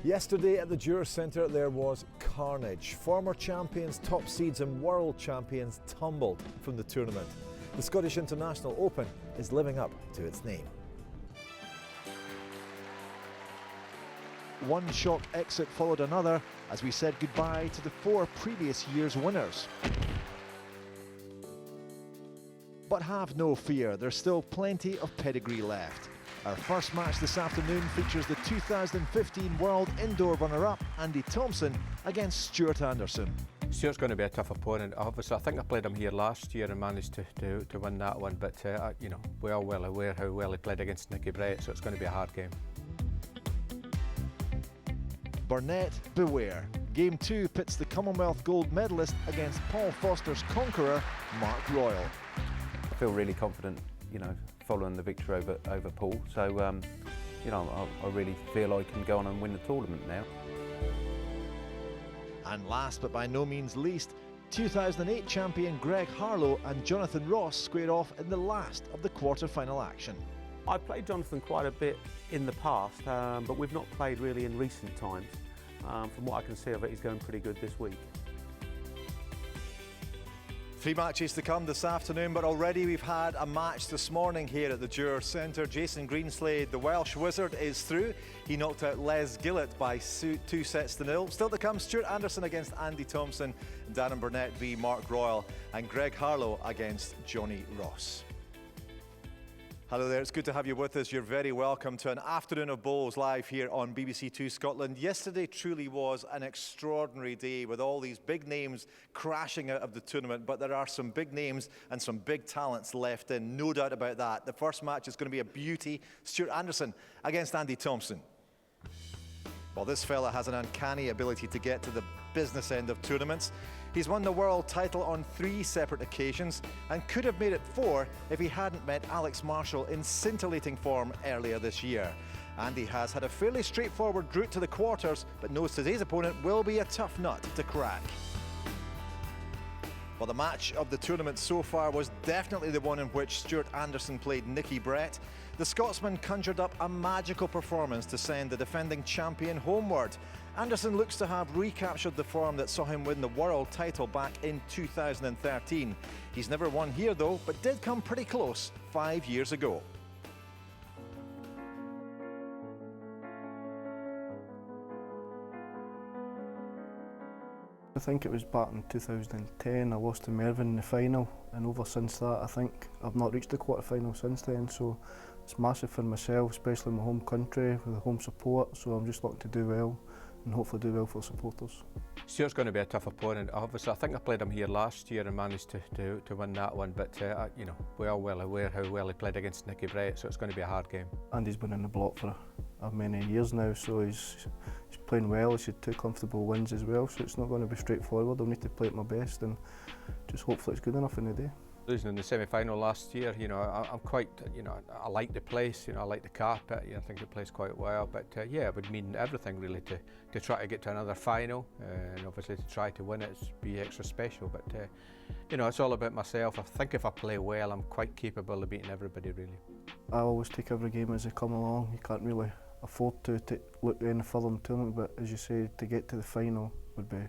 Yesterday at the Jurors Centre there was carnage. Former champions, top seeds and world champions tumbled from the tournament. The Scottish International Open is living up to its name. One shock exit followed another as we said goodbye to the 4 previous year's winners. But have no fear, there's still plenty of pedigree left. Our first match this afternoon features the 2015 World Indoor runner-up Andy Thompson against Stuart Anderson. Stuart's going to be a tough opponent. Obviously, I think I played him here last year and managed to win that one, but you know, we're all well aware how well he played against Nicky Brett, so it's going to be a hard game. Burnett, beware. Game 2 pits the Commonwealth gold medalist against Paul Foster's conqueror, Mark Royal. I feel really confident, you know, following the victory over Paul. So, you know, I really feel I can go on and win the tournament now. And last but by no means least, 2008 champion Greg Harlow and Jonathan Ross squared off in the last of the quarter-final action. I played Jonathan quite a bit in the past, but we've not played really in recent times. From what I can see of it, he's going pretty good this week. 3 matches to come this afternoon, but already we've had a match this morning here at the Jurors Centre. Jason Greenslade, the Welsh wizard, is through. He knocked out Les Gillett by 2 sets to 0. Still to come, Stuart Anderson against Andy Thompson, Darren Burnett v Mark Royal, and Greg Harlow against Johnny Ross. Hello there, it's good to have you with us. You're very welcome to an afternoon of bowls live here on BBC Two Scotland. Yesterday truly was an extraordinary day with all these big names crashing out of the tournament, but there are some big names and some big talents left in, no doubt about that. The first match is going to be a beauty. Stuart Anderson against Andy Thompson. Well, this fella has an uncanny ability to get to the business end of tournaments. He's won the world title on 3 separate occasions and could have made it 4 if he hadn't met Alex Marshall in scintillating form earlier this year. Andy has had a fairly straightforward route to the quarters, but knows today's opponent will be a tough nut to crack. Well, the match of the tournament so far was definitely the one in which Stuart Anderson played Nicky Brett. The Scotsman conjured up a magical performance to send the defending champion homeward. Anderson looks to have recaptured the form that saw him win the world title back in 2013. He's never won here though, but did come pretty close 5 years ago. I think it was back in 2010 I lost to Mervyn in the final, and ever since that I think I've not reached the quarter-final since then, so it's massive for myself, especially my home country with the home support, so I'm just looking to do well and hopefully do well for the supporters. Stuart's going to be a tough opponent. Obviously, I think I played him here last year and managed to win that one, but you know, we're all well aware how well he played against Nicky Brett, so it's going to be a hard game. Andy's been in the block for many years now, so he's playing well. He's had 2 comfortable wins as well, so it's not going to be straightforward. I'll need to play at my best and just hopefully it's good enough in the day. Losing in the semi-final last year, you know, I'm quite, you know, I like the place, you know, I like the carpet, you know, I think the place quite well, but yeah, it would mean everything really to try to get to another final, and obviously to try to win it, be extra special, but you know, it's all about myself. I think if I play well, I'm quite capable of beating everybody really. I always take every game as they come along. You can't really afford to look any further in the tournament, but as you say, to get to the final would be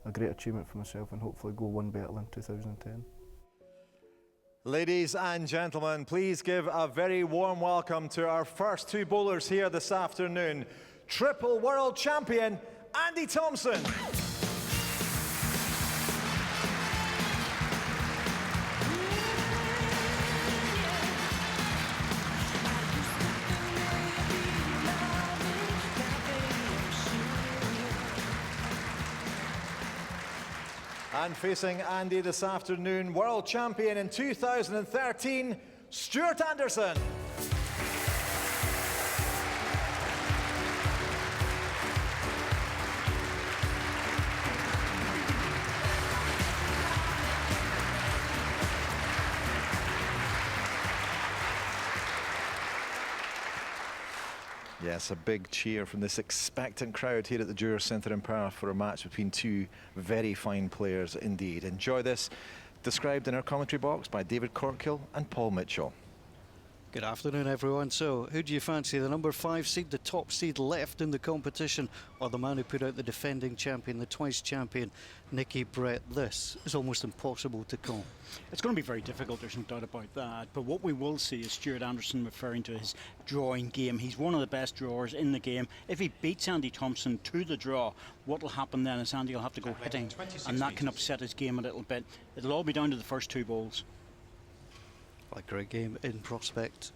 a great achievement for myself and hopefully go one better than 2010. Ladies and gentlemen, please give a very warm welcome to our first 2 bowlers here this afternoon. Triple world champion, Andy Thompson. And facing Andy this afternoon, world champion in 2013, Stuart Anderson. Yes, a big cheer from this expectant crowd here at the Jurors Centre in Perth for a match between 2 very fine players indeed. Enjoy this, described in our commentary box by David Corkill and Paul Mitchell. Good afternoon, everyone. So, who do you fancy? The number 5 seed, the top seed left in the competition, or the man who put out the defending champion, the twice champion, Nicky Brett? This is almost impossible to call. It's going to be very difficult, there's no doubt about that. But what we will see is Stuart Anderson referring to his drawing game. He's one of the best drawers in the game. If he beats Andy Thompson to the draw, what will happen then is Andy will have to go hitting, and that can upset his game a little bit. It'll all be down to the first 2 balls. A great game in prospect.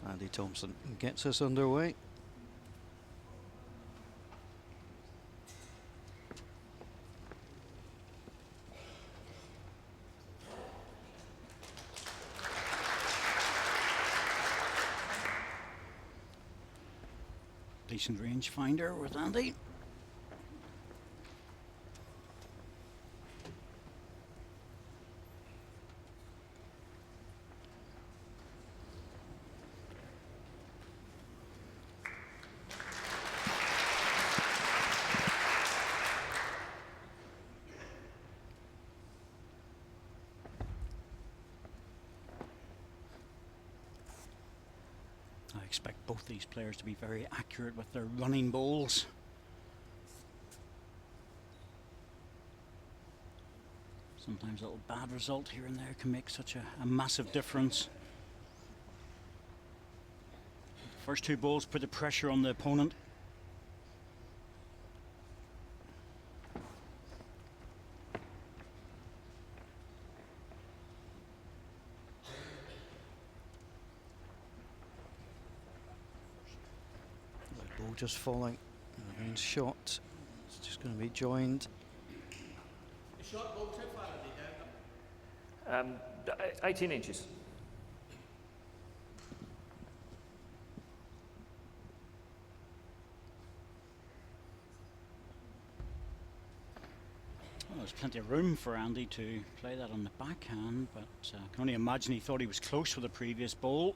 Andy Thompson gets us underway. Decent range finder with Andy. I expect both these players to be very accurate with their running bowls. Sometimes a little bad result here and there can make such a massive difference. The first 2 balls put the pressure on the opponent. Ball just falling. The range shot. It's just going to be joined. 18 inches. Well, there's plenty of room for Andy to play that on the backhand, but I can only imagine he thought he was close with the previous ball.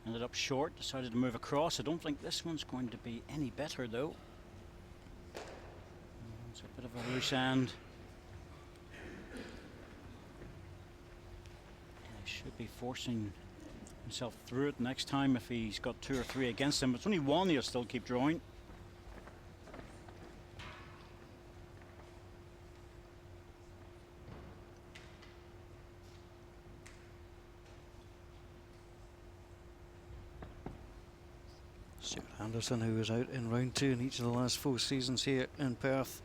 Ended up short, decided to move across. I don't think this one's going to be any better though. It's a bit of a loose end. He should be forcing himself through it next time if he's got 2 or 3 against him. It's only 1, he'll still keep drawing. Stuart Anderson, who was out in round 2 in each of the last 4 seasons here in Perth.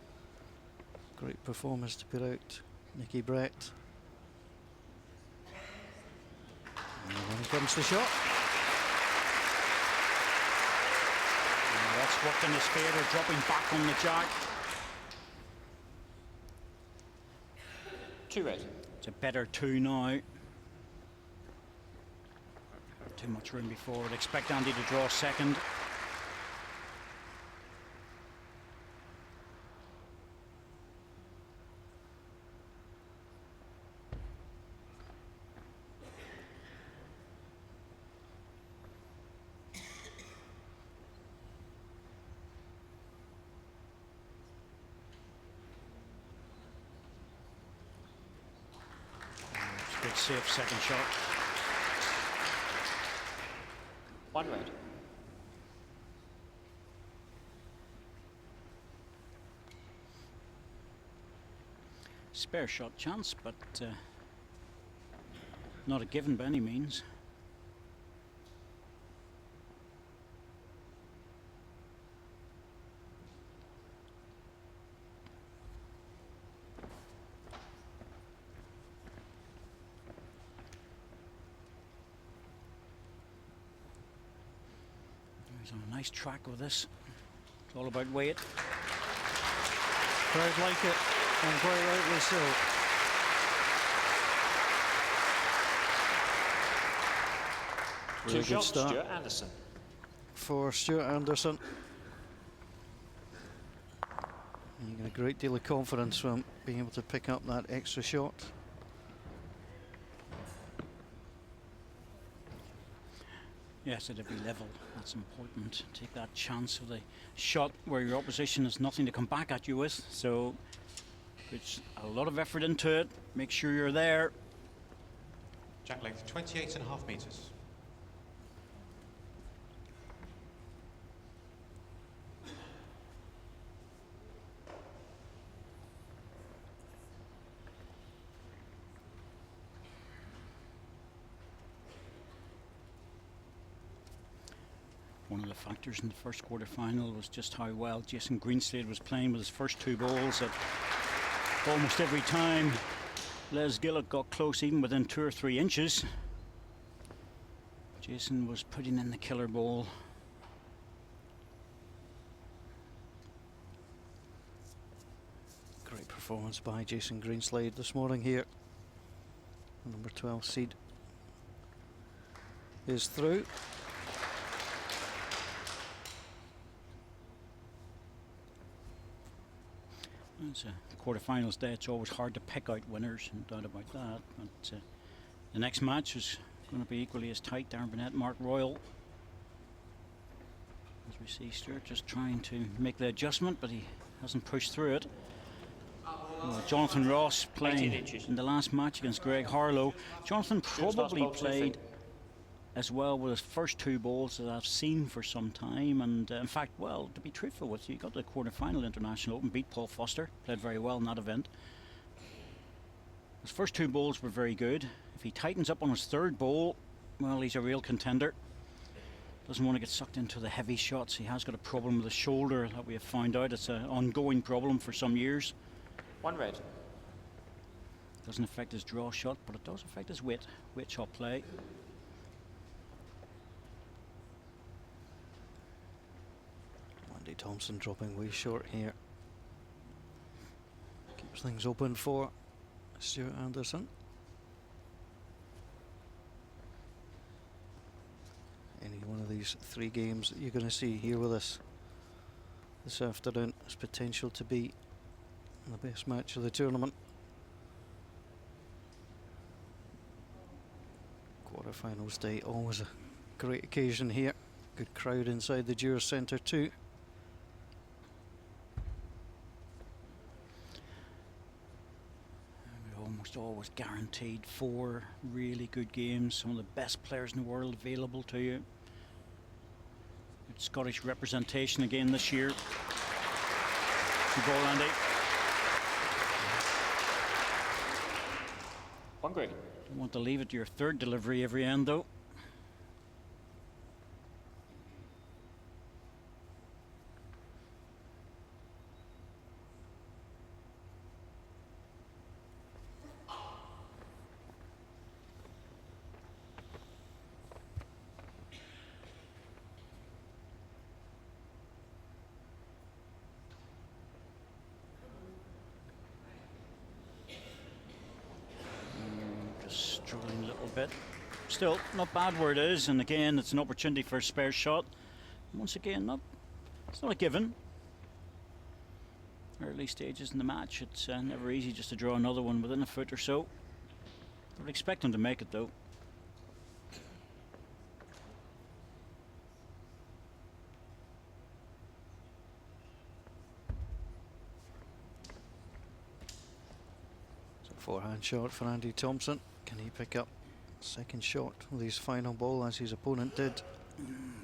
Great performance to put out Nicky Brett. And when comes the shot. And that's worked in his favour, dropping back on the jack. 2 red. It's a better 2 now. Too much room before. Would expect Andy to draw second. Good safe second shot. 1 red. Spare shot chance, but not a given by any means. He's on a nice track with this. It's all about weight. Crowd like it, and quite rightly so. Really 2 good shots, start Stuart Anderson. for Stuart Anderson. You get a great deal of confidence from being able to pick up that extra shot. Yes, at every level, that's important. Take that chance of the shot where your opposition has nothing to come back at you with. So Puts a lot of effort into it. Make sure you're there. Jack length 28.5 metres. One of the factors in the first quarter-final was just how well Jason Greenslade was playing with his first two balls. At almost every time Les Gillett got close, even within 2 or 3 inches, Jason was putting in the killer ball. Great performance by Jason Greenslade this morning here. The number 12 seed is through. It's a quarter-finals day. It's always hard to pick out winners, no doubt about that. But the next match is going to be equally as tight. Darren Burnett, Mark Royal. As we see Stuart just trying to make the adjustment, but he hasn't pushed through it. Jonathan Ross playing in the last match against Greg Harlow. Jonathan probably played as well with his first two balls that I've seen for some time, and in fact, well, to be truthful with you, he got to the quarter-final International Open, beat Paul Foster, played very well in that event. His first two balls were very good. If he tightens up on his third ball, well, he's a real contender. Doesn't want to get sucked into the heavy shots. He has got a problem with his shoulder that we have found out. It's an ongoing problem for some years. 1 red. Doesn't affect his draw shot, but it does affect his weight shot play. Thompson dropping way short here. Keeps things open for Stuart Anderson. Any one of these 3 games that you're going to see here with us this afternoon has potential to be the best match of the tournament. Quarterfinals day, always a great occasion here. Good crowd inside the Jurors Centre too. Always guaranteed 4 really good games, some of the best players in the world available to you. Good Scottish representation again this year. Good ball, Andy. 1 green. Don't want to leave it to your third delivery every end though. Struggling a little bit. Still, not bad where it is, and again, it's an opportunity for a spare shot. Once again, it's not a given. Early stages in the match, it's never easy just to draw another one within a foot or so. I would expect him to make it though. So forehand shot for Andy Thompson. Can he pick up second shot with his final ball as his opponent did?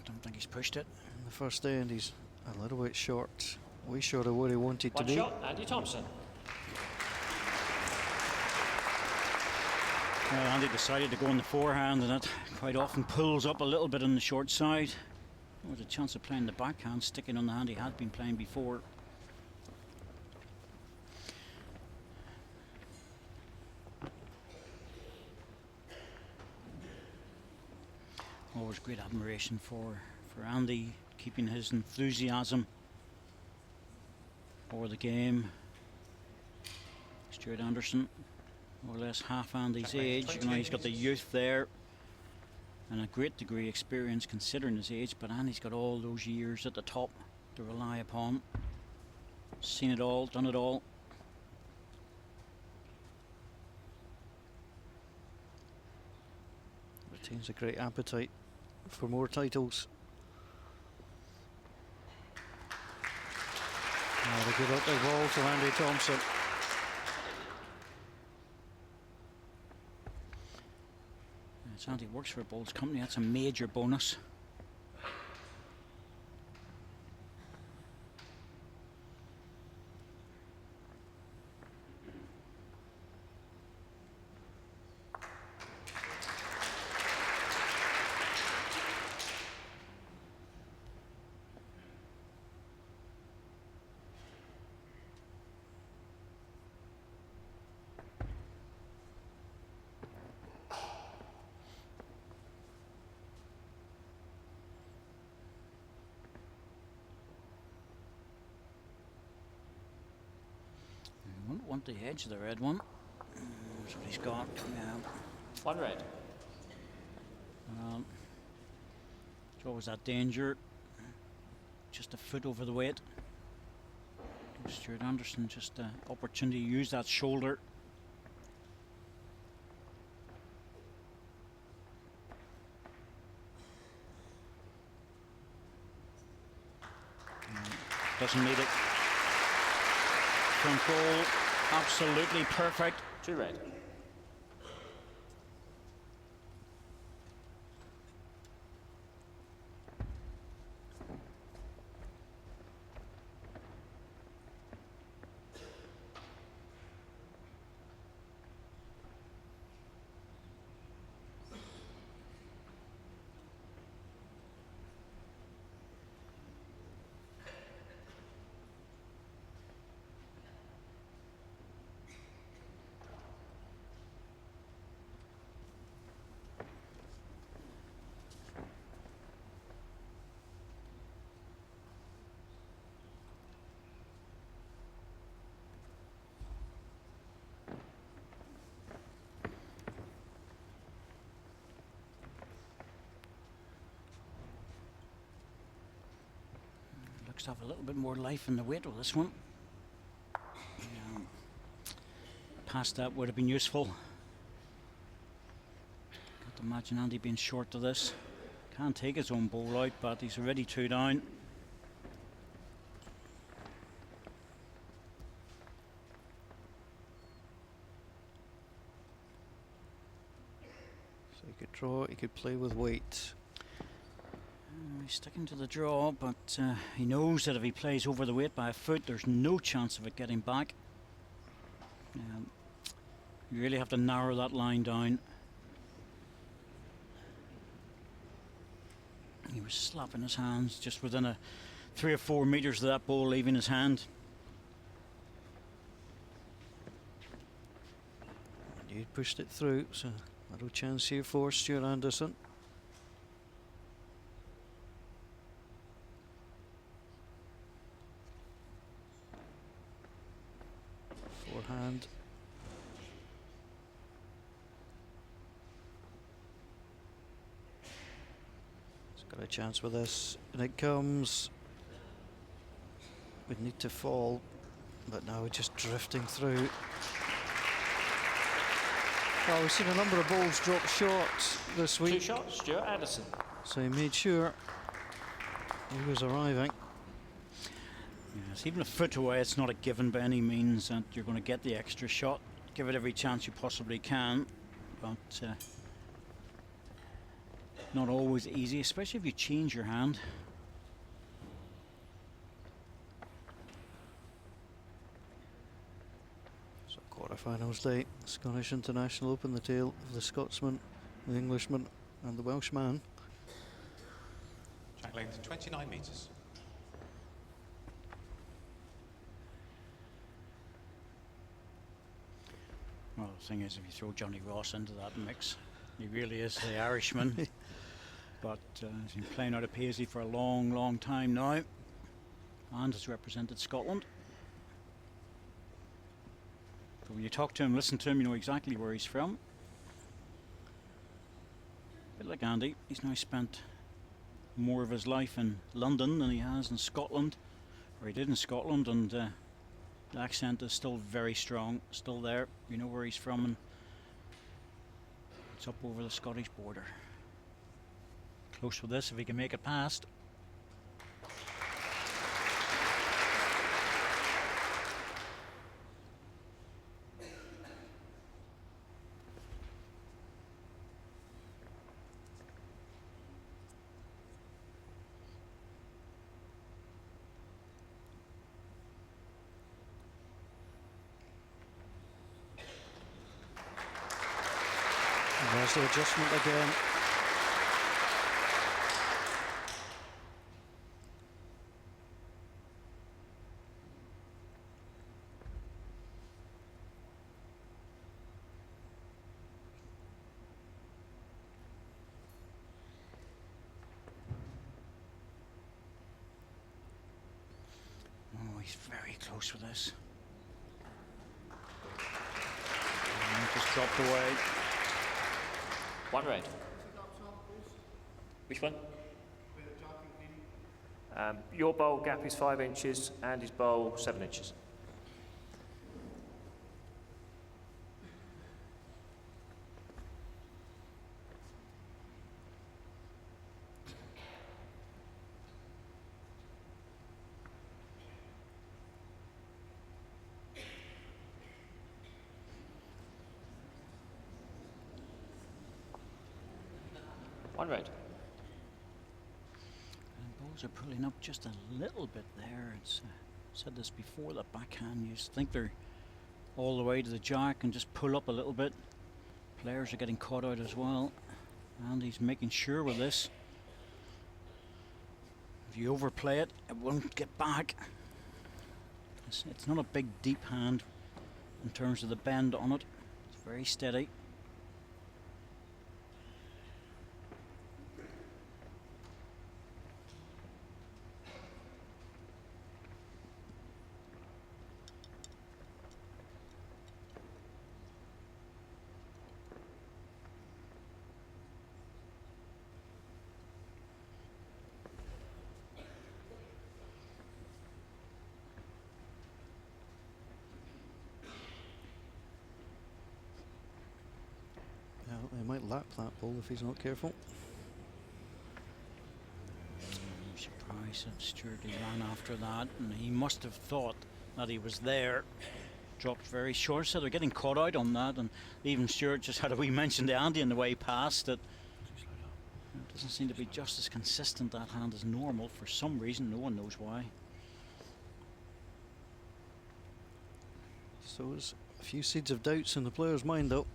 Don't think he's pushed it. In the first end, he's a little bit short. Way short of where he wanted to be. One shot, Andy Thompson. Well, Andy decided to go on the forehand, and that quite often pulls up a little bit on the short side. There was a chance of playing the backhand, sticking on the hand he had been playing before. Always great admiration for Andy, keeping his enthusiasm for the game. Stuart Anderson, more or less half Andy's age. You know, he's got the youth there and a great degree of experience considering his age, but Andy's got all those years at the top to rely upon. Seen it all, done it all. Retains a great appetite for more titles. A good up the ball from Andy Thompson. Sandy works for a bowls company, that's a major bonus. Wouldn't want the edge of the red one. That's what he's got. Yeah. 1 red. There's always that danger. Just a foot over the weight. Stuart Anderson just an opportunity to use that shoulder. Doesn't need it. Control, absolutely perfect. 2 red. Looks to have a little bit more life in the weight with this one. Past that would have been useful. Can't imagine Andy being short to this. Can't take his own bowl out, but he's already 2 down. So he could draw, he could play with weight. He's sticking to the draw, but he knows that if he plays over the weight by a foot, there's no chance of it getting back. You really have to narrow that line down. He was slapping his hands just within a 3 or 4 meters of that ball leaving his hand. And he pushed it through, so no chance here for Stuart Anderson. Forehand. He's got a chance with this, and it comes. Would need to fall, but now we're just drifting through. Well, we've seen a number of balls drop short this 2 week, shots, Stuart Anderson. so he made sure he was arriving. Yes, even a foot away, it's not a given by any means that you're going to get the extra shot. Give it every chance you possibly can, but not always easy, especially if you change your hand. So quarterfinals day, Scottish International Open, the tale of the Scotsman, the Englishman and the Welshman. Jack length 29 metres. Well, the thing is, if you throw Johnny Ross into that mix, he really is the Irishman. But he's been playing out of Paisley for a long, long time now, and has represented Scotland. So when you talk to him, listen to him, you know exactly where he's from. A bit like Andy, he's now spent more of his life in London than he has in Scotland, or he did in Scotland, and the accent is still very strong, still there. You know where he's from, and it's up over the Scottish border. Close with this if he can make it past. There's the adjustment again. Oh, he's very close with this. And just dropped away. One red. Which one? Your bowl gap is 5 inches and his bowl 7 inches. One red. Balls are pulling up just a little bit there. It's said this before, the backhand, you think they're all the way to the jack and just pull up a little bit. Players are getting caught out as well, and he's making sure with this. If you overplay it, it won't get back. It's not a big deep hand in terms of the bend on it. It's very steady. They might lap that ball if he's not careful. I'm surprised that Stewart ran after that, and he must have thought that he was there. Dropped very short, so they're getting caught out on that, and even Stewart just had a wee mention to Andy on the way past that it doesn't seem to be just as consistent, that hand, as normal for some reason. No one knows why. So there's a few seeds of doubts in the player's mind, though.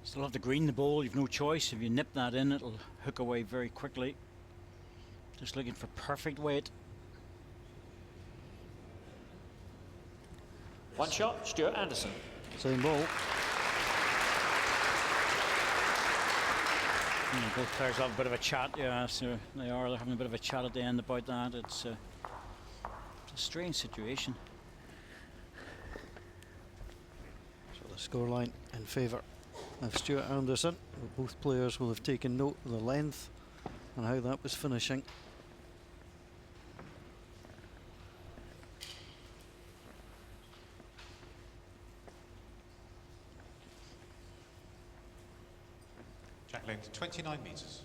Still have to green the ball, you've no choice. If you nip that in, it'll hook away very quickly. Just looking for perfect weight. One shot, Stuart Anderson. Same ball. Both players have a bit of a chat, yeah, so they're having a bit of a chat at the end about that. It's a strange situation. So the scoreline in favour of Stuart Anderson. Both players will have taken note of the length and how that was finishing. Jack length 29 metres.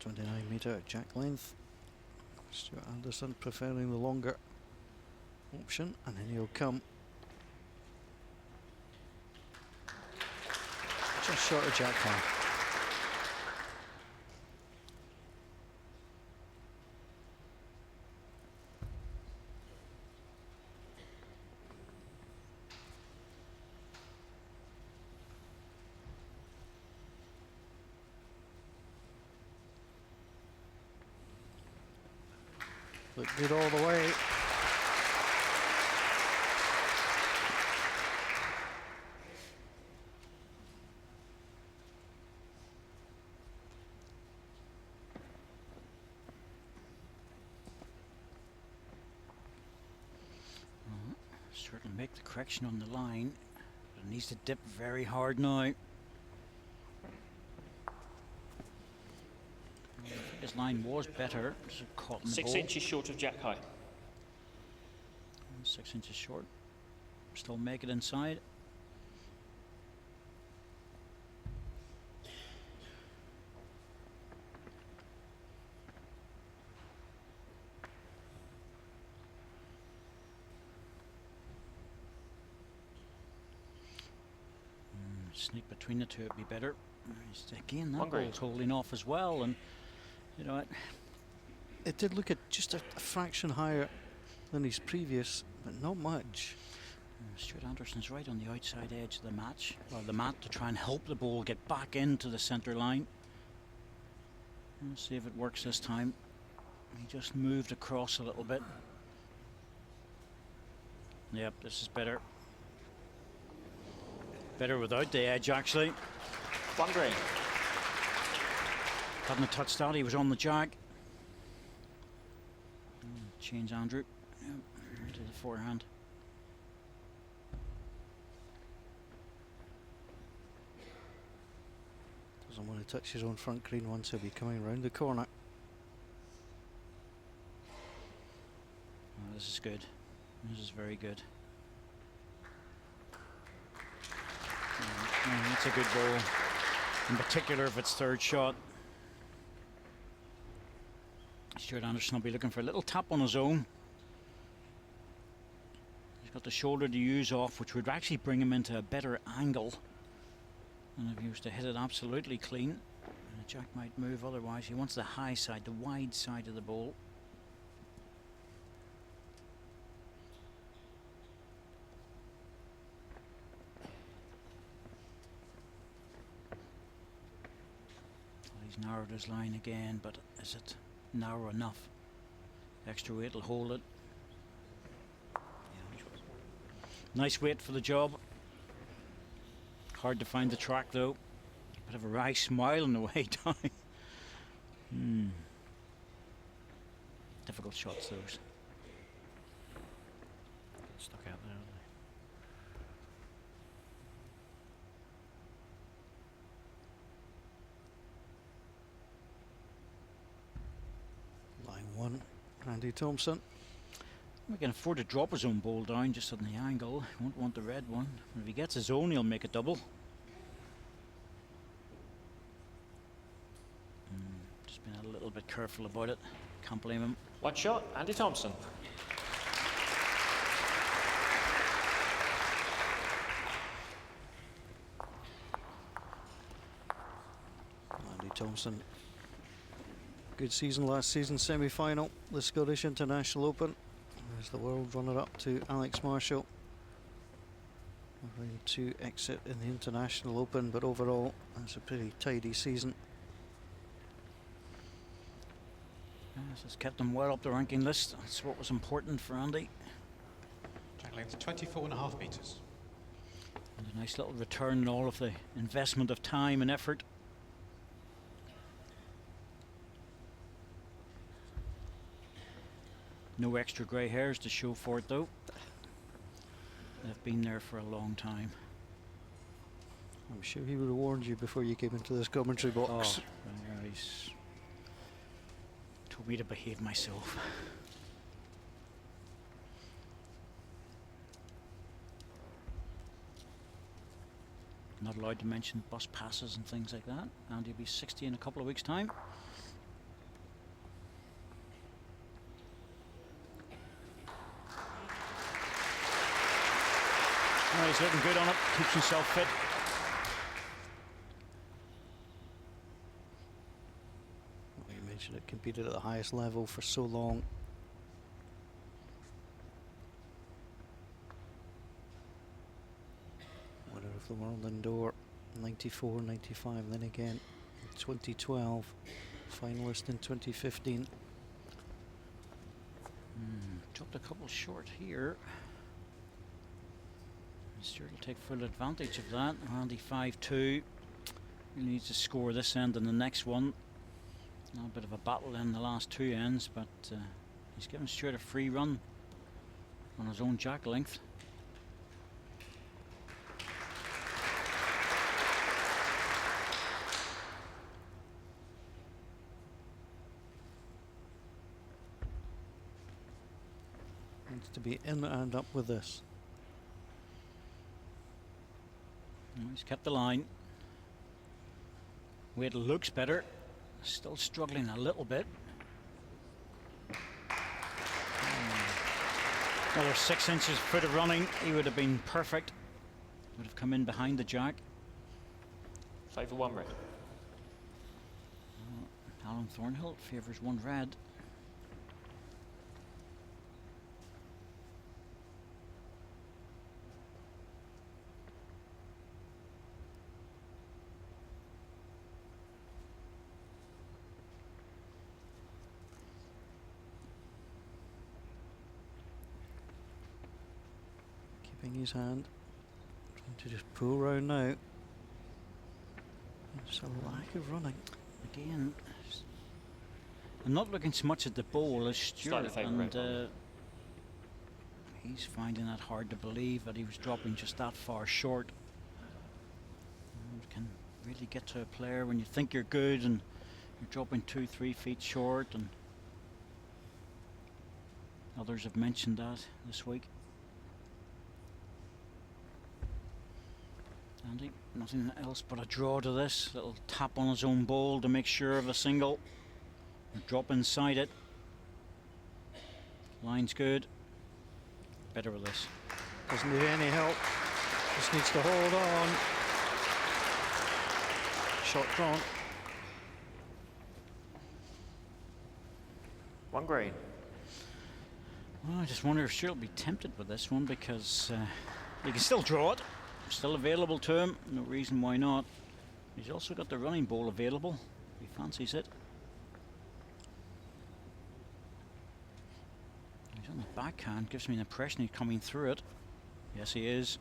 So 29-metre jack length. Stuart Anderson preferring the longer option, and then he'll come just short of jack high. Looked good all the way. Certainly make the correction on the line, but it needs to dip very hard now. His line was better, just caught in the 6 ball. inches short of jack high. 6 inches short. Still make it inside. Sneak between the two would be better. Again, that ball's holding off as well, and you know it did look at just a fraction higher than his previous, but not much. Stuart Anderson's right on the outside edge of the mat to try and help the ball get back into the centre line. Let's see if it works this time. He just moved across a little bit. Yep, this is better. Better without the edge, actually. One green. Hadn't touched that, he was on the jack. Change Andrew. Yep, to the forehand. Doesn't want to touch his own front green once he'll be coming round the corner. Oh, this is good. This is very good. That's a good ball, in particular if it's third shot. Stuart Anderson will be looking for a little tap on his own. He's got the shoulder to use off, which would actually bring him into a better angle than if he was to hit it absolutely clean. And the jack might move otherwise. He wants the high side, the wide side of the ball. He's narrowed his line again, but is it narrow enough? Extra weight will hold it. Yeah. Nice weight for the job. Hard to find the track though. Bit of a wry smile on the way down. Difficult shots those. Stuck out there, aren't they? Line one, Andy Thompson. We can afford to drop his own ball down just on the angle. He won't want the red one. If he gets his own, he'll make a double. Just been a little bit careful about it. Can't blame him. One shot, Andy Thompson. Andy Thompson. Good season last season, semi-final, the Scottish International Open. As the world runner-up to Alex Marshall. Round 2 exit in the International Open, but overall that's a pretty tidy season. Yes, it's kept him well up the ranking list. That's what was important for Andy. Jack length 24.5 metres. And a nice little return on all of the investment of time and effort. No extra grey hairs to show for it though. They've been there for a long time. I'm sure he would have warned you before you came into this commentary box. Yeah, he's told me to behave myself. Not allowed to mention bus passes and things like that. Andy will be 60 in a couple of weeks' time. Oh, he's looking good on it, keeps himself fit. Well, you mentioned it, competed at the highest level for so long. Winner of the World Indoor, 94, 95, then again 2012, finalist in 2015. Dropped a couple short here. Stuart will take full advantage of that. Andy 5-2. He needs to score this end and the next one. Now a bit of a battle in the last two ends, but he's giving Stuart a free run on his own jack length. Needs to be in and up with this. He's kept the line. Weight looks better. Still struggling a little bit. Another 6 inches foot of running. He would have been perfect. Would have come in behind the jack. Favour 1 red. Alan Thornhill favours 1 red. Keeping his hand, trying to just pull round now. There's a lack of running. Again, I'm not looking so much at the bowl as Stuart, and he's finding that hard to believe that he was dropping just that far short. It can really get to a player when you think you're good and you're dropping 2-3 feet short, and others have mentioned that this week. Andy, nothing else but a draw to this. Little tap on his own bowl to make sure of a single. Drop inside it. Line's good. Better with this. Doesn't need any help. Just needs to hold on. Shot drawn. 1 green. Well, I just wonder if Stuart will be tempted with this one, because he can still draw it. Still available to him. No reason why not. He's also got the running bowl available if he fancies it. He's on the backhand. Gives me an impression he's coming through it. Yes, he is.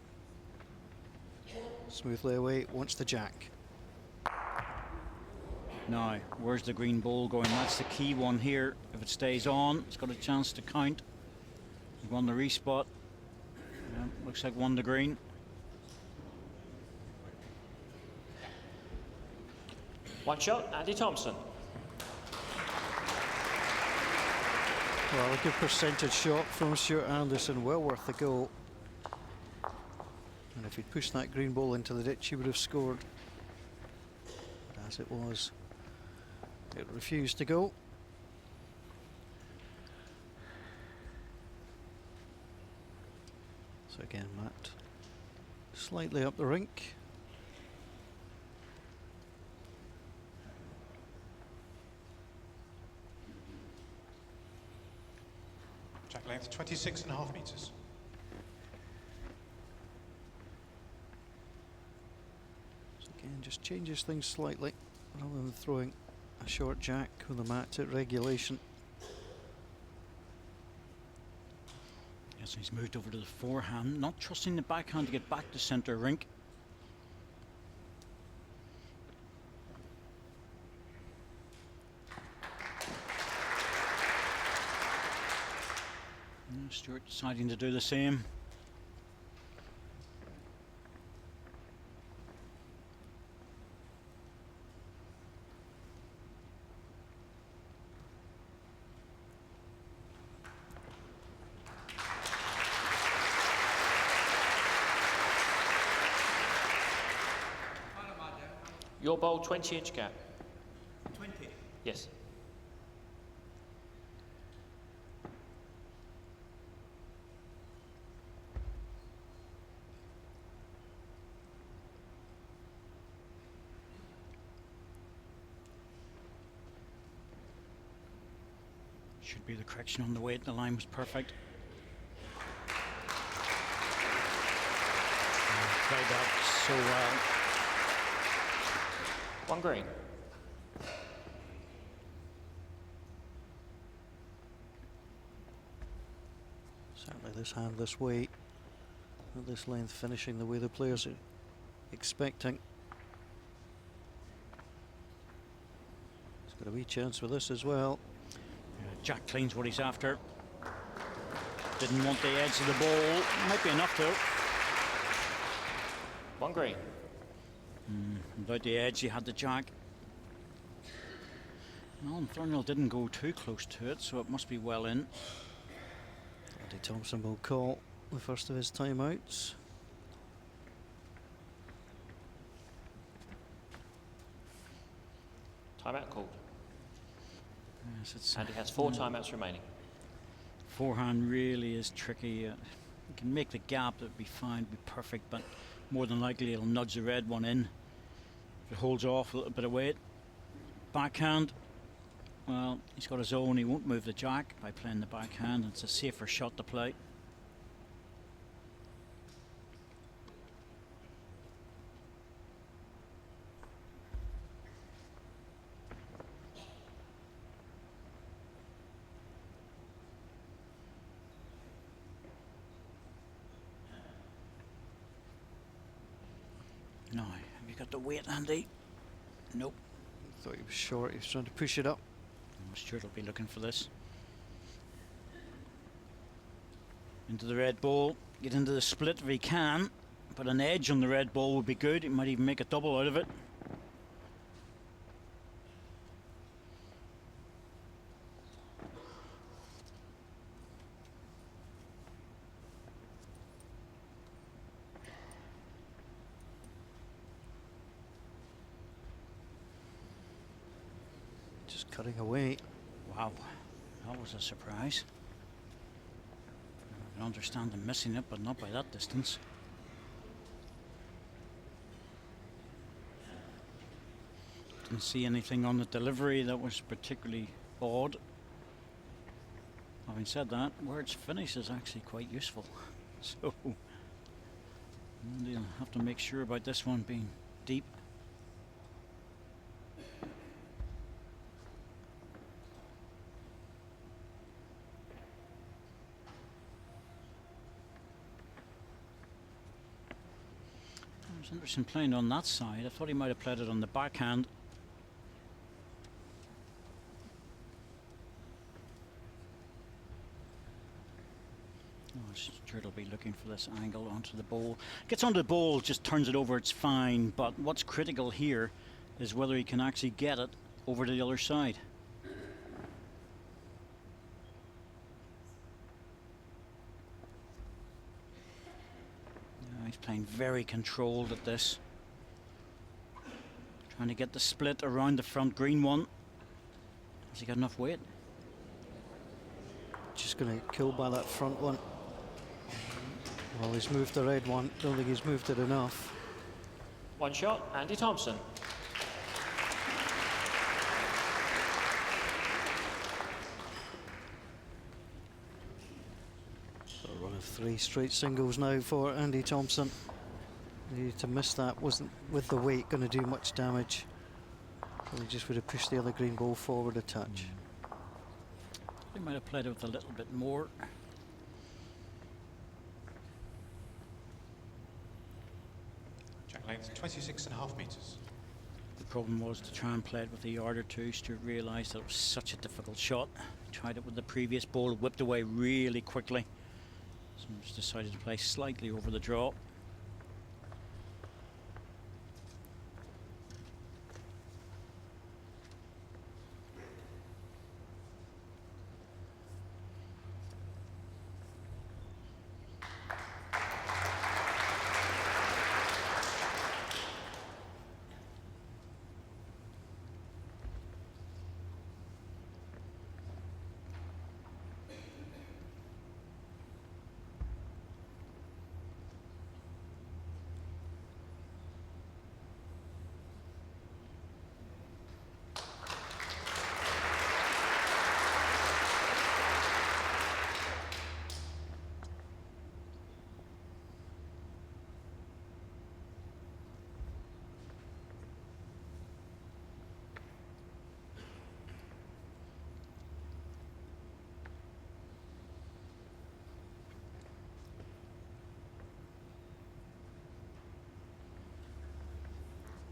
Smoothly away. Wants the jack. Now, where's the green ball going? That's the key one here. If it stays on, it's got a chance to count. He's won the respot. Yeah, looks like won the green. One shot, Andy Thompson. Well, a good percentage shot from Stuart Anderson. Well worth the goal. And if he'd pushed that green ball into the ditch, he would have scored. But as it was, it refused to go. So again, Matt slightly up the rink. Jack length 26.5 metres. So again, just changes things slightly rather than throwing a short jack with the mat at regulation. Yes, he's moved over to the forehand, not trusting the backhand to get back to centre rink. Stuart deciding to do the same. Your bowl, 20-inch gap. 20. Yes. Should be the correction on the weight. The line was perfect. Played that so well. 1 green. Certainly this hand this way, at this length, finishing the way the players are expecting. He's got a wee chance with this as well. Jack cleans what he's after. Didn't want the edge of the ball. Might be enough though. 1 green. Without the edge, he had the jack. Alan Thornhill didn't go too close to it, so it must be well in. Andy Thompson will call the first of his timeouts. Timeout called. Yes, it's And he has 4 timeouts remaining. forehand really is tricky. You can make the gap, that'd be fine, be perfect, but more than likely it'll nudge the red one in. If If it holds off a little bit of weight. Backhand. Well, he's got his own. He won't move the jack by playing the backhand. It's a safer shot to play. No, have you got the weight, Andy? Nope. Thought he was short. He was trying to push it up. Stuart will be looking for this. Into the red ball. Get into the split if he can. But an edge on the red ball would be good. He might even make a double out of it. Cutting away. Wow, that was a surprise. I can understand him missing it, but not by that distance. Didn't see anything on the delivery that was particularly odd. Having said that, where it's finished is actually quite useful. So you'll have to make sure about this one being deep. Anderson playing on that side. I thought he might have played it on the backhand. Oh, Stuart will be looking for this angle onto the ball. Gets onto the ball, just turns it over, it's fine. But what's critical here is whether he can actually get it over to the other side. He's playing very controlled at this. Trying to get the split around the front green one. Has he got enough weight? Just going to get killed by that front one. Well, he's moved the red one. Don't think he's moved it enough. One shot, Andy Thompson. A run of 3 straight singles now for Andy Thompson. To miss that wasn't, with the weight, going to do much damage. Probably just would have pushed the other green ball forward a touch. He might have played it with a little bit more. Jack length 26.5 metres. The problem was to try and play it with a yard or two. Stuart realised that it was such a difficult shot. Tried it with the previous ball, whipped away really quickly. So just decided to play slightly over the draw.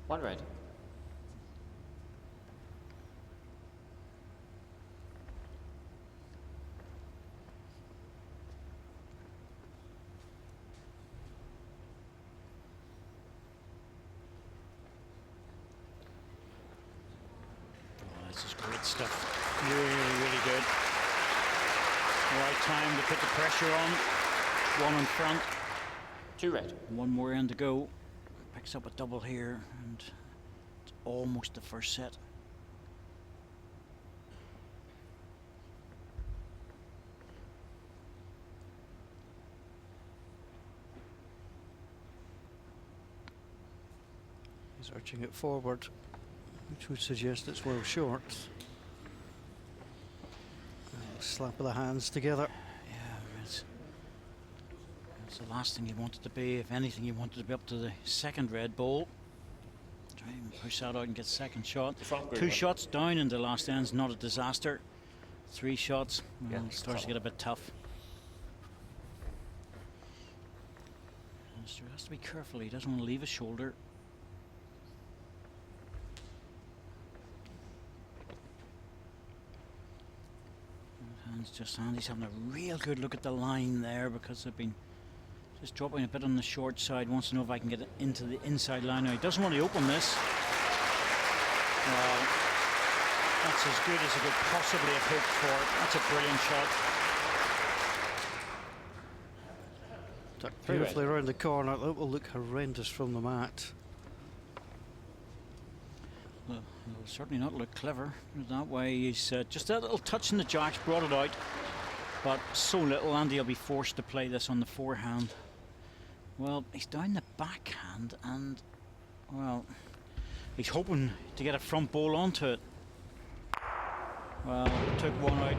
One red. Oh, this is great stuff. Really, really good. Right time to put the pressure on. One in front. Two red. One more end to go. Picks up a double here, and it's almost the first set. He's arching it forward, which would suggest it's well short. Slap of the hands together. Yeah, it's the last thing you want it to be. If anything, you want it to be up to the second red ball. Try and push that out and get second shot. Two shots down in the last end's not a disaster. 3 shots, well, it starts to get a bit tough. He has to be careful. He doesn't want to leave his shoulder. Andy's having a real good look at the line there because they've been just dropping a bit on the short side. Wants to know if I can get it into the inside line. Now he doesn't want to open this. Well, that's as good as he could possibly have hoped for. That's a brilliant shot. Tucked beautifully around the corner. That will look horrendous from the mat. Well, it'll certainly not look clever that way. He's just that little touch in the jacks brought it out, but so little. Andy will be forced to play this on the forehand. Well, he's down the backhand, and well, he's hoping to get a front ball onto it. Well, took one out.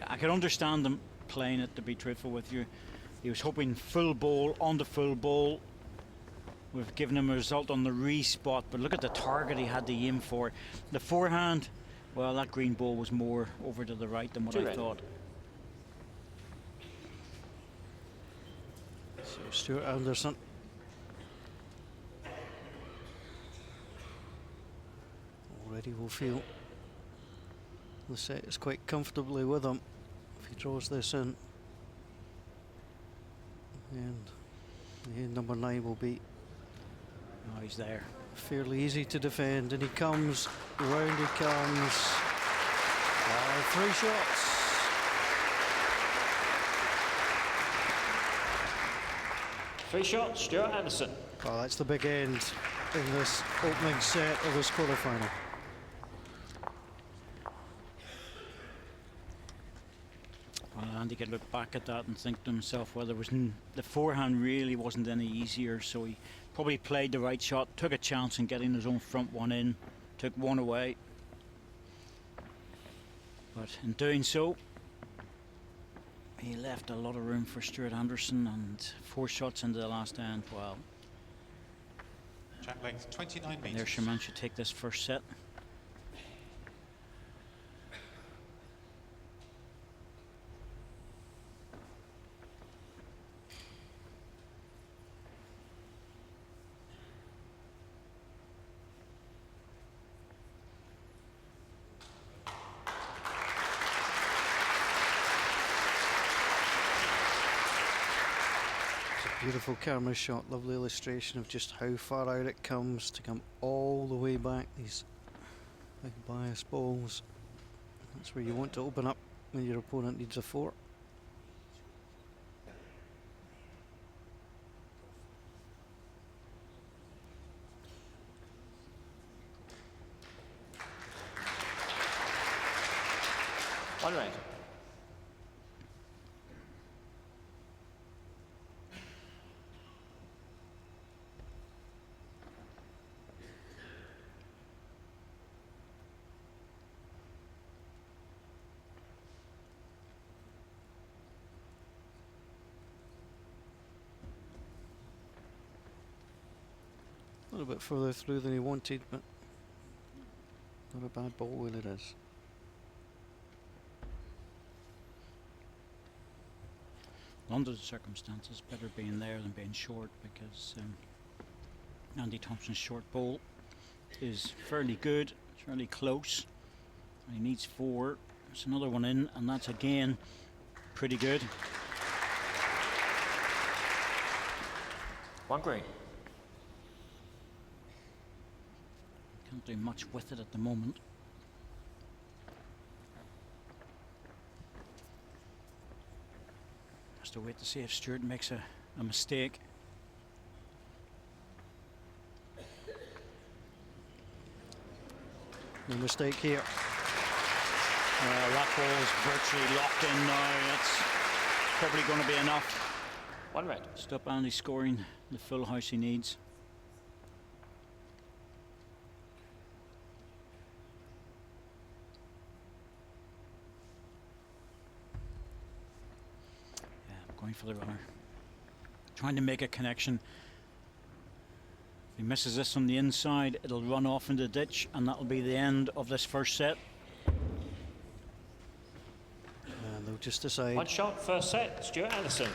I can understand them playing it, to be truthful with you. He was hoping full ball onto full ball. We've given him a result on the re-spot, but look at the target he had to aim for. The forehand, well, that green ball was more over to the right than what I thought. So Stuart Anderson. Already will feel the set is quite comfortably with him if he draws this in. And number 9 will be Oh, he's there. fairly easy to defend, and he comes, round he comes. 3 shots. Three shots, Stuart Anderson. Oh, that's the big end in this opening set of this quarterfinal. Well, Andy could look back at that and think to himself, well, the forehand really wasn't any easier, so he probably played the right shot, took a chance in getting his own front one in, took one away. But in doing so, he left a lot of room for Stuart Anderson, and 4 shots into the last end. Well, Track length 29 there metres. Sherman should take this first set. Beautiful camera shot, lovely illustration of just how far out it comes to come all the way back. These big bias balls. That's where you want to open up when your opponent needs a 4. One range. A little bit further through than he wanted, but not a bad ball when it is. Under the circumstances, better being there than being short, because Andy Thompson's short ball is fairly good, it's fairly close. He needs 4. There's another one in, and that's again pretty good. One green. Can't do much with it at the moment. Has to wait to see if Stuart makes a mistake. No mistake here. That ball is virtually locked in now. That's probably going to be enough. One red. Stop Andy scoring the full house he needs. for the runner. Trying to make a connection. If he misses this on the inside, it'll run off into the ditch, and that'll be the end of this first set. And they'll just decide. One shot, first set, Stuart Anderson.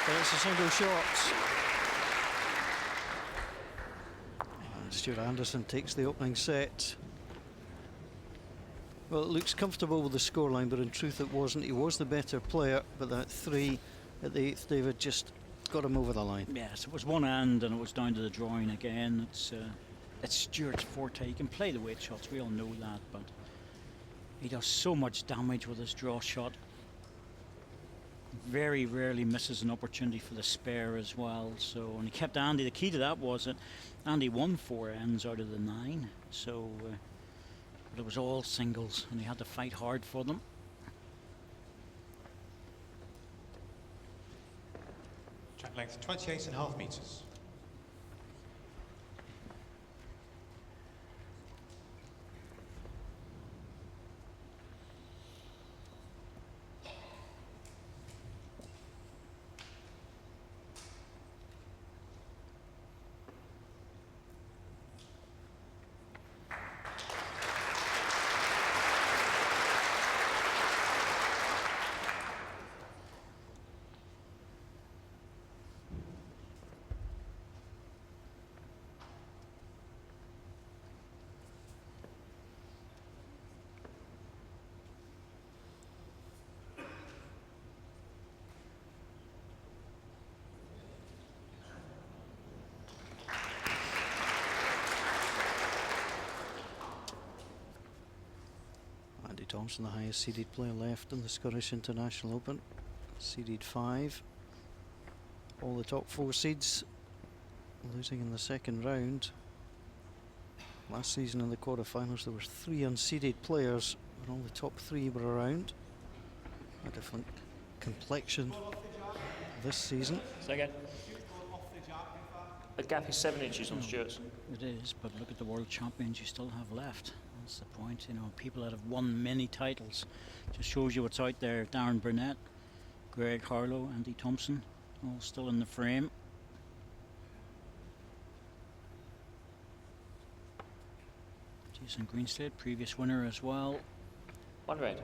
But it's a single shot. And Stuart Anderson takes the opening set. Well, it looks comfortable with the scoreline, but in truth it wasn't. He was the better player, but that 3 at the 8th, David, just got him over the line. Yes, it was one end, and it was down to the drawing again. It's Stuart's forte. He can play the weight shots, we all know that, but he does so much damage with his draw shot. Very rarely misses an opportunity for the spare as well. So, and he kept Andy. The key to that was that Andy won 4 ends out of the 9. So, but it was all singles, and he had to fight hard for them. Track length 28.5 metres. Thompson, the highest seeded player left in the Scottish International Open, seeded 5. All the top 4 seeds losing in the second round. Last season in the quarterfinals there were 3 unseeded players, and all the top 3 were around. A different complexion this season. Second. The gap is 7 inches on Stuart's. It is, but look at the world champions you still have left. That's the point, you know, people that have won many titles. Just shows you what's out there. Darren Burnett, Greg Harlow, Andy Thompson, all still in the frame. Jason Greenslade, previous winner as well. 1 red.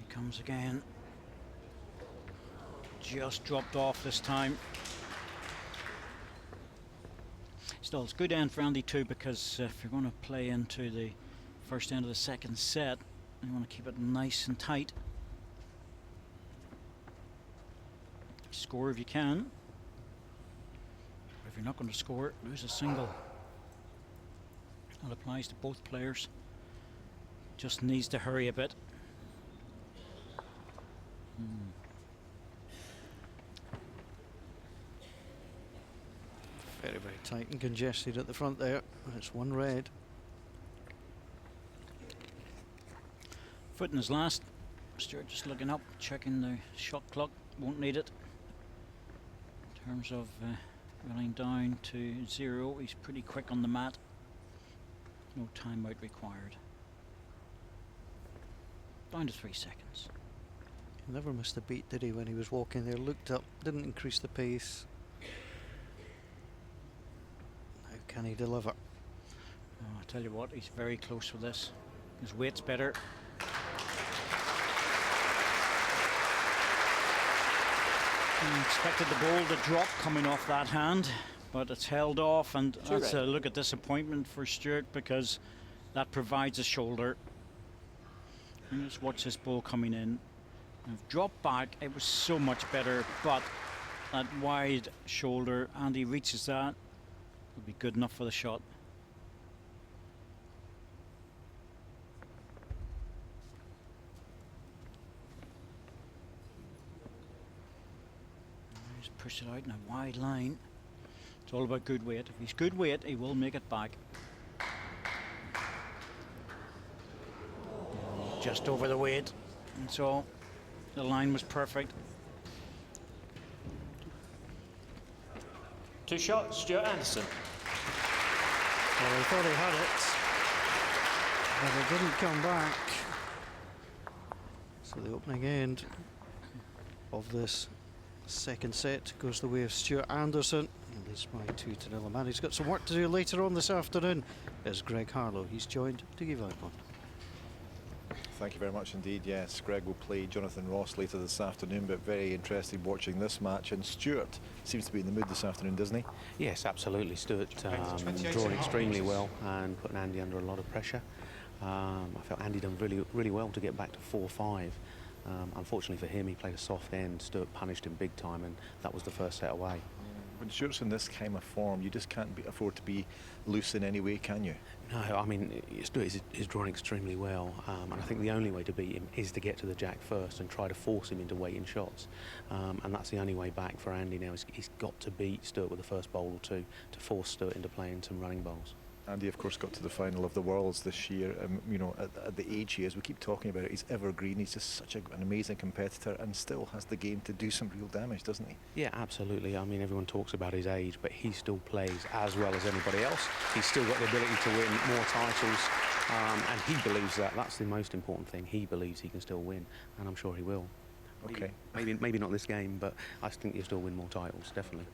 Comes again. Just dropped off this time. Still, it's good end for Andy too, because if you're going to play into the first end of the second set, you want to keep it nice and tight. Score if you can. If you're not going to score, lose a single. That applies to both players. Just needs to hurry a bit. Very, very tight and congested at the front there. It's 1 red. Foot in his last. Stuart just looking up, checking the shot clock. Won't need it. In terms of running down to 0, he's pretty quick on the mat. No timeout required. Down to 3 seconds. He never missed a beat, did he, when he was walking there? Looked up, didn't increase the pace. How can he deliver? Oh, I tell you what, he's very close with this. His weight's better. He expected the ball to drop coming off that hand, but it's held off, and that's a look at disappointment for Stuart, because that provides a shoulder. And just watch this ball coming in. I've dropped back, it was so much better, but that wide shoulder, and he reaches that, will be good enough for the shot. Push it out in a wide line. It's all about good weight. If he's good weight, he will make it back. Just over the weight, and so the line was perfect. 2 shot, Stuart Anderson. Well, he thought he had it, but it didn't come back. So the opening end of this second set goes the way of Stuart Anderson. And leads by 2-0. A man who's got some work to do later on this afternoon is Greg Harlow. He's joined to give out one. Thank you very much indeed. Yes, Greg will play Jonathan Ross later this afternoon, but very interesting watching this match. And Stuart seems to be in the mood this afternoon, doesn't he? Yes, absolutely. Stuart drawing extremely well and putting Andy under a lot of pressure. I felt Andy done really well to get back to 4-5. Unfortunately for him, he played a soft end. Stuart punished him big time, and that was the first set away. When Stuart's in this kind of form, you just can't afford to be loose in any way, can you? No, I mean, Stuart is drawing extremely well, and I think the only way to beat him is to get to the jack first and try to force him into waiting shots. And that's the only way back for Andy now. He's got to beat Stuart with the first bowl or two to force Stuart into playing some running bowls. Andy, of course, got to the final of the Worlds this year. You know, at the age he is, we keep talking about it, he's evergreen. He's just such an amazing competitor and still has the game to do some real damage, doesn't he? Yeah, absolutely. I mean, everyone talks about his age, but he still plays as well as anybody else. He's still got the ability to win more titles, and he believes that. That's the most important thing. He believes he can still win, and I'm sure he will. Okay. Maybe not this game, but I think he'll still win more titles, definitely.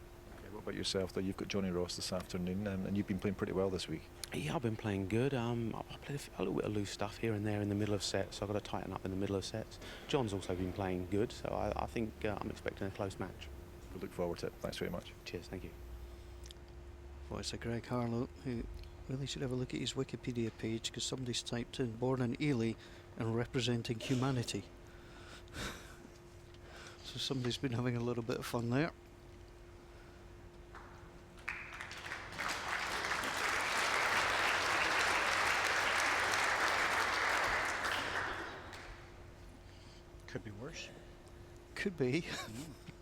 What about yourself, though? You've got Johnny Ross this afternoon, and you've been playing pretty well this week. Yeah, I've been playing good. I played a little bit of loose stuff here and there in the middle of sets, so I've got to tighten up in the middle of sets. John's also been playing good, so I think I'm expecting a close match. We look forward to it. Thanks very much. Cheers, thank you. Voice of Greg Harlow, who really should have a look at his Wikipedia page, because somebody's typed in born in Ely and representing humanity. So somebody's been having a little bit of fun there. Could be worse. Could be.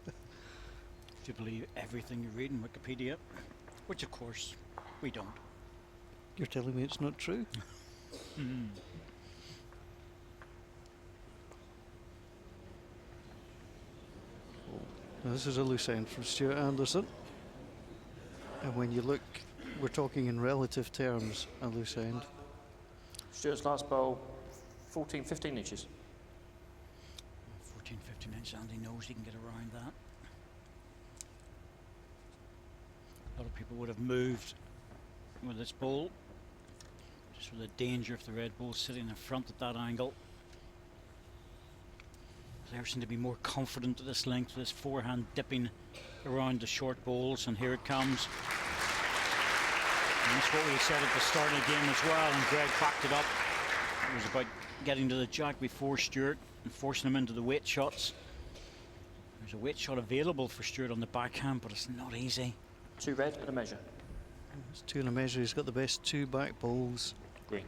If you believe everything you read in Wikipedia, which of course we don't. You're telling me it's not true? Now this is a loose end from Stuart Anderson. And when you look, we're talking in relative terms, a loose end. Stuart's last bowl, 14-15 inches. 14-15 inches, Andy knows he can get around that. A lot of people would have moved with this ball, just for the danger of the red ball sitting in front at that angle. Players seem to be more confident at this length, this forehand dipping around the short balls, and here it comes. And that's what we said at the start of the game as well, and Greg backed it up. It was about getting to the jack before Stuart and forcing him into the weight shots. There's a weight shot available for Stuart on the backhand, but it's not easy. 2 red and a measure. It's 2 and a measure. He's got the best 2 back balls. Green.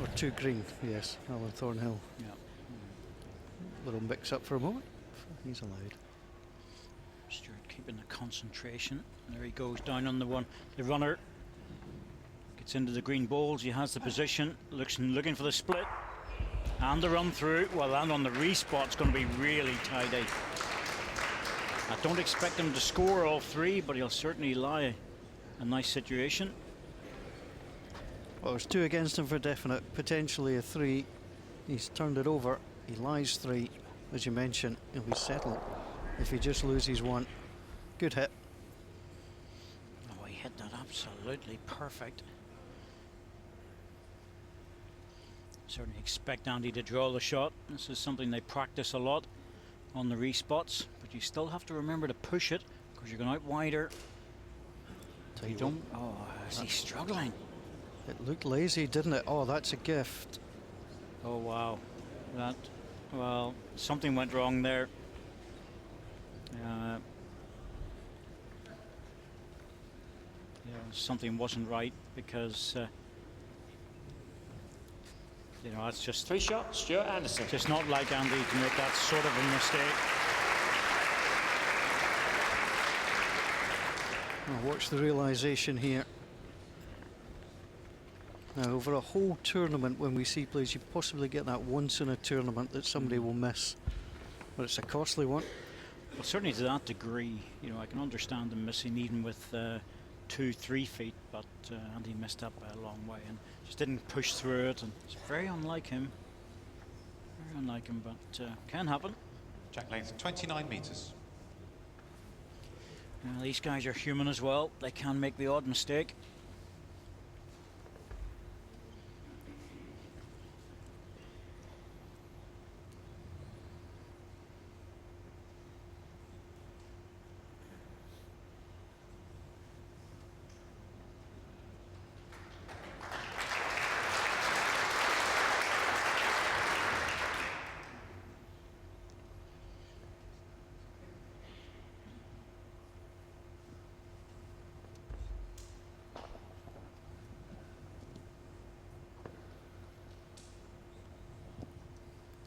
Or 2 green, yes. Alan Thornhill. Yeah. Little mix up for a moment. He's allowed. Stuart keeping the concentration. There he goes down on the one. The runner gets into the green balls. He has the position. Looking for the split. And the run through. Well, that on the respot's going to be really tidy. I don't expect him to score all 3, but he'll certainly lie a nice situation. Well, there's 2 against him for definite. Potentially a 3. He's turned it over. He lies 3, as you mentioned. He'll be settled if he just loses 1. Good hit. Oh, he hit that absolutely perfect. Certainly expect Andy to draw the shot. This is something they practice a lot on the respots, but you still have to remember to push it because you're going out wider. You don't. Oh, is he struggling? It looked lazy, didn't it? Oh, that's a gift. Oh wow, that. Well, something went wrong there. Yeah, something wasn't right because. You know, it's just 3 shots, Stuart Anderson. Just not like Andy to make that sort of a mistake. Well, watch the realisation here. Now, over a whole tournament, when we see plays, you possibly get that once in a tournament that somebody will miss. But it's a costly one. Well, certainly to that degree, you know, I can understand them missing even with 2-3 feet, but Andy missed that by a long way and just didn't push through it, and it's very unlike him. Very unlike him, but can happen. Jack length 29 metres. Now, these guys are human as well. They can make the odd mistake.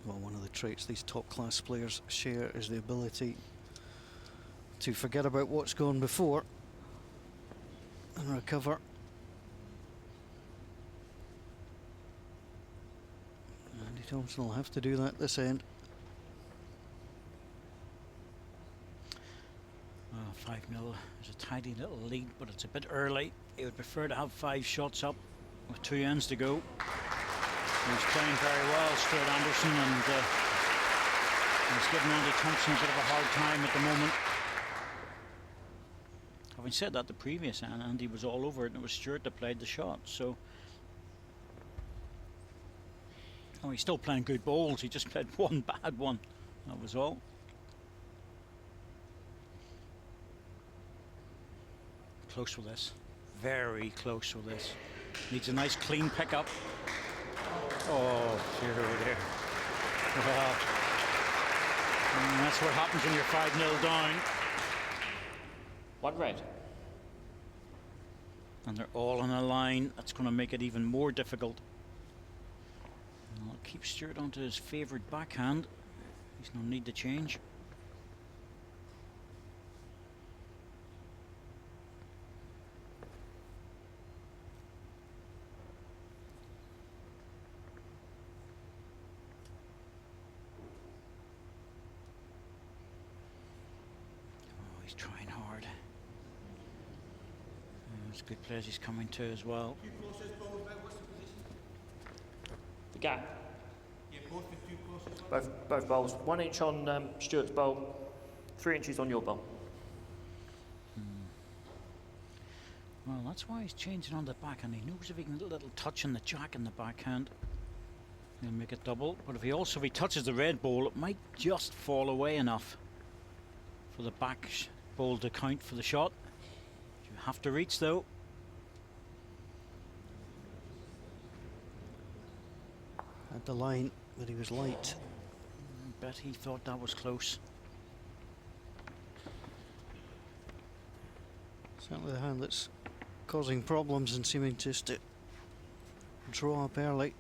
Well, one of the traits these top class players share is the ability to forget about what's gone before and recover. Andy Thompson will have to do that this end. 5-0 is a tidy little lead, but it's a bit early. He would prefer to have 5 shots up with 2 ends to go. He's playing very well, Stuart Anderson, and he's giving Andy Thompson a bit of a hard time at the moment. Having said that, the previous Andy was all over it, and it was Stuart that played the shot. So, oh, he's still playing good bowls. He just played one bad one. That was all. Close with this, very close with this. Needs a nice clean pickup. Oh, sheer over there. Well, that's what happens when you're 5-0 down. One red. And they're all on a line. That's going to make it even more difficult. And I'll keep Stuart onto his favoured backhand. There's no need to change. He's trying hard. It's good players he's coming to as well. The gap. Both bowls. 1 inch on Stuart's bowl, 3 inches on your bowl. Well, that's why he's changing on the backhand. He knows if he can get a little touch on the jack in the backhand, he'll make it double. But if he touches the red bowl, it might just fall away enough for the back bowl to count for the shot. You have to reach though. At the line, but he was light. I bet he thought that was close. Certainly the hand that's causing problems and seeming just to draw up early.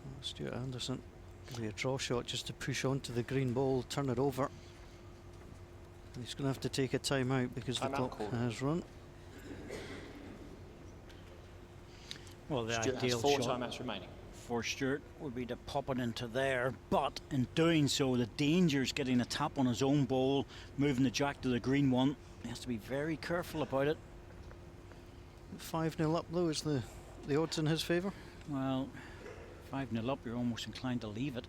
Oh, Stuart Anderson, could be a draw shot just to push onto the green ball, turn it over. And he's going to have to take a time out because the clock has run. Well, the Stuart has ideal 4 shot timeouts remaining. for Stuart would be to pop it into there, but in doing so, the danger's getting a tap on his own bowl, moving the jack to the green one. He has to be very careful about it. 5-0 up though is the odds in his favour. Well, 5-0 up, you're almost inclined to leave it.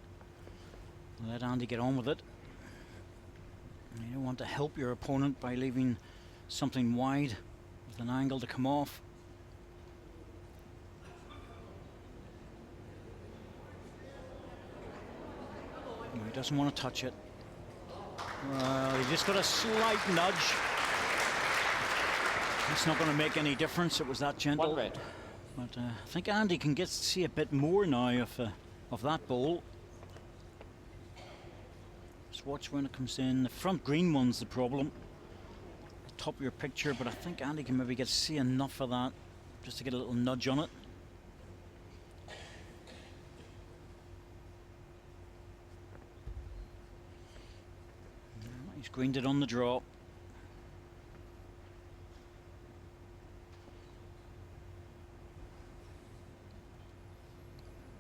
Let Andy get on with it. You don't want to help your opponent by leaving something wide with an angle to come off. He doesn't want to touch it. Well, he just got a slight nudge. It's not going to make any difference. It was that gentle. 1 red. But I think Andy can see a bit more now of that bowl. Just watch when it comes in. The front green one's the problem. The top of your picture, but I think Andy can maybe see enough of that just to get a little nudge on it. Screened it on the draw.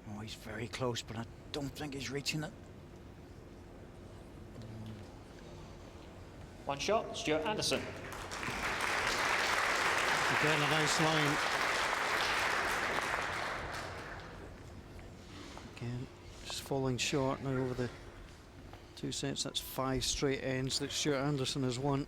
Oh, he's very close, but I don't think he's reaching it. One shot, Stuart Anderson. Again, a nice line. Again, just falling short now over the 2 sets. That's 5 straight ends that Stuart Anderson has won.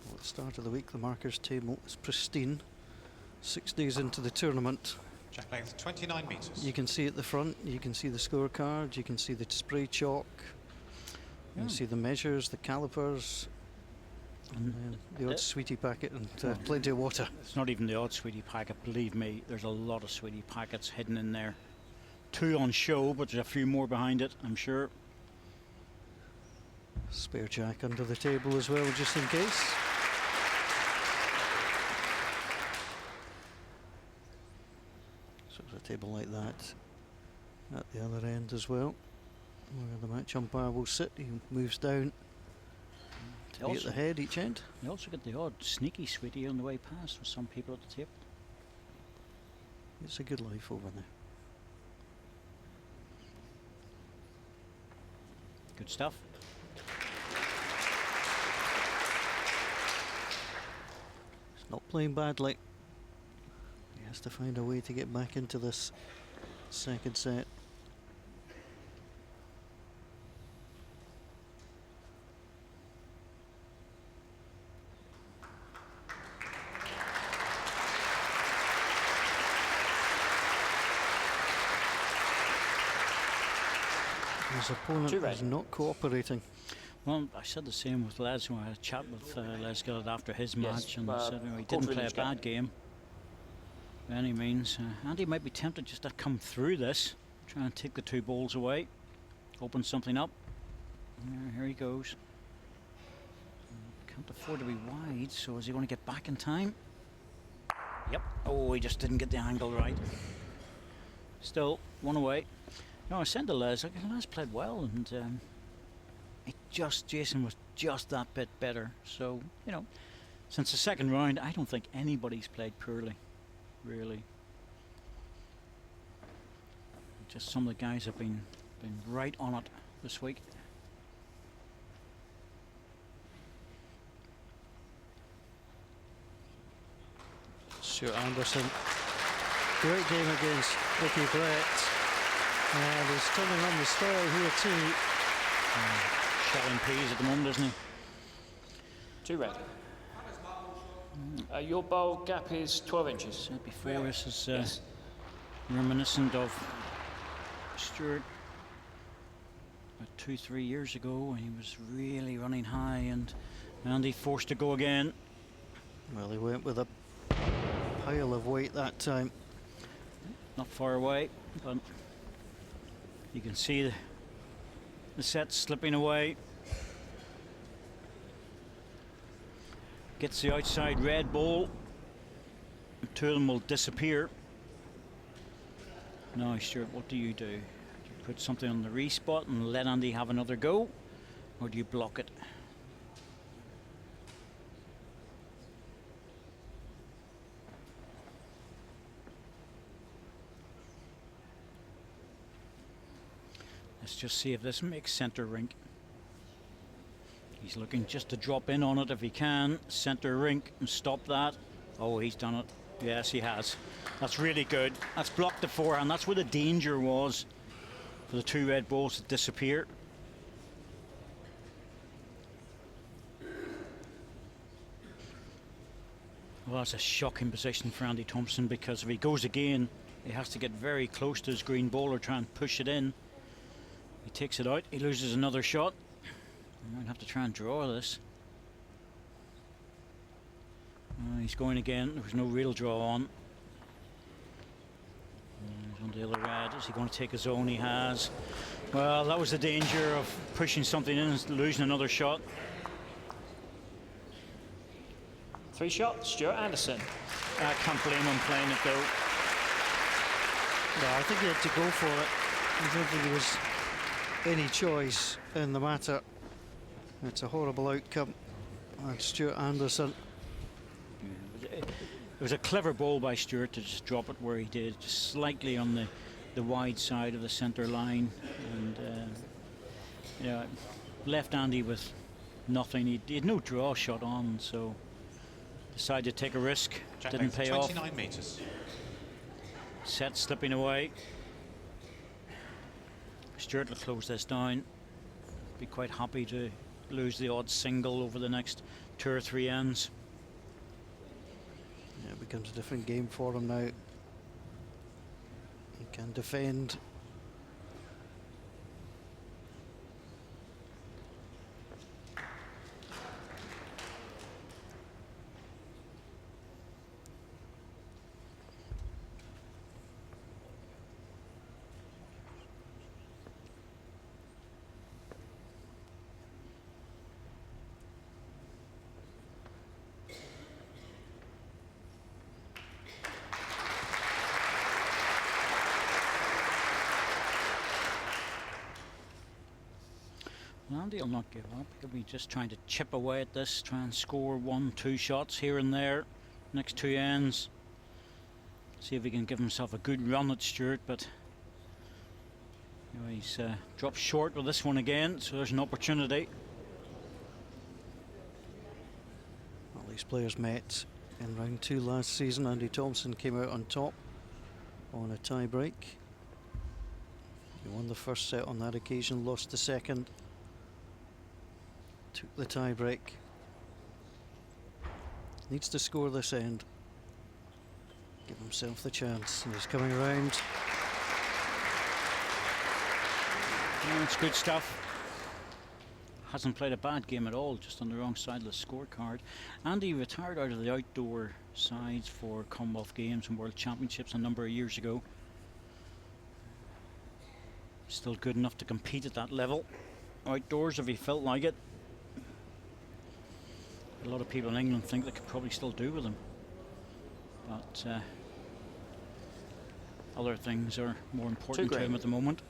Well, at the start of the week, the markers table is pristine. 6 days into the tournament. Jack length 29 metres. You can see at the front, you can see the scorecard, you can see the spray chalk, you can see the measures, the calipers, and the odd sweetie packet and plenty of water. It's not even the odd sweetie packet, believe me, there's a lot of sweetie packets hidden in there. 2 on show, but there's a few more behind it, I'm sure. Spare jack under the table as well, just in case. So there's a table like that at the other end as well, where the match umpire will sit. He moves down to be at the head each end. You also get the odd sneaky sweetie on the way past with some people at the table. It's a good life over there. Good stuff. He's not playing badly. He has to find a way to get back into this second set. His opponent is not cooperating. Well, I said the same with Les when I had a chat with Les Gillett after his match, and said he didn't play a bad game by any means. Andy might be tempted just to come through this, try and take the 2 balls away, open something up. Here he goes. Can't afford to be wide, so is he going to get back in time? Yep. Oh, he just didn't get the angle right. Still, 1 away. No, I said to Les, Les played well, and Jason was just that bit better. So, you know, since the second round, I don't think anybody's played poorly, really. Just some of the guys have been right on it this week. Stuart Anderson, great game against Nicky Brett. And he's turning on the style here too. Shelling peas at the moment, isn't he? 2 red. Your bowl gap is 12 inches. Said before, this is reminiscent of Stuart about 2-3 years ago when he was really running high, and Andy forced to go again. Well, he went with a pile of weight that time. Not far away, but you can see the set slipping away. Gets the outside red ball. 2 of them will disappear. Now, Stuart, what do? Do you put something on the respot and let Andy have another go? Or do you block it? Let's just see if this makes center rink. He's looking just to drop in on it if he can. Center rink and stop that. Oh, he's done it. Yes, he has. That's really good. That's blocked the forehand. That's where the danger was for the 2 red balls to disappear. Well, that's a shocking position for Andy Thompson, because if he goes again, he has to get very close to his green ball or try and push it in. He takes it out, he loses another shot. He might have to try and draw this. He's going again, there was no real draw on. He's on the other red. Is he going to take his own? He has. Well, that was the danger of pushing something in and losing another shot. 3 shots, Stuart Anderson. I can't blame him playing it though. No, I think he had to go for it. I don't think there was any choice in the matter. It's a horrible outcome. And Stuart Anderson. It was a clever ball by Stuart to just drop it where he did, just slightly on the wide side of the centre line, and left Andy with nothing. He had no draw shot on, so decided to take a risk. Jack Didn't length pay off. 29 metres. Set slipping away. Stuart will close this down. Be quite happy to lose the odd single over the next 2 or 3 ends. Yeah, it becomes a different game for him now. He can defend. Andy will not give up. He'll be just trying to chip away at this, try and score 1-2 shots here and there, next 2 ends. See if he can give himself a good run at Stuart, but he's dropped short with this one again, so there's an opportunity. Well, these players met in round 2 last season. Andy Thompson came out on top on a tie break. He won the first set on that occasion, lost the second. Took the tie break. Needs to score this end. Give himself the chance. And he's coming around. Yeah, it's good stuff. Hasn't played a bad game at all, just on the wrong side of the scorecard. Andy retired out of the outdoor sides for Commonwealth Games and World Championships a number of years ago. Still good enough to compete at that level. Outdoors if he felt like it. A lot of people in England think they could probably still do with him, but other things are more important to him at the moment.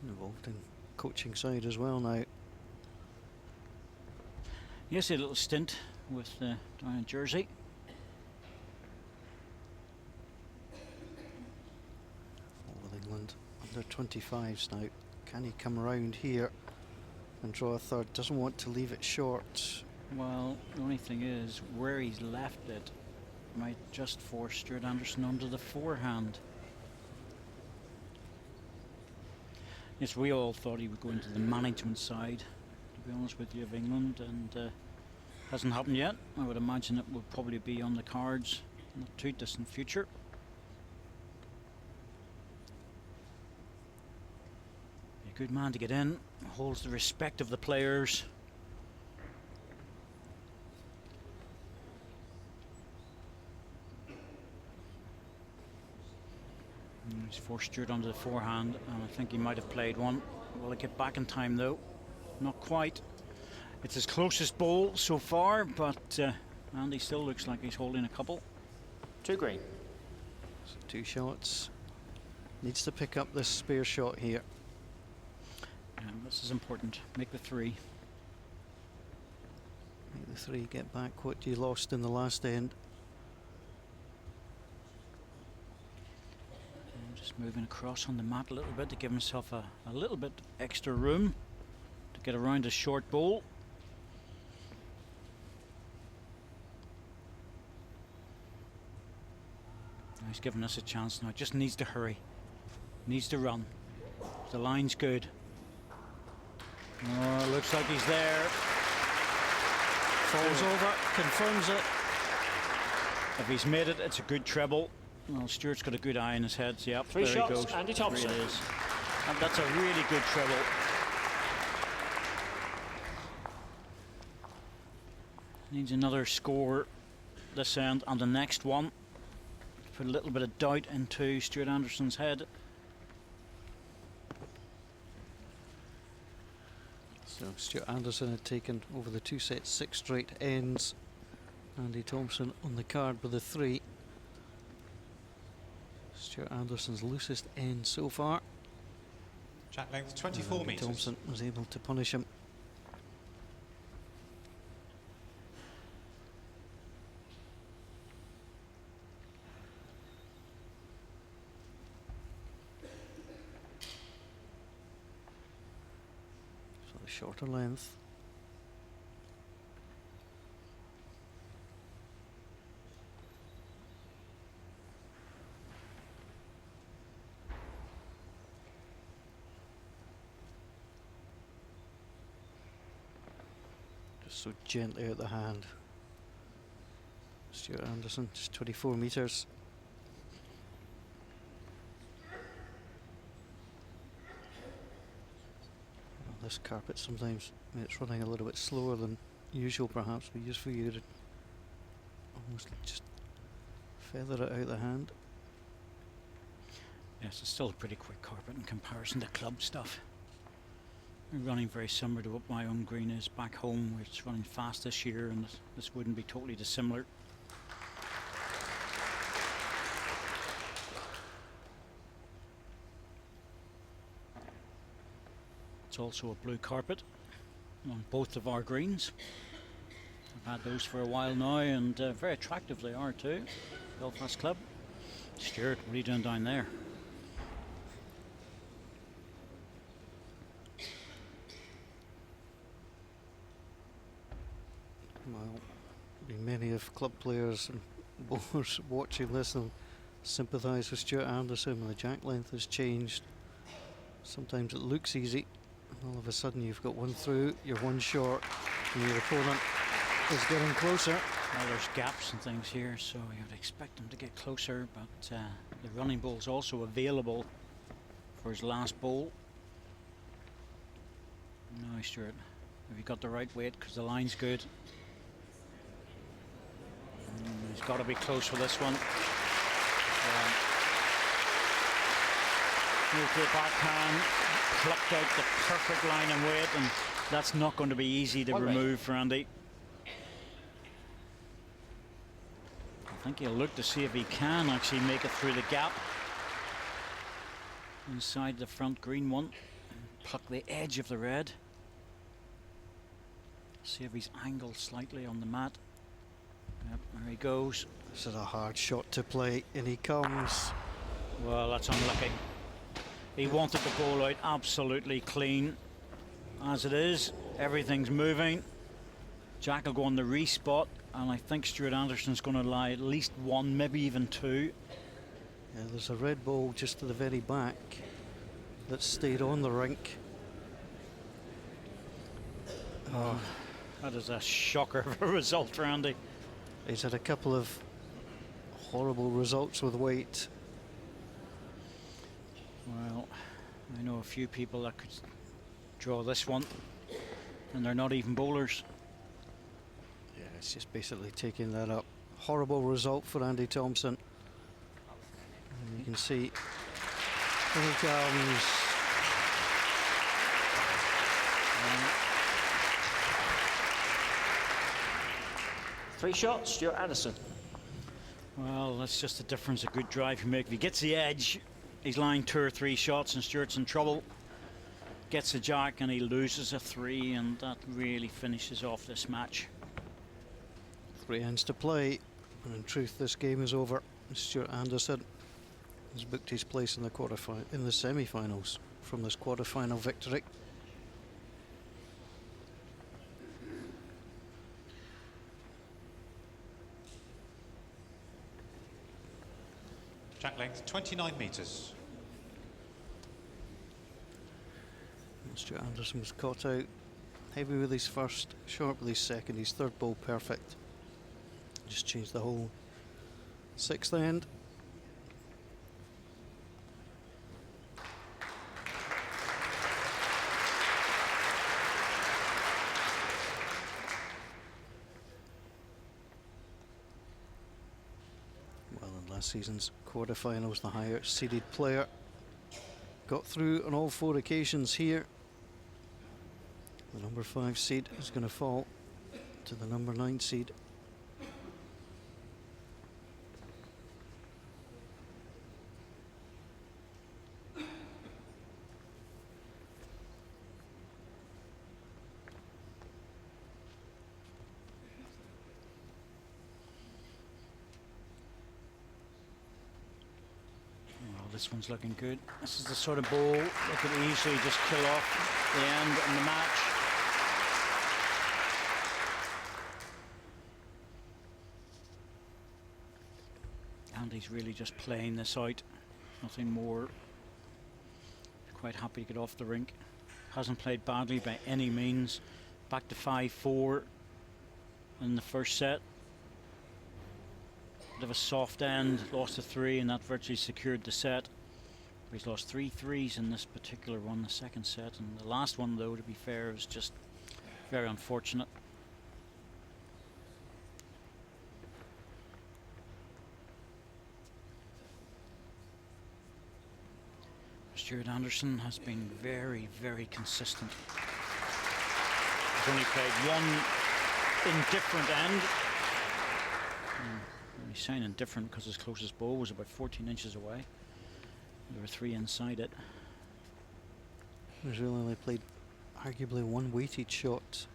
Involved in coaching side as well now. Yes, a little stint with down in Jersey. With England under 25s now. Can he come around here and draw a third? Doesn't want to leave it short. Well, the only thing is where he's left it might just force Stuart Anderson onto the forehand. Yes, we all thought he would go into the management side, to be honest with you, of England, and hasn't happened yet. I would imagine it will probably be on the cards in the too distant future. A good man to get in, holds the respect of the players. He's forced Stuart onto the forehand, and I think he might have played one. Will it get back in time though? Not quite. It's his closest bowl so far, but Andy still looks like he's holding a couple. 2 green. So 2 shots. Needs to pick up this spare shot here. And this is important. Make the 3. Make the 3, get back what you lost in the last end. And just moving across on the mat a little bit to give himself a little bit extra room to get around a short bowl. Now he's giving us a chance now. Just needs to hurry. Needs to run. The line's good. Oh, looks like he's there. Falls over, confirms it. If he's made it, it's a good treble. Well, Stuart's got a good eye in his head. Yep, 3 there shots, he goes. Andy Thompson. There it is. And that's a really good treble. Needs another score this end and the next one. Put a little bit of doubt into Stuart Anderson's head. So Stuart Anderson had taken over the 2 sets 6 straight ends. Andy Thompson on the card with a 3. Stuart Anderson's loosest end so far. Jack length 24 metres. Thompson was able to punish him. So the shorter length. So gently out the hand. Stuart Anderson, just 24 metres. Well, this carpet sometimes it's running a little bit slower than usual, perhaps. We just for you to almost just feather it out the hand. Yes, it's still a pretty quick carpet in comparison to club stuff. Running very similar to what my own green is back home, where it's running fast this year, and this wouldn't be totally dissimilar. It's also a blue carpet on both of our greens. I've had those for a while now, and very attractive they are too. Belfast Club. Stuart, what are you doing down there? Well, be many of club players and bowlers watching this and sympathise with Stuart Anderson when the jack length has changed. Sometimes it looks easy, and all of a sudden you've got one through, you're one short, and your opponent is getting closer. Well, there's gaps and things here, so you would expect him to get closer, but the running ball's also available for his last bowl. No, Stuart, have you got the right weight? Because the line's good. He's got to be close with this one. Nuclear backhand, plucked out the perfect line and weight, and that's not going to be easy to remove for Andy. I think he'll look to see if he can actually make it through the gap inside the front green one and pluck the edge of the red. See if he's angled slightly on the mat. Yep, there he goes. This is a hard shot to play, and he comes. Well, that's unlucky. He wanted the ball out absolutely clean. As it is, everything's moving. Jack will go on the respot, and I think Stuart Anderson's going to lie at least one, maybe even two. Yeah, there's a red ball just to the very back that stayed on the rink. Oh, that is a shocker of a result, Randy. He's had a couple of horrible results with weight. Well, I know a few people that could draw this one, and they're not even bowlers. Yeah, it's just basically taking that up. Horrible result for Andy Thompson. And you can see here he comes. Three shots, Stuart Anderson. Well, that's just the difference a good drive can make. If he gets the edge, he's lying 2 or 3 shots and Stuart's in trouble. Gets the jack and he loses a 3, and that really finishes off this match. 3 ends to play, and in truth this game is over. Stuart Anderson has booked his place in the semi-finals from this quarter-final victory. Jack length 29 metres. Stuart Anderson was caught out heavy with his first, short with his second, his third ball perfect. Just changed the whole 6th end. Well, in last season's quarterfinals, the higher seeded player got through on all 4 occasions here. The number 5 seed is going to fall to the number 9 seed. this one's looking good. This is the sort of ball that could easily just kill off the end in the match. Andy's really just playing this out, nothing more. Quite happy to get off the rink. Hasn't played badly by any means. Back to 5-4 in the first set. Bit of a soft end, lost a 3, and that virtually secured the set. He's lost 3 threes in this particular one, the second set, and the last one, though, to be fair, was just very unfortunate. Stuart Anderson has been very, very consistent. He's only played one indifferent end. He's saying indifferent because his closest ball was about 14 inches away. There were 3 inside it. He's really only played arguably one weighted shot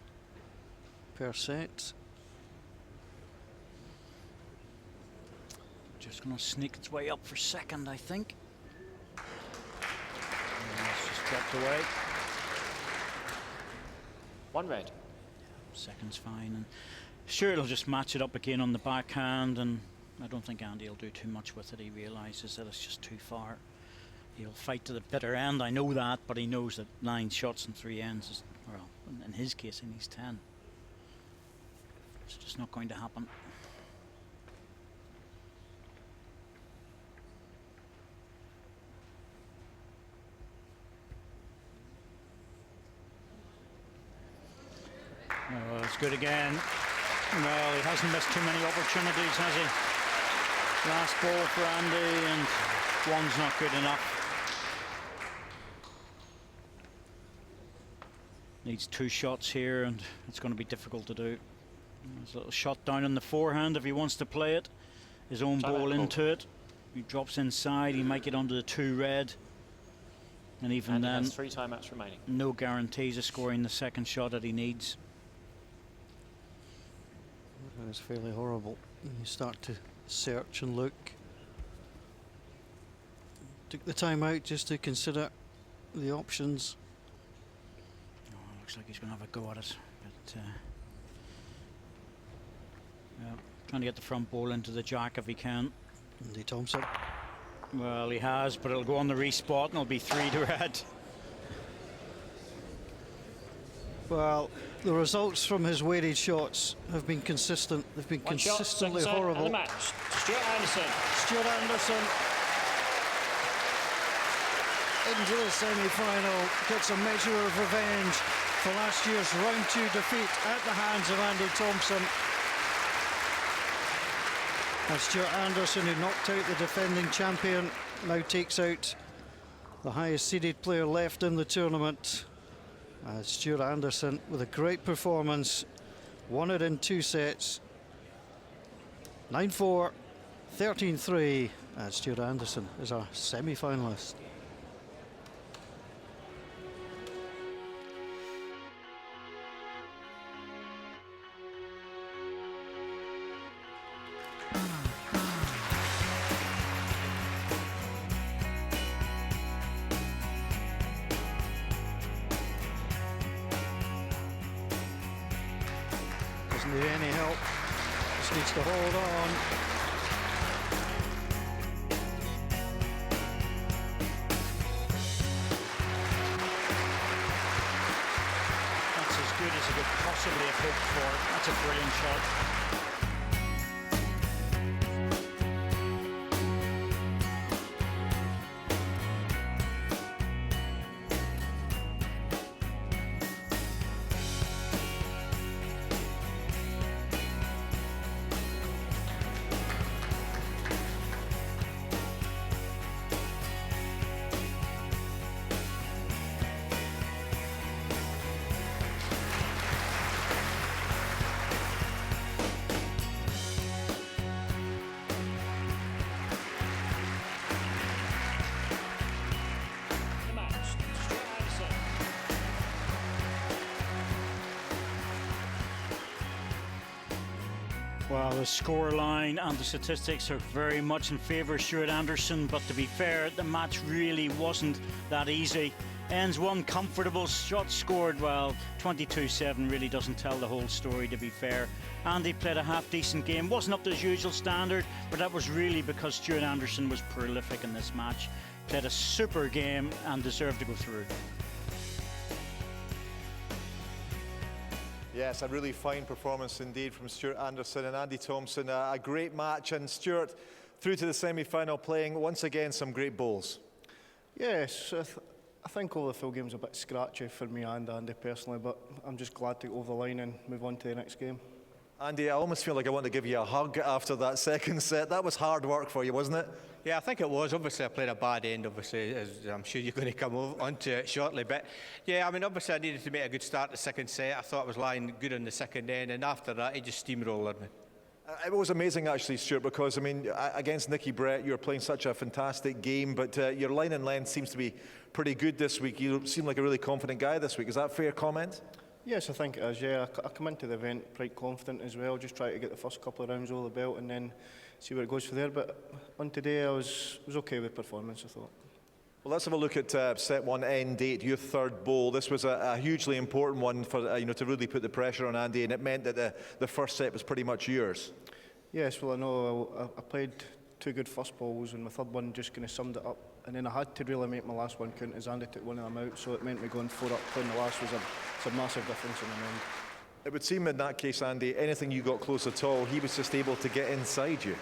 per set. Just going to sneak its way up for second, I think. Dropped away. 1 red. Second's fine, and Stuart will just match it up again on the backhand, and I don't think Andy will do too much with it. He realises that it's just too far. He'll fight to the bitter end, I know that, but he knows that 9 shots and 3 ends is, well, in his case, he needs 10. It's just not going to happen. Oh, it's good again. Well, he hasn't missed too many opportunities, has he? Last ball for Andy, and one's not good enough. Needs 2 shots here, and it's going to be difficult to do. There's a little shot down on the forehand if he wants to play it. His own ball into it. He drops inside, he might get onto the 2 red. And even then, has 3 timeouts remaining. No guarantees of scoring the second shot that he needs. It's fairly horrible. You start to search and look. Took the time out just to consider the options. Oh, looks like he's going to have a go at it. But yeah, trying to get the front ball into the jack if he can. Andy Thompson. Well, he has, but it'll go on the respot and it'll be 3 to red. Well, the results from his weighted shots have been consistent. They've been consistently horrible. And the match. Stuart Anderson. Stuart Anderson into the semi-final, gets a measure of revenge for last year's round 2 defeat at the hands of Andy Thompson. And Stuart Anderson, who knocked out the defending champion, now takes out the highest seeded player left in the tournament. Stuart Anderson with a great performance, won it in 2 sets. 9-4, 13-3, and Stuart Anderson is our semi-finalist. Doesn't need any help, just needs to hold on. That's as good as he could possibly have hoped for. That's a brilliant shot. Well, the scoreline and the statistics are very much in favour of Stuart Anderson, but to be fair, the match really wasn't that easy. Ends one comfortable, shot scored, well, 22-7 really doesn't tell the whole story, to be fair. Andy played a half-decent game, wasn't up to his usual standard, but that was really because Stuart Anderson was prolific in this match. Played a super game and deserved to go through. Yes, a really fine performance indeed from Stuart Anderson and Andy Thompson. A great match, and Stuart through to the semi-final, playing once again some great bowls. Yes, I think all the full game's a bit scratchy for me and Andy personally, but I'm just glad to go over the line and move on to the next game. Andy, I almost feel like I want to give you a hug after that second set. That was hard work for you, wasn't it? Yeah, I think it was. Obviously, I played a bad end, obviously, as I'm sure you're going to come onto it shortly. But yeah, I mean, obviously, I needed to make a good start the second set. I thought I was lying good on the second end, and after that, he just steamrolled me. It was amazing, actually, Stuart, because, I mean, against Nicky Brett, you were playing such a fantastic game, but your line and length seems to be pretty good this week. You seem like a really confident guy this week. Is that a fair comment? Yes, I think it is, yeah. I come into the event quite confident as well, just try to get the first couple of rounds over the belt and then see where it goes from there. But on today, I was okay with performance, I thought. Well, let's have a look at set one, end 8, your third bowl. This was a hugely important one for to really put the pressure on Andy, and it meant that the first set was pretty much yours. Yes, well, I know I played two good first balls, and my third one just kind of summed it up. And then I had to really make my last one count as Andy took one of them out, so it meant me going 4 up, playing the last was a massive difference in the end. It would seem in that case, Andy, anything you got close at all, he was just able to get inside you.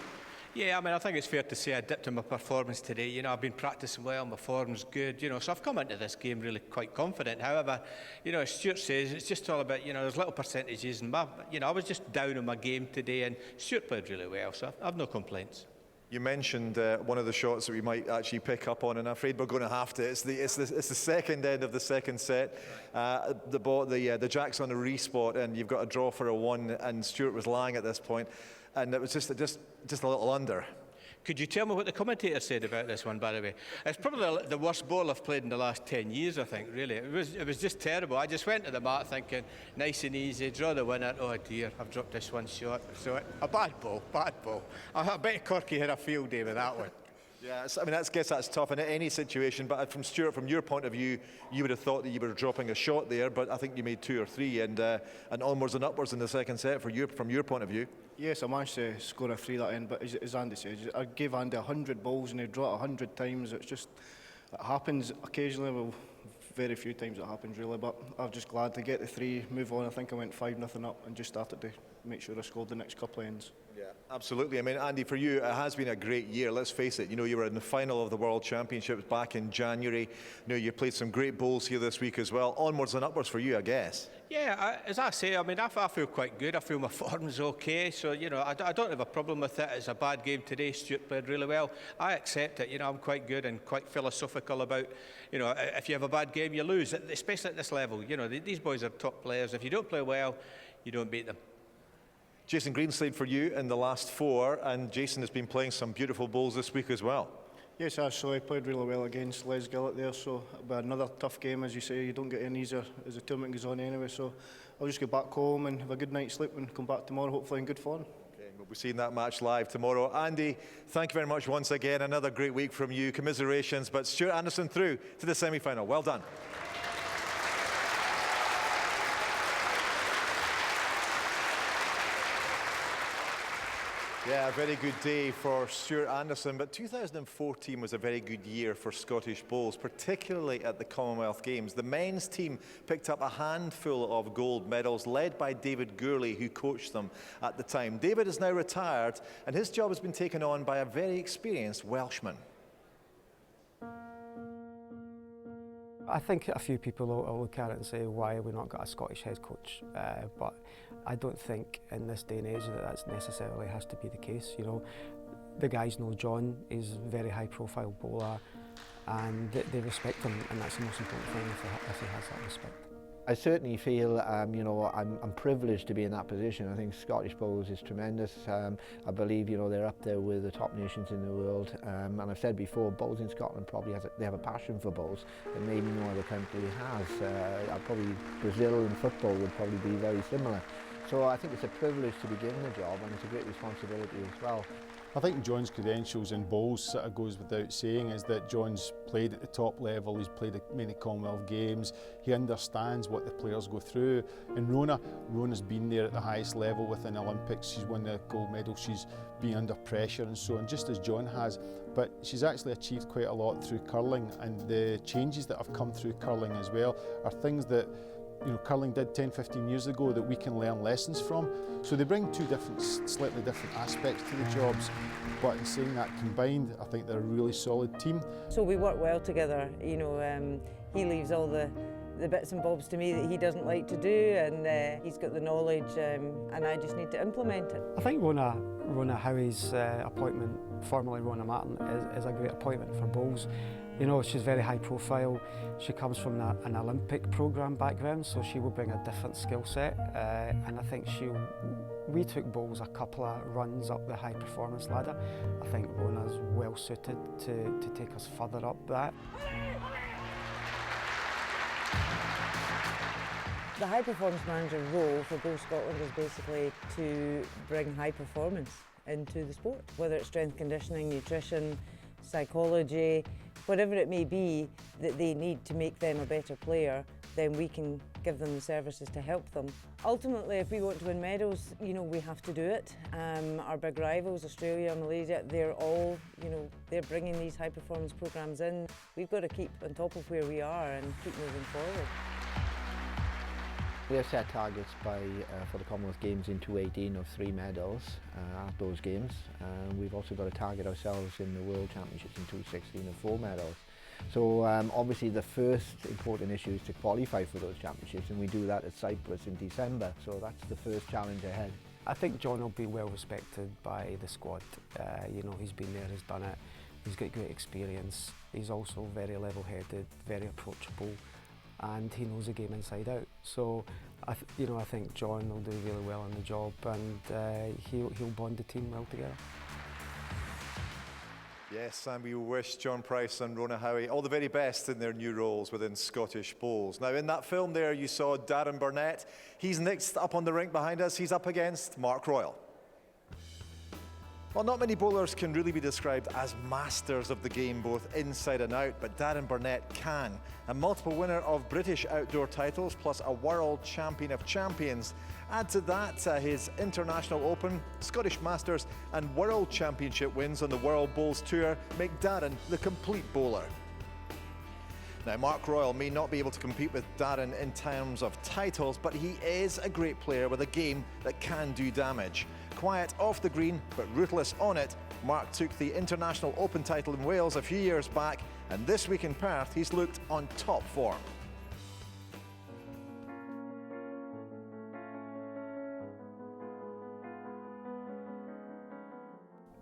Yeah, I mean, I think it's fair to say I dipped in my performance today. You know, I've been practising well, my form's good, you know, so I've come into this game really quite confident. However, you know, as Stuart says, it's just all about, you know, there's little percentages, and I was just down on my game today, and Stuart played really well, so I've no complaints. You mentioned one of the shots that we might actually pick up on, and I'm afraid we're going to have to. It's the second end of the second set. The jack's on the respot, and you've got a draw for a 1, and Stuart was lying at this point, and it was just a little under. Could you tell me what the commentator said about this one, by the way? It's probably the worst ball I've played in the last 10 years, I think, really. It was just terrible. I just went to the mat thinking, nice and easy, draw the winner. Oh dear, I've dropped this one short. So a bad ball. I bet Corky had a field day with that one. Yeah, I mean, I guess that's tough in any situation, but from Stuart, from your point of view, you would have thought that you were dropping a shot there, but I think you made 2 or 3, and onwards and upwards in the second set from your point of view. Yes, I managed to score a 3 that end, but as Andy says, I gave Andy 100 balls and he drew it 100 times. It's just, it happens occasionally, well, very few times it happens really, but I'm just glad to get the 3, move on. I think I went 5-0 up and just started to make sure I scored the next couple of ends. Yeah, absolutely. I mean, Andy, for you, it has been a great year. Let's face it. You know, you were in the final of the World Championships back in January. You know, you played some great bowls here this week as well. Onwards and upwards for you, I guess. Yeah, as I say, I mean, I feel quite good. I feel my form's okay. So, you know, I don't have a problem with it. It's a bad game today. Stuart played really well. I accept it. You know, I'm quite good and quite philosophical about, you know, if you have a bad game, you lose, especially at this level. You know, these boys are top players. If you don't play well, you don't beat them. Jason Greenslade for you in the last 4, and Jason has been playing some beautiful bowls this week as well. Yes, I saw he played really well against Les Gillett there, so it'll be another tough game, as you say. You don't get any easier as the tournament goes on anyway, so I'll just get back home and have a good night's sleep and come back tomorrow, hopefully in good form. Okay, we'll be seeing that match live tomorrow. Andy, thank you very much once again. Another great week from you. Commiserations, but Stuart Anderson through to the semi-final. Well done. Yeah, a very good day for Stuart Anderson, but 2014 was a very good year for Scottish bowls, particularly at the Commonwealth Games. The men's team picked up a handful of gold medals, led by David Gourley, who coached them at the time. David is now retired, and his job has been taken on by a very experienced Welshman. I think a few people will look at it and say, why have we not got a Scottish head coach? But I don't think in this day and age that necessarily has to be the case. You know, the guys know John is a very high-profile bowler, and they respect him, and that's the most important thing if he has that respect. I certainly feel, you know, I'm privileged to be in that position. I think Scottish bowls is tremendous. I believe, you know, they're up there with the top nations in the world. And I've said before, bowls in Scotland probably they have a passion for bowls that maybe no other country has. Probably Brazil in football would probably be very similar. So I think it's a privilege to be given the job, and it's a great responsibility as well. I think John's credentials in bowls sort of goes without saying, is that John's played at the top level, he's played at many Commonwealth Games, he understands what the players go through. And Rona's been there at the highest level within the Olympics, she's won the gold medal, she's been under pressure and so on, just as John has. But she's actually achieved quite a lot through curling, and the changes that have come through curling as well are things that curling did 10-15 years ago that we can learn lessons from. So they bring two slightly different aspects to the jobs, but in saying that combined, I think they're a really solid team. So we work well together, he leaves all the bits and bobs to me that he doesn't like to do, and he's got the knowledge, and I just need to implement it. I think Rona Howie's appointment, formerly Rona Martin, is a great appointment for bowls. She's very high profile. She comes from an Olympic programme background, so she will bring a different skill set. And I think we took bowls a couple of runs up the high performance ladder. I think Rona's well suited to take us further up that. The high performance manager role for Bowl Scotland is basically to bring high performance into the sport, whether it's strength conditioning, nutrition, psychology, whatever it may be that they need to make them a better player, then we can give them the services to help them. Ultimately, if we want to win medals, we have to do it. Our big rivals, Australia, Malaysia, they're all, they're bringing these high performance programs in. We've got to keep on top of where we are and keep moving forward. We have set targets for the Commonwealth Games in 2018 of 3 medals at those games. We've also got to target ourselves in the World Championships in 2016 of 4 medals. So obviously the first important issue is to qualify for those championships, and we do that at Cyprus in December. So that's the first challenge ahead. I think John will be well respected by the squad. He's been there, he's done it. He's got great experience. He's also very level-headed, very approachable, and he knows the game inside out. So, I think John will do really well on the job, and he'll bond the team well together. Yes, and we wish John Price and Rona Howie all the very best in their new roles within Scottish Bowls. Now, in that film there, you saw Darren Burnett. He's next up on the rink behind us. He's up against Mark Royal. Well, not many bowlers can really be described as masters of the game, both inside and out, but Darren Burnett can. A multiple winner of British outdoor titles, plus a world champion of champions. Add to that his International Open, Scottish Masters and World Championship wins on the World Bowls Tour make Darren the complete bowler. Now, Mark Royal may not be able to compete with Darren in terms of titles, but he is a great player with a game that can do damage. Quiet off the green, but ruthless on it, Mark took the International Open title in Wales a few years back, and this week in Perth, he's looked on top form.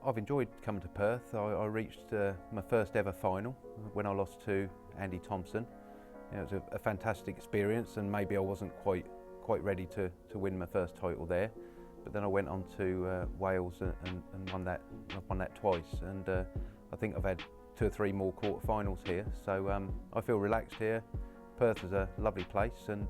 I've enjoyed coming to Perth. I reached my first ever final when I lost to Andy Thompson. It was a fantastic experience, and maybe I wasn't quite ready to win my first title there. But then I went on to Wales and won that twice, and I think I've had 2 or 3 more quarterfinals here, so I feel relaxed here. Perth is a lovely place, and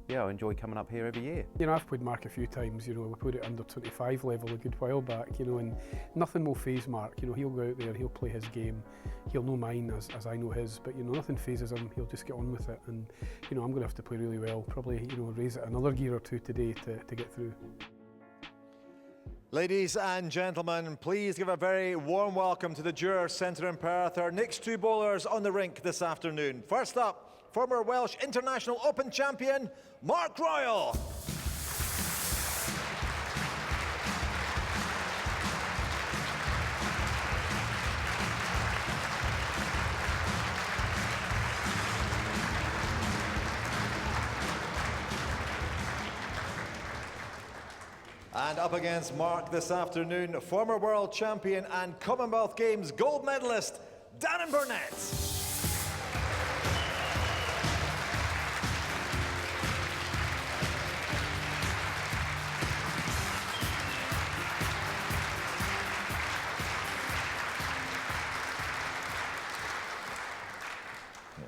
yeah, I enjoy coming up here every year. I've played Mark a few times, we put it under 25 level a good while back, and nothing will faze Mark. He'll go out there, he'll play his game, he'll know mine as I know his, but nothing phases him, he'll just get on with it, and I'm going to have to play really well, probably raise it another gear or 2 today to get through. Ladies and gentlemen, please give a very warm welcome to the Juror Centre in Perth, our next 2 bowlers on the rink this afternoon. First up, former Welsh International Open champion, Mark Royal. And up against Mark this afternoon, former world champion and Commonwealth Games gold medalist, Darren Burnett.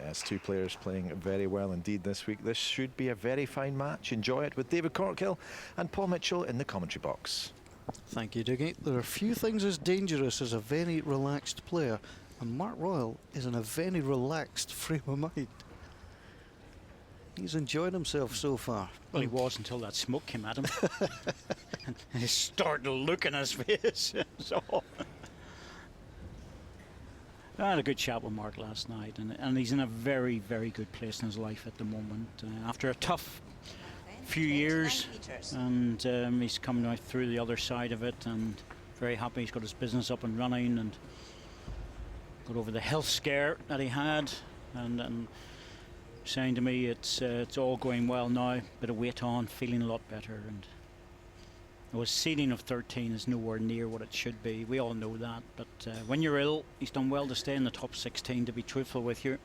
Yes, two players playing very well indeed this week. This should be a very fine match. Enjoy it with David Corkill and Paul Mitchell in the commentary box. Thank you, Dougie. There are few things as dangerous as a very relaxed player, and Mark Royal is in a very relaxed frame of mind. He's enjoyed himself so far. Well, he was until that smoke came at him. And he started to look in his face. So I had a good chat with Mark last night, and he's in a very, very good place in his life at the moment. After a tough few years, and he's coming right through the other side of it, and very happy he's got his business up and running, and got over the health scare that he had, and saying to me it's all going well now, bit of weight on, feeling a lot better. And his seeding of 13 is nowhere near what it should be. We all know that, but when you're ill, he's done well to stay in the top 16, to be truthful with you.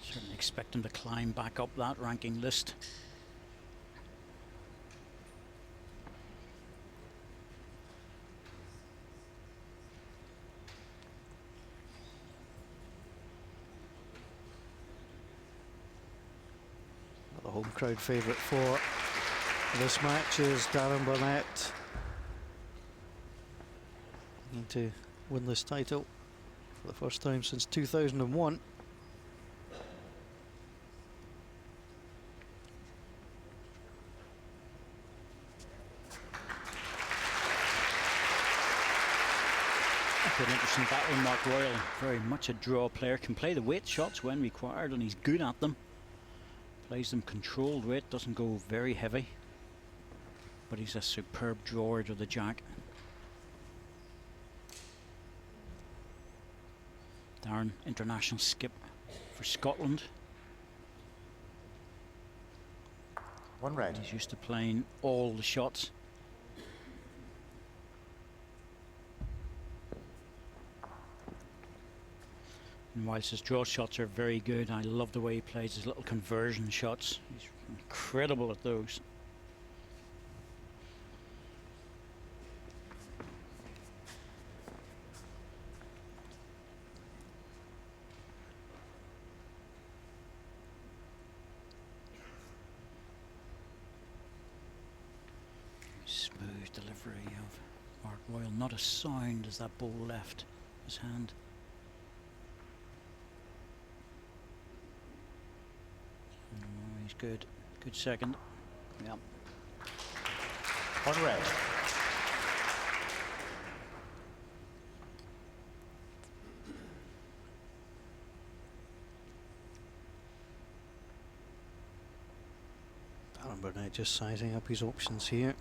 Certainly expect him to climb back up that ranking list. The home crowd favourite for this match is Darren Burnett. Looking to win this title for the first time since 2001. An interesting battle. Mark Royal, very much a draw player, can play the weight shots when required, and he's good at them. Plays them controlled weight, doesn't go very heavy, but he's a superb drawer to the jack. Darren, international skip for Scotland. One red. He's used to playing all the shots. And whilst his draw shots are very good, I love the way he plays his little conversion shots. He's incredible at those. Smooth delivery of Mark Royal, not a sound as that ball left his hand. He's good. Good second. Yeah. One red. Darren Burnett just sizing up his options here.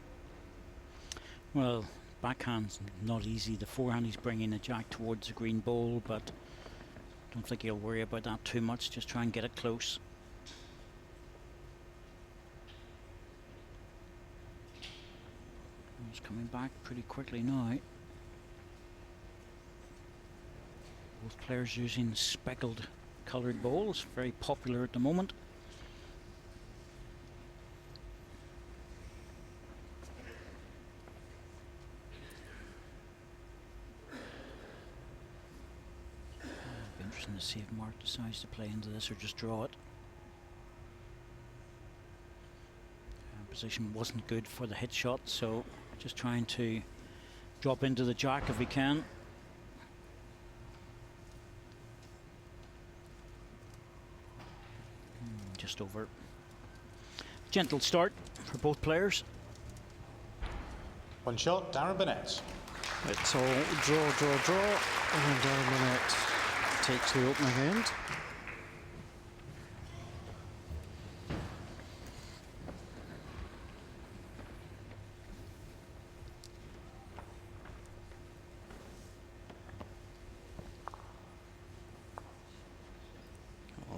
Well, backhand's not easy. The forehand he's bringing the jack towards the green ball, but don't think he'll worry about that too much. Just try and get it close. He's coming back pretty quickly now. Both players using speckled coloured balls, very popular at the moment. It'll be interesting to see if Mark decides to play into this or just draw it. Position wasn't good for the hit shot, so just trying to drop into the jack if he can. Just over. Gentle start for both players. One shot, Darren Burnett. It's all draw, and Darren Burnett takes the opening end.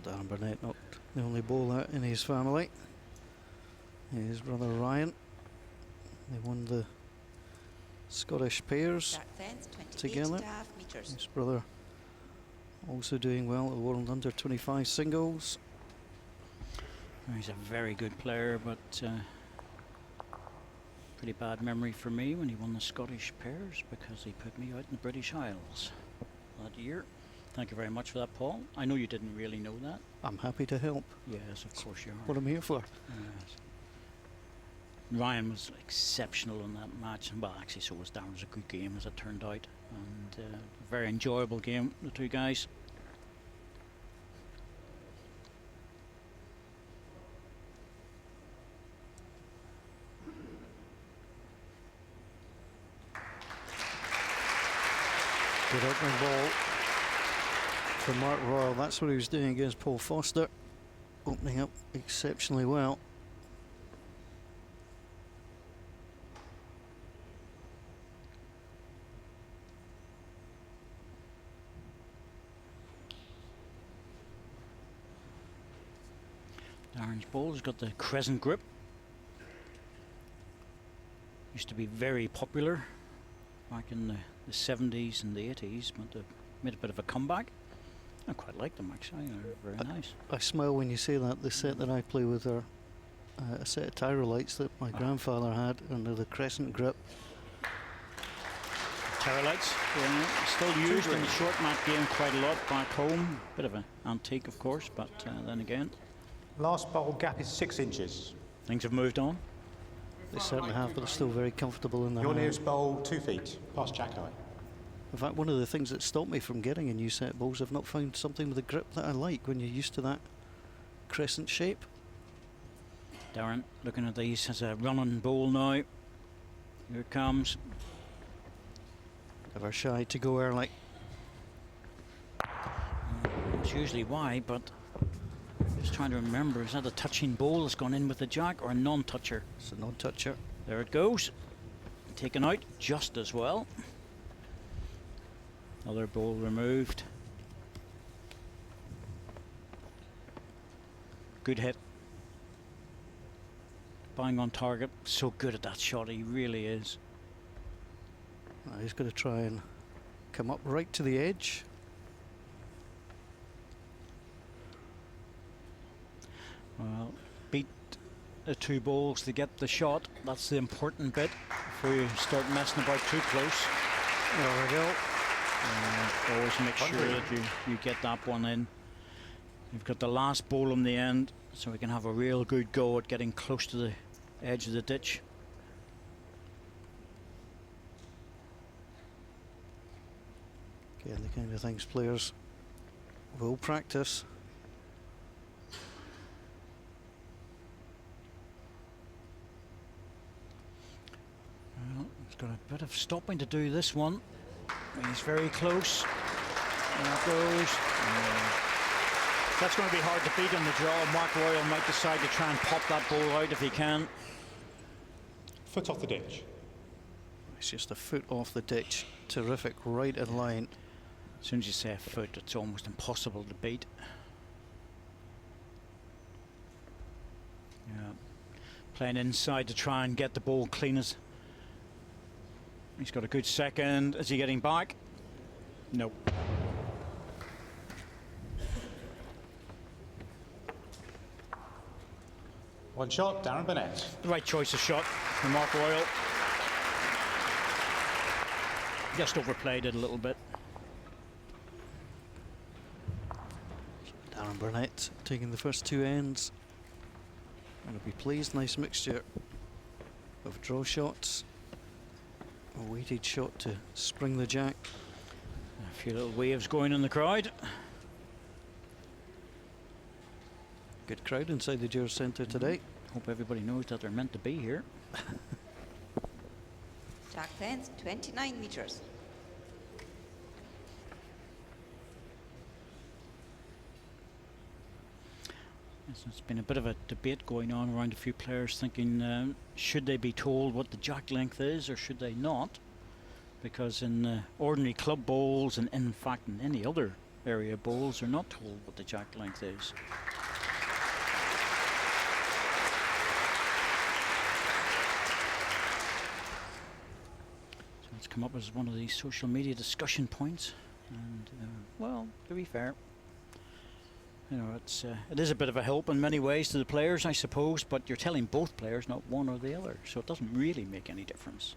Darren Burnett not the only bowler in his family. His brother Ryan, they won the Scottish pairs together. His brother also doing well at the World Under 25 singles. He's a very good player, but pretty bad memory for me when he won the Scottish pairs, because he put me out in the British Isles that year. Thank you very much for that, Paul. I know you didn't really know that. I'm happy to help. Yes, of course you are. What I'm here for. Yes. Ryan was exceptional in that match. Well, actually, so was Darren. It was a good game, as it turned out. And a very enjoyable game, the two guys. Good opening ball for Mark Royal. That's what he was doing against Paul Foster. Opening up exceptionally well. Darren's ball has got the crescent grip. Used to be very popular back in the 70s and the 80s, but they've made a bit of a comeback. I quite like them, actually. They're very nice. I smile when you say that. The set that I play with are a set of Tyrolites that my grandfather had under the crescent grip. Tyrolites, yeah, still used in the short mat game quite a lot back home. Bit of an antique, of course, but then again. Last bowl gap is 6 inches. Things have moved on. They certainly have, but they're still very comfortable in the Your hand. nearest bowl, 2 feet, past Jack High. In fact, one of the things that stopped me from getting a new set of bowls, I've not found something with a grip that I like when you're used to that crescent shape. Darren looking at these as a running bowl now. Here it comes. Never shy to go early. That's usually why, but just trying to remember, is that a touching bowl that's gone in with the jack or a non-toucher? It's a non-toucher. There it goes. Taken out just as well. Another bowl removed. Good hit. Bang on target. So good at that shot, he really is. He's going to try and come up right to the edge. Well, beat the two bowls to get the shot. That's the important bit before you start messing about too close. There we go. Always make sure that you get that one in. You've got the last bowl on the end, so we can have a real good go at getting close to the edge of the ditch. Again, the kind of things players will practice. Well, he's got a bit of stopping to do this one. He's very close. There it goes. That's going to be hard to beat on the draw. Mark Royal might decide to try and pop that ball out if he can. Foot off the ditch. It's just a foot off the ditch. Terrific, right in line. As soon as you say a foot, it's almost impossible to beat. Yeah. Playing inside to try and get the ball clean as. He's got a good second. Is he getting back? Nope. One shot, Darren Burnett. The right choice of shot from Mark Royal. Just overplayed it a little bit. Darren Burnett taking the first two ends. Going to be pleased. Nice mixture of draw shots. A weighted shot to spring the jack. A few little waves going in the crowd. Good crowd inside the Juror Centre today. Hope everybody knows that they're meant to be here. Jack fence, 29 meters. There's been a bit of a debate going on around a few players thinking should they be told what the jack length is or should they not? Because in ordinary club bowls and in fact in any other area bowls they're not told what the jack length is. So it's come up as one of these social media discussion points and well, to be fair, you know, it is a bit of a help in many ways to the players, I suppose, but you're telling both players, not one or the other, so it doesn't really make any difference.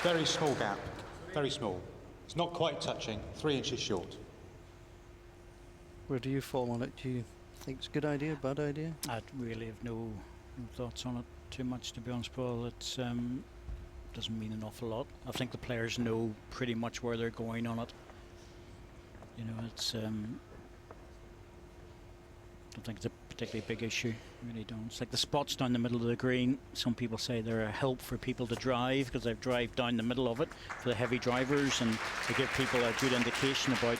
Very small gap, very small. It's not quite touching, 3 inches short. Where do you fall on it? Do you think it's a good idea, bad idea? I really have no thoughts on it too much, to be honest, Paul. It's doesn't mean an awful lot. I think the players know pretty much where they're going on it. You know, it's don't think it's a particularly big issue. Really don't. It's like the spots down the middle of the green. Some people say they're a help for people to drive because they drive down the middle of it for the heavy drivers, and they give people a good indication about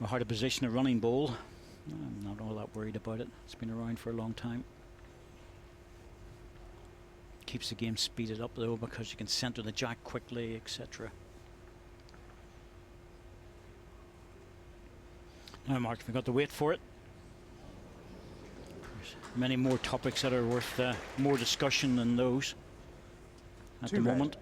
how to position a running ball. I'm not all that worried about it. It's been around for a long time. Keeps the game speeded up though, because you can centre the jack quickly, etc. Now, Mark, we've got to wait for it. There's many more topics that are worth more discussion than those at the moment.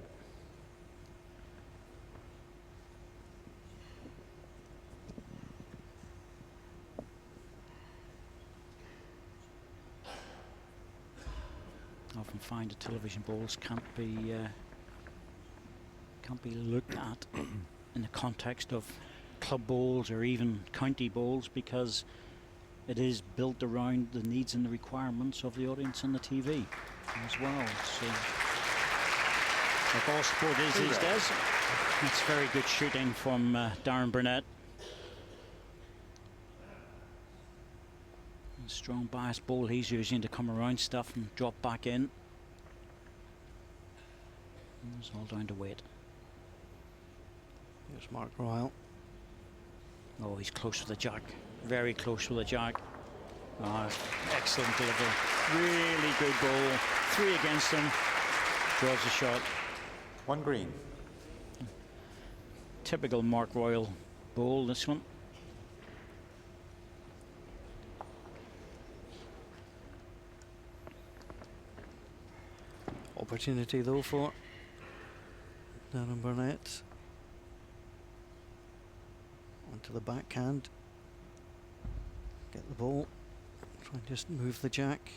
I often find that television balls can't be looked at in the context of club bowls or even county bowls, because it is built around the needs and the requirements of the audience on the TV as well. So, like all sport is these days. That's very good shooting from Darren Burnett. Strong bias ball he's using to come around stuff and drop back in. And it's all down to weight. Here's Mark Royal. Oh, he's close with the jack. Very close with the jack. Oh, excellent delivery. Really good ball. 3 against him. Draws the shot. 1 green. Typical Mark Royal ball, this one. Opportunity though for Darren Burnett. Onto the backhand. Get the ball. Try and just move the jack.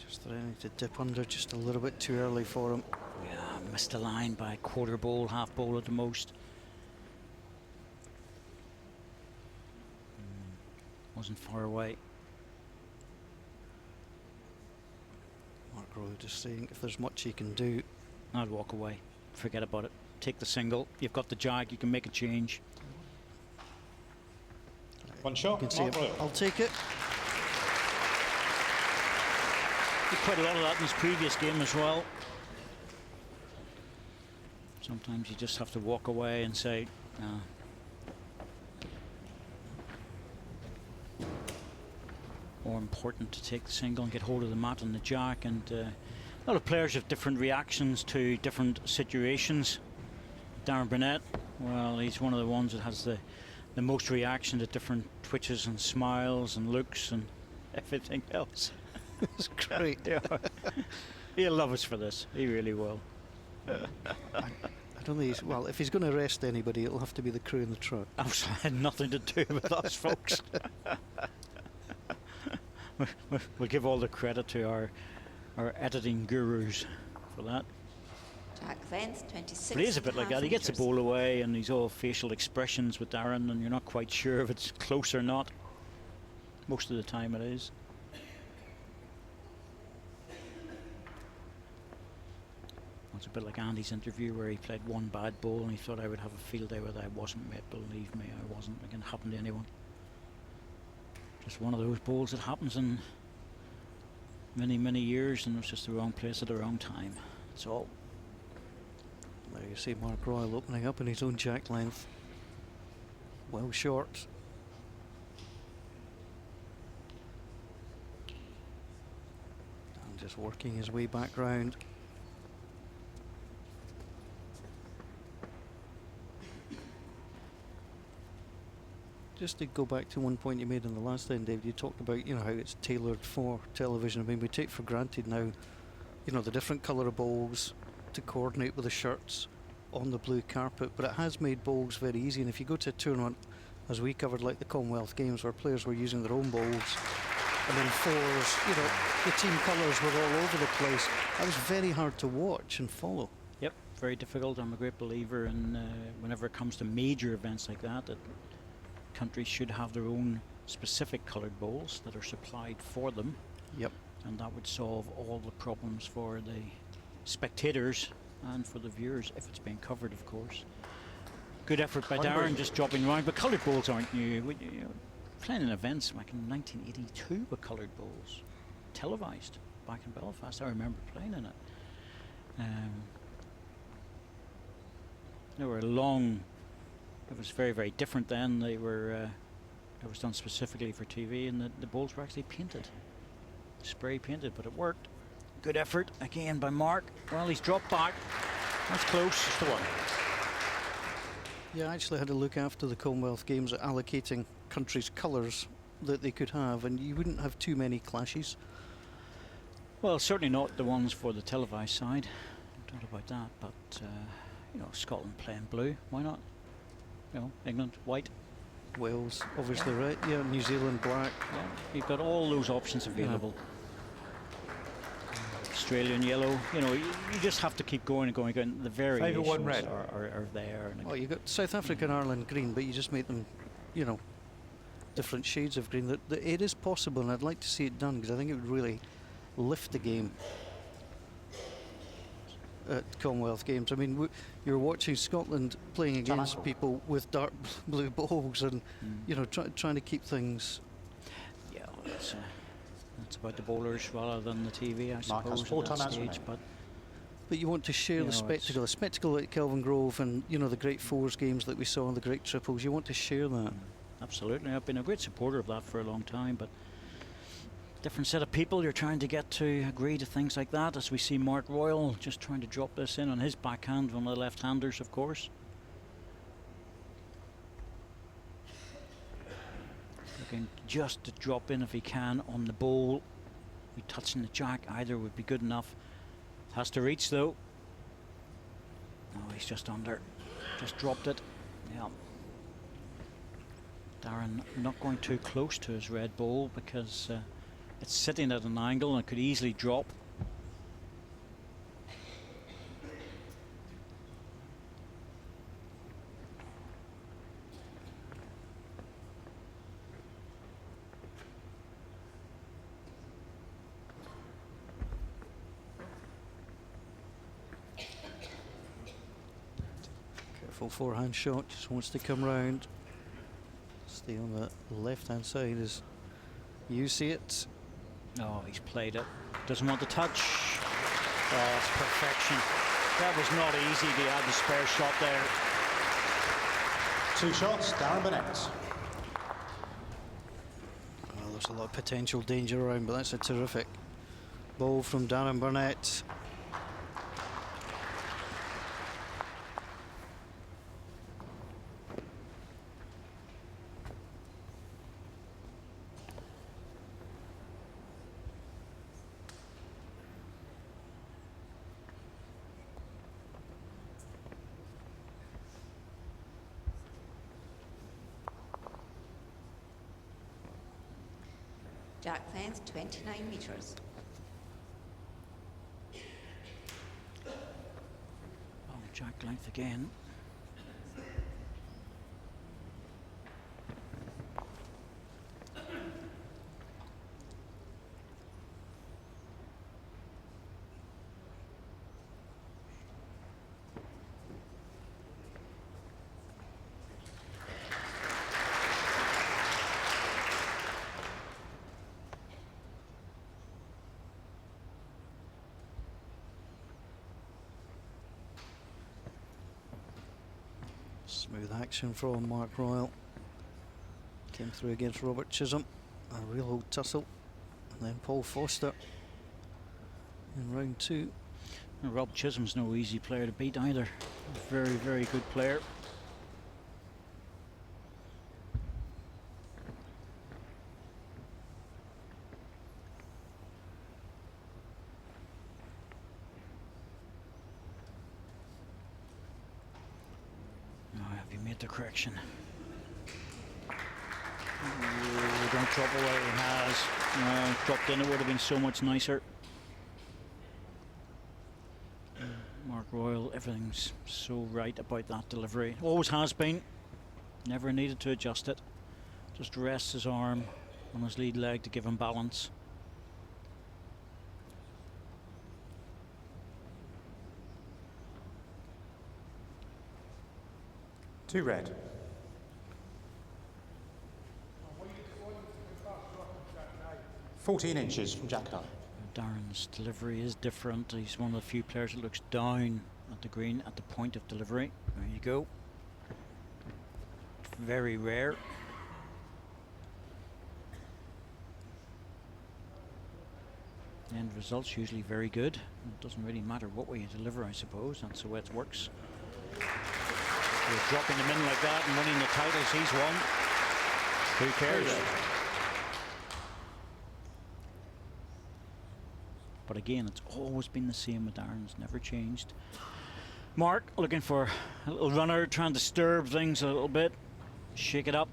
Just trying to dip under just a little bit too early for him. Yeah, missed the line by a quarter bowl, half bowl at the most. Wasn't far away. Mark Roy just saying if there's much he can do. I'd walk away. Forget about it. Take the single. You've got the jag. You can make a change. 1 shot, You can see Mark it. Royal. I'll take it. Did quite a lot of that in his previous game as well. Sometimes you just have to walk away and say, nah. More important to take the single and get hold of the mat and the jack. And a lot of players have different reactions to different situations. Darren Burnett, well, he's one of the ones that has the most reaction to different twitches and smiles and looks and everything else. It's great. Yeah. He'll love us for this. He really will. I don't think he's, well, if he's going to arrest anybody, it'll have to be the crew in the truck. Absolutely had nothing to do with us, folks. We'll give all the credit to our editing gurus for that. Jack Vance, 26. But he is a bit like that. He gets the ball away and he's all facial expressions with Darren, and you're not quite sure if it's close or not. Most of the time it is. It's a bit like Andy's interview where he played 1 bad ball and he thought I would have a field day with it. I wasn't, mate. Believe me, I wasn't. It can happen to anyone. Just one of those balls that happens in many, many years, and it was just the wrong place at the wrong time. That's all. There you see Mark Royal opening up in his own jack length. Well short. And just working his way back round. Just to go back to one point you made in the last end, David, you talked about, you know, how it's tailored for television. I mean, we take for granted now, you know, the different colour of bowls to coordinate with the shirts on the blue carpet, but it has made bowls very easy. And if you go to a tournament, as we covered, like the Commonwealth Games, where players were using their own bowls, and then fours. You know, the team colours were all over the place. That was very hard to watch and follow. Yep, very difficult. I'm a great believer in whenever it comes to major events like that, that countries should have their own specific coloured bowls that are supplied for them. Yep. And that would solve all the problems for the spectators and for the viewers, if it's being covered, of course. Good effort by Darren, just dropping around, but coloured bowls aren't new. You know, playing in events back in 1982 with coloured bowls, televised back in Belfast. I remember playing in it. They were long. It was very, very different then. They were. It was done specifically for TV, and the bowls were actually painted, spray painted, but it worked. Good effort again by Mark. Well, he's dropped back. That's close. Just the one. Yeah, I actually had a look after the Commonwealth Games at allocating countries' colours that they could have, and you wouldn't have too many clashes. Well, certainly not the ones for the televised side. No doubt about that. But you know, Scotland playing blue. Why not? You know, England white. Wales, obviously, right? Yeah, New Zealand black. Yeah, you've got all those options available. Australian yellow. You know, you just have to keep going and going. And the variations are there. And well, you've got South Africa and Ireland green, but you just make them, you know, different shades of green. It is possible, and I'd like to see it done, because I think it would really lift the game at Commonwealth Games. I mean, you're watching Scotland playing against people with dark blue bowls, and you know, trying to keep things. Yeah, well, that's about the bowlers rather than the TV, I suppose, at that stage. But you want to share the spectacle, a spectacle like Kelvin Grove, and you know, the great fours games that we saw, and the great triples. You want to share that. Absolutely, I've been a great supporter of that for a long time, but different set of people you're trying to get to agree to things like that, as we see Mark Royal just trying to drop this in on his backhand, one of the left-handers, of course. Looking just to drop in if he can on the bowl. Be touching the jack, either would be good enough. Has to reach though. No, he's just under. Just dropped it. Yeah. Darren not going too close to his red bowl, because it's sitting at an angle and it could easily drop. Careful forehand shot, just wants to come round. Stay on the left-hand side as you see it. Oh, he's played it. Doesn't want to touch. Oh, it's perfection. That was not easy to add the spare shot there. 2 shots, Darren Burnett. Well, there's a lot of potential danger around, but that's a terrific ball from Darren Burnett. Jack fence 29 metres. Oh, jack length again. Smooth action from Mark Royal. Came through against Robert Chisholm. A real old tussle. And then Paul Foster in round 2. And Rob Chisholm's no easy player to beat either. Very, very good player. Oh, have you made the correction? don't drop away. He has. Dropped in, it would have been so much nicer. Mark Royal, everything's so right about that delivery. Always has been. Never needed to adjust it. Just rests his arm on his lead leg to give him balance. Two red. "14 inches from Jack High." Darren's delivery is different. He's one of the few players that looks down at the green at the point of delivery. There you go. Very rare. The end result's usually very good. It doesn't really matter what way you deliver, I suppose. That's the way it works. You're dropping them in like that and winning the titles he's won. Who cares? But again, it's always been the same with Darren's, never changed. Mark looking for a little runner, trying to disturb things a little bit. Shake it up.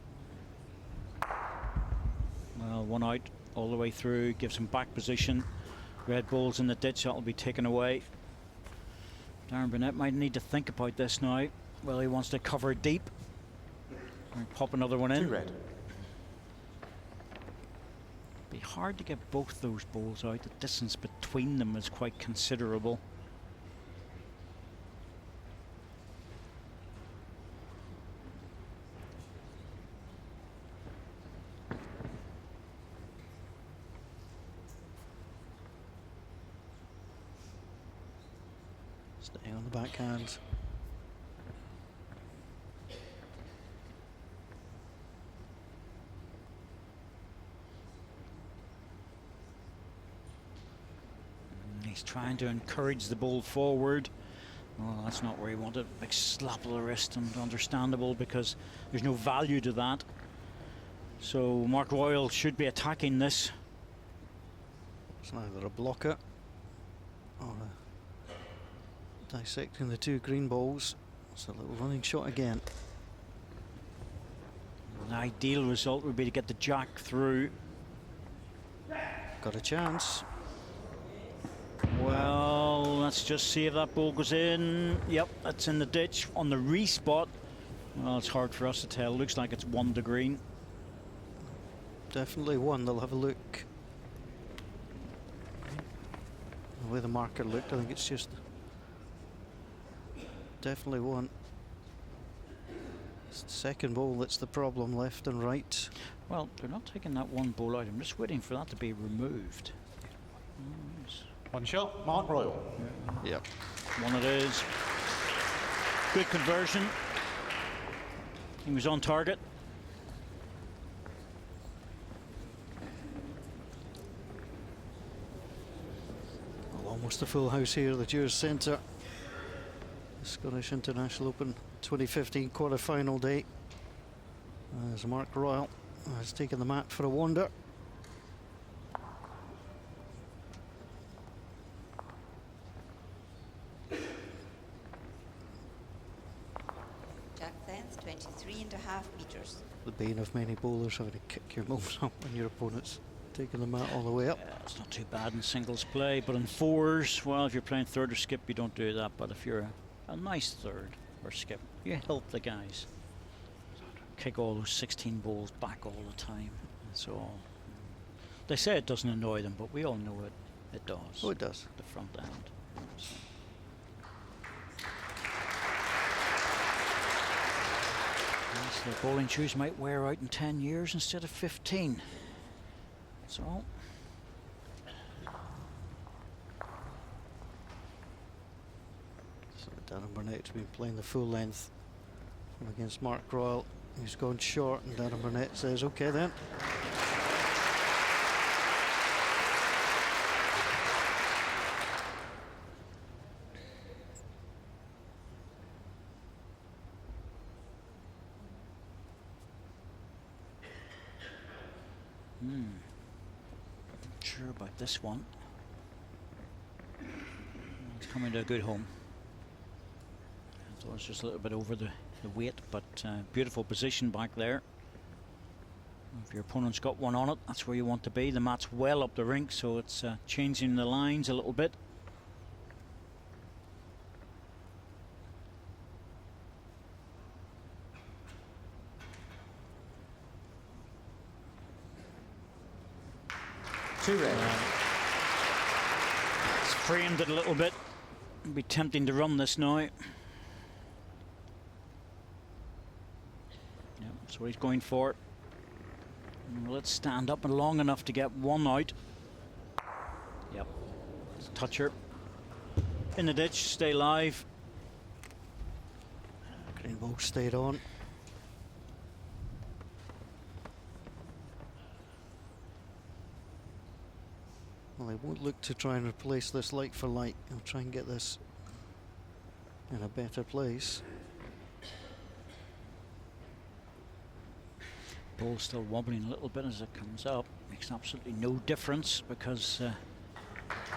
Well, one out all the way through, gives him back position. Red ball's in the ditch, that'll be taken away. Darren Burnett might need to think about this now. Well, he wants to cover deep. And pop another one in. Two red. Be hard to get both those balls out. The distance between them is quite considerable. Staying on the backhand. He's trying to encourage the ball forward. Well, that's not where he wanted. Big slap of the wrist, and understandable because there's no value to that. So Mark Royal should be attacking this. It's either a blocker or dissecting the two green balls. It's a little running shot again. An ideal result would be to get the jack through. Got a chance. Well, let's just see if that ball goes in. Yep, that's in the ditch on the respot. Well, it's hard for us to tell. Looks like it's one to green. Definitely one. They'll have a look. The way the marker looked, I think it's just definitely one. It's the second ball that's the problem, left and right. Well, they're not taking that one ball out. I'm just waiting for that to be removed. One shot, Mark Royal. Yep, one it is. Good conversion. He was on target. Well, almost a full house here at the Jurors Centre. The Scottish International Open 2015 quarter-final day. As Mark Royal has taken the mat for a wander. Jack length 23.5 metres. The bane of many bowlers, having to kick your moves up when your opponent's taking the mat all the way up. Yeah, it's not too bad in singles play, but in fours, well, if you're playing third or skip, you don't do that. But if you're a nice third or skip, you help the guys. Kick all those 16 balls back all the time. So they say it doesn't annoy them, but we all know it does. Oh, it does. The front end. So. The bowling shoes might wear out in 10 years instead of 15. So Darren Burnett's been playing the full length against Mark Royal. He's gone short, and Darren Burnett says, okay then. Not sure about this one. It's coming to a good home. So it's just a little bit over the weight, but beautiful position back there. If your opponent's got one on it, that's where you want to be. The mat's well up the rink, so it's changing the lines a little bit. Two red. It's framed it a little bit. It'd be tempting to run this now. Yeah, that's what he's going for. And let's stand up and long enough to get one out. Yep. Toucher. In the ditch, stay live. Green ball stayed on. Well, they won't look to try and replace this like for like. They'll try and get this in a better place. Ball still wobbling a little bit as it comes up. Makes absolutely no difference because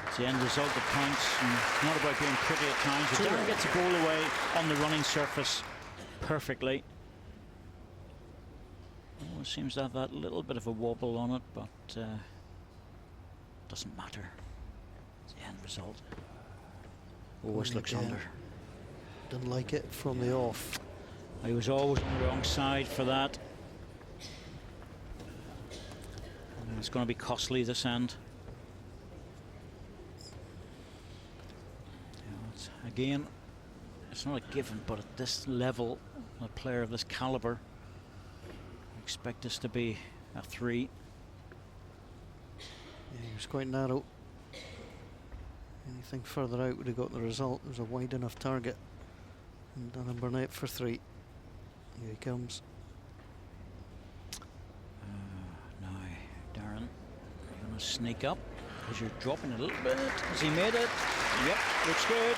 it's the end result that counts, and it's not about being pretty at times. But Darren gets the ball away on the running surface perfectly. Oh, it seems to have that little bit of a wobble on it, but doesn't matter. It's the end result. Always looks under. Didn't like it from the off. I was always on the wrong side for that. And it's going to be costly this end. Again, it's not a given, but at this level, a player of this caliber, I expect this to be a 3. Yeah, he was quite narrow. Anything further out would have got the result. It was a wide enough target. And Darren Burnett for 3. Here he comes. Now, Darren, you're going to sneak up because you're dropping a little bit. Has he made it? Yep, looks good.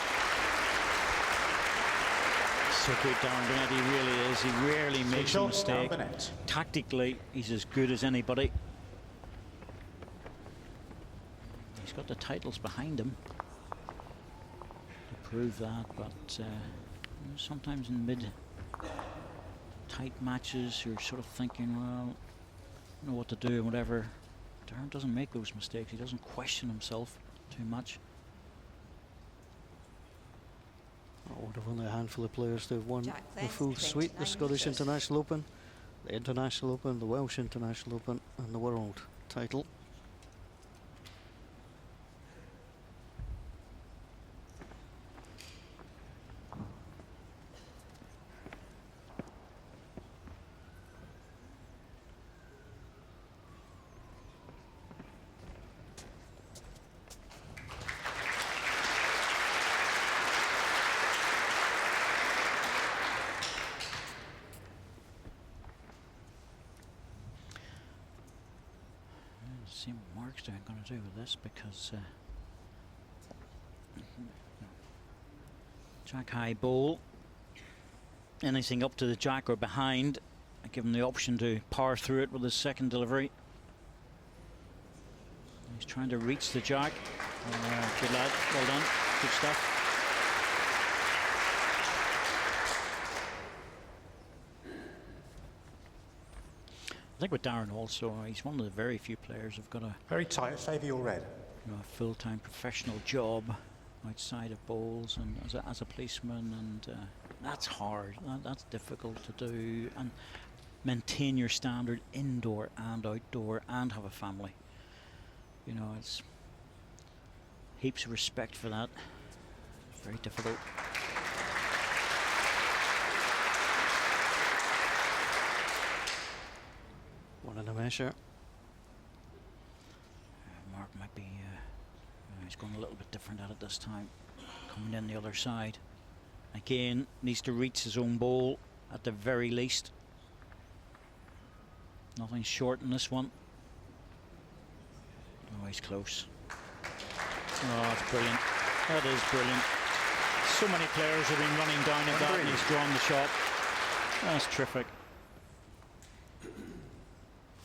So good, Darren Burnett, he really is. He rarely makes a mistake. Tactically, he's as good as anybody. He's got the titles behind him to prove that, but sometimes in mid-tight matches, you're sort of thinking, well, I don't know what to do and whatever. Darren doesn't make those mistakes. He doesn't question himself too much. One of only a handful of players to have won the full suite, the Scottish International Open, the International Open, the Welsh International Open and the World title. See what Mark's going to do with this, because jack high ball, anything up to the jack or behind, I give him the option to power through it with his second delivery. He's trying to reach the jack. Good lad, well done, good stuff. I think with Darren also, he's one of the very few players who've got a very tight, favour your red. You know, a full-time professional job outside of bowls and as a policeman, and that's hard. That's difficult to do, and maintain your standard indoor and outdoor, and have a family. You know, it's heaps of respect for that. Very difficult. One in a measure. Mark might be, he's going a little bit different at it this time. Coming in the other side. Again, needs to reach his own ball at the very least. Nothing short in this one. Oh, he's close. Oh, that's brilliant. That is brilliant. So many players have been running down at that, and he's drawn the shot. That's terrific.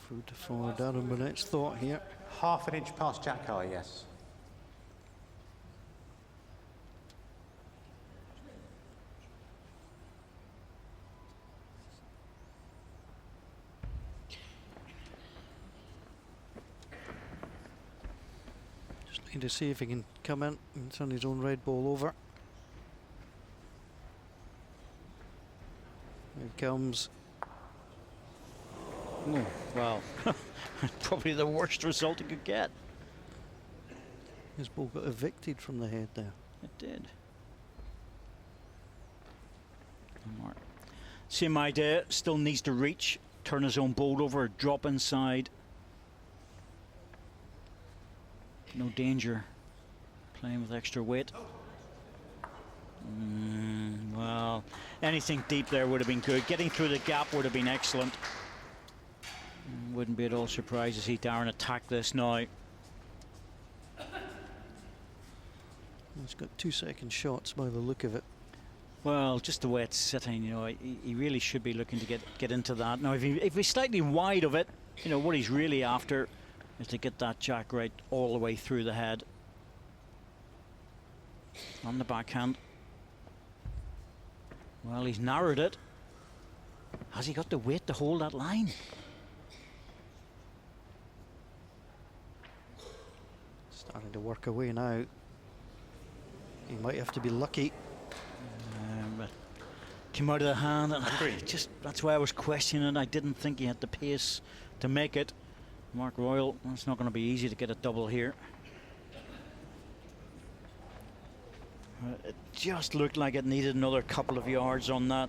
Food for Darren Burnett's thought here. Half an inch past jack high, yes. Looking to see if he can come in and turn his own red ball over. Here he comes. Oh, well, probably the worst result he could get. His ball got evicted from the head there. It did. Mark. Same idea, still needs to reach, turn his own ball over, drop inside. No danger playing with extra weight. Well, anything deep there would have been good. Getting through the gap would have been excellent. Wouldn't be at all surprised to see Darren attack this now. He's got 2-second shots by the look of it. Well, just the way it's sitting, you know, he really should be looking to get into that. Now, if he's slightly wide of it, you know, what he's really after is to get that jack right all the way through the head. On the backhand. Well, he's narrowed it. Has he got the weight to hold that line? Starting to work away now. He might have to be lucky. But came out of the hand, and just that's why I was questioning. I didn't think he had the pace to make it. Mark Royal, it's not going to be easy to get a double here. It just looked like it needed another couple of yards on that.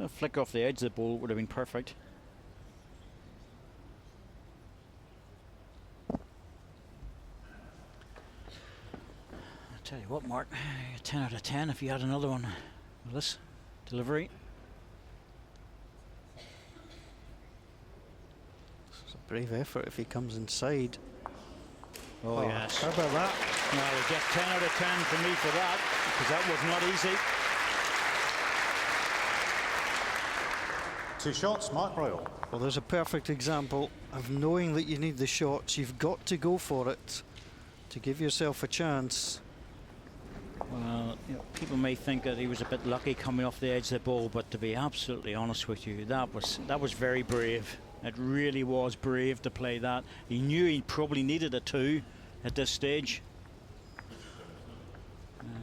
A flick off the edge of the ball would have been perfect. Tell you what, Mark, 10 out of 10 if you had another one with this delivery. It's a brave effort if he comes inside. Oh, yes. How about that? Well, we get 10 out of 10 for me for that, because that was not easy. 2 shots, Mark Royal. Well, there's a perfect example of knowing that you need the shots. You've got to go for it to give yourself a chance. Well, you know, people may think that he was a bit lucky coming off the edge of the ball, but to be absolutely honest with you, that was very brave. It really was brave to play that. He knew he probably needed a 2 at this stage.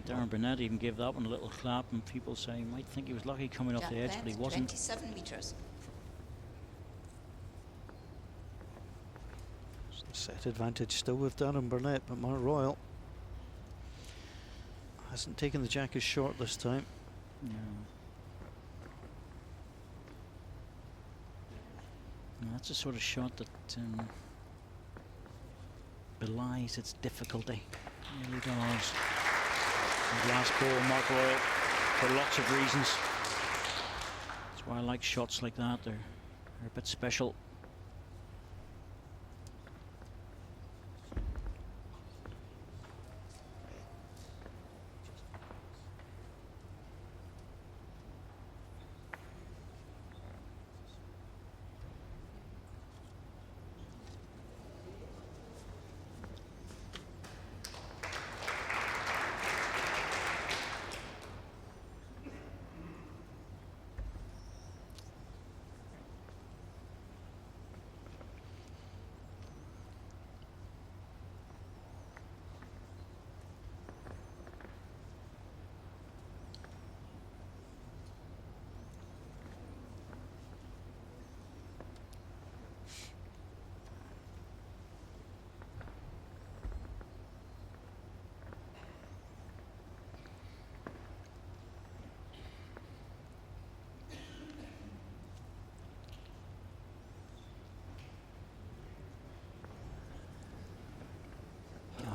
Darren Burnett even gave that one a little clap, and people say he might think he was lucky coming off the edge, but he wasn't. 27 metres. Set advantage still with Darren Burnett, but Mark Royal hasn't taken the jack as short this time. No. No, that's the sort of shot that belies its difficulty. It really does. The last ball, Mark Royal, for lots of reasons. That's why I like shots like that. They're a bit special.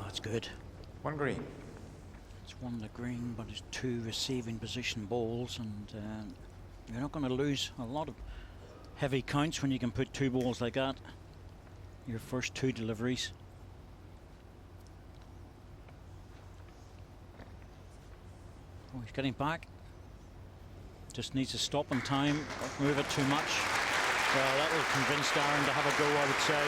It's good. 1 green. It's 1 the green, but it's 2 receiving position balls, and you're not going to lose a lot of heavy counts when you can put 2 balls like that. Your first 2 deliveries. Oh, he's getting back. Just needs to stop in time, not move it too much. Well, that will convince Darren to have a go, I would say.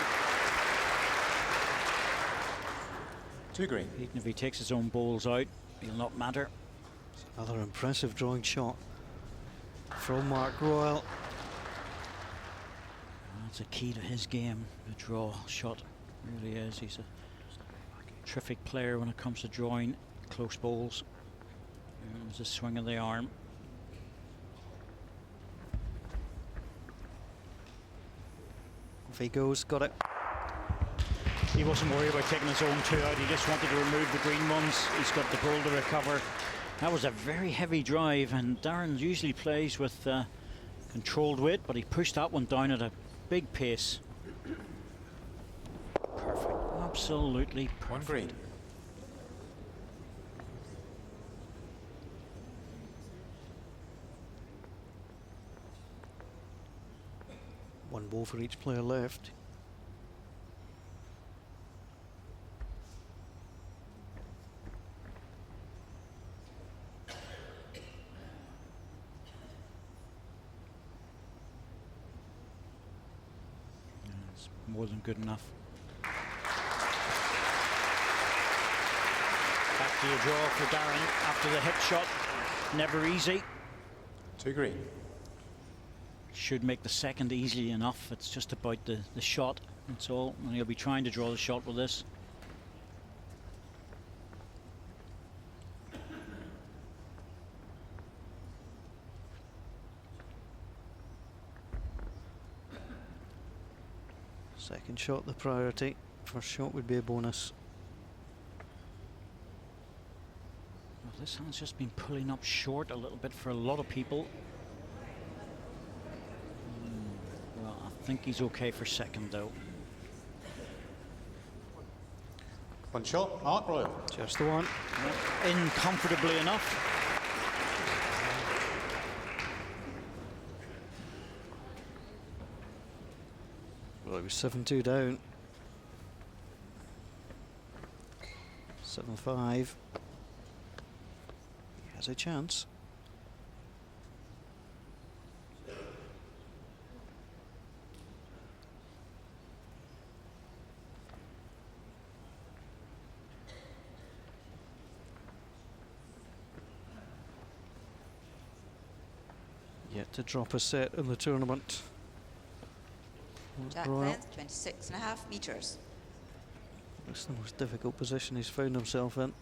2 green. Even if he takes his own balls out, he'll not matter. It's another impressive drawing shot from Mark Royal. That's a key to his game, the draw shot. Really is. He's a terrific player when it comes to drawing close bowls. There's a swing of the arm. Off he goes, got it. He wasn't worried about taking his own two out, he just wanted to remove the green ones. He's got the ball to recover. That was a very heavy drive, and Darren usually plays with controlled weight, but he pushed that one down at a big pace. Perfect, absolutely perfect. One ball for each player left. It's more than good enough. Back to your draw for Darren after the hip shot. Never easy. 2 green. Should make the second easily enough. It's just about the shot, that's all. And he'll be trying to draw the shot with this. Second shot the priority. First shot would be a bonus. Well, this hand's just been pulling up short a little bit for a lot of people. Well, I think he's okay for second though. One shot, Mark Royal. Just the one. In comfortably enough. Well, it was 7-2 down. 7-5. He has a chance. Yet to drop a set in the tournament. Jack length 26.5 metres. That's the most difficult position he's found himself in.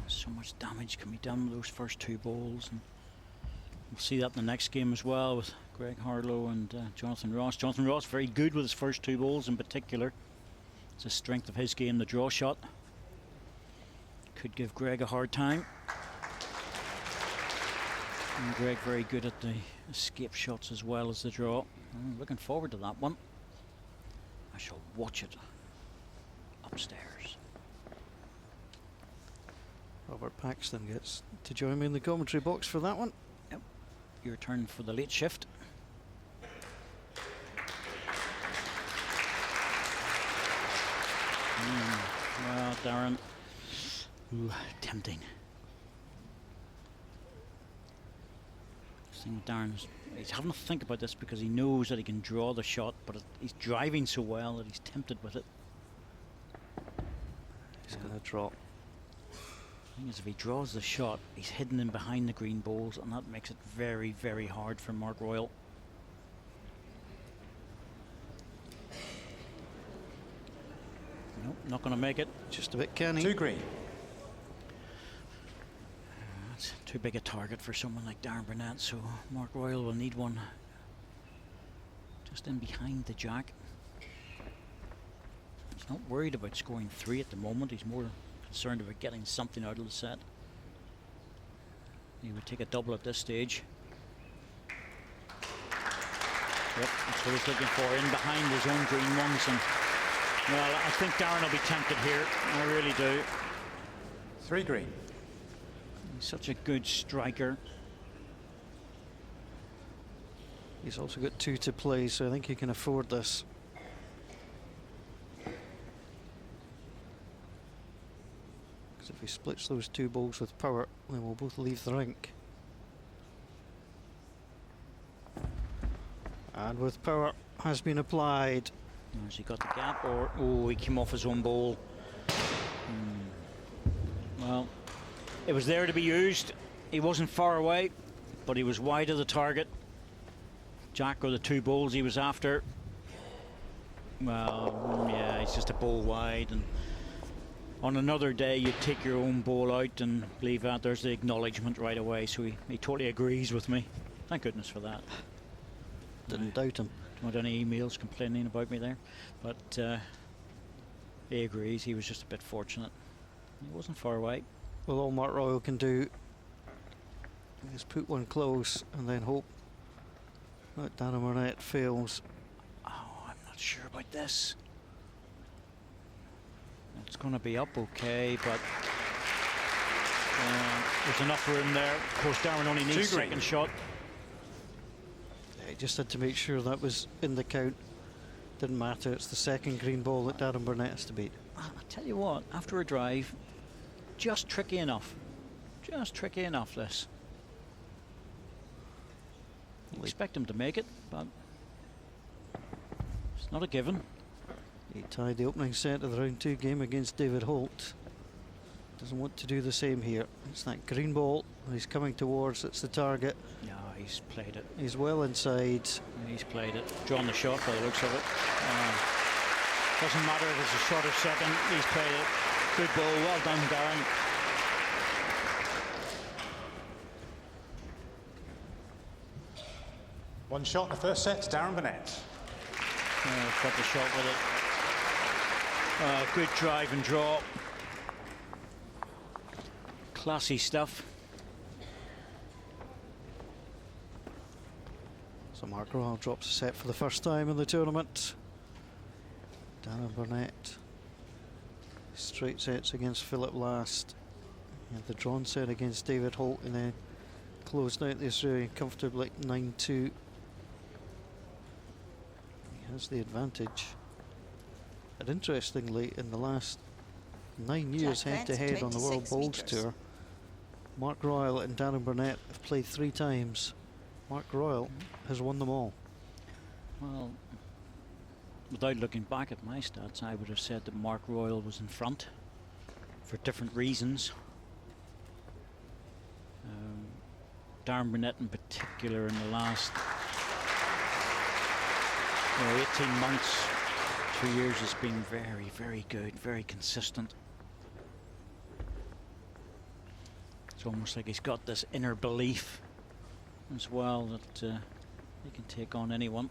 So much damage can be done with those first two balls, and we'll see that in the next game as well with Greg Harlow and Jonathan Ross. Jonathan Ross very good with his first two balls in particular. It's a strength of his game, the draw shot. Could give Greg a hard time. And Greg very good at the escape shots as well as the draw. I'm looking forward to that one. I shall watch it upstairs. Robert Paxton gets to join me in the commentary box for that one. Yep. Your turn for the late shift. Well, Darren. Ooh, tempting. I think Darren's he's having to think about this because he knows that he can draw the shot, but he's driving so well that he's tempted with it. He's going to drop. The thing is, if he draws the shot, he's hidden in behind the green balls, and that makes it very, very hard for Mark Royal. Nope, not going to make it. Just a bit canny. 2 green. That's too big a target for someone like Darren Burnett, so Mark Royal will need one just in behind the jack. He's not worried about scoring 3 at the moment. He's more concerned about getting something out of the set. He would take a double at this stage. Yep, that's what he's looking for, in behind his own green ones. And well, I think Darren will be tempted here. I really do. 3 green. He's such a good striker. He's also got 2 to play, so I think he can afford this. Because if he splits those 2 balls with power, they will both leave the rink. And with power has been applied. Has he got the gap, or oh, he came off his own ball? Well, it was there to be used. He wasn't far away, but he was wide of the target. Jack got the 2 balls he was after. Well, yeah, he's just a ball wide, and on another day you'd take your own ball out and leave that. There's the acknowledgement right away, so he totally agrees with me. Thank goodness for that. Didn't doubt him. Don't want any emails complaining about me there, but he agrees. He was just a bit fortunate. He wasn't far away. Well, all Mark Royal can do is put one close and then hope that Darren Burnett fails. Oh, I'm not sure about this. It's going to be up okay, but there's enough room there. Of course, Darren only needs second shot. Yeah, he just had to make sure that was in the count. Didn't matter. It's the second green ball that Darren Burnett has to beat. I tell you what, after a drive, just tricky enough. Just tricky enough, this. You expect him to make it, but it's not a given. He tied the opening set of the round 2 game against David Holt. Doesn't want to do the same here. It's that green ball he's coming towards. It's the target. No, he's played it. He's well inside. He's played it. Drawn the shot by the looks of it. Doesn't matter if it's a short or second. He's played it. Good ball. Well done, Darren. One shot in the first set to Darren Burnett. Got the shot with it. Good drive and draw. Classy stuff. So Mark Royal drops a set for the first time in the tournament. Darren Burnett. Straight sets against Philip last. He had the drawn set against David Holt and then closed out this very comfortably 9-2. He has the advantage. And interestingly, in the last 9 years head-to-head on the World Bowls Tour, Mark Royal and Darren Burnett have played 3 times. Mark Royal has won them all. Well, without looking back at my stats, I would have said that Mark Royal was in front for different reasons. Darren Burnett in particular in the last 18 months, 2 years has been very, very good, very consistent. It's almost like he's got this inner belief as well that he can take on anyone.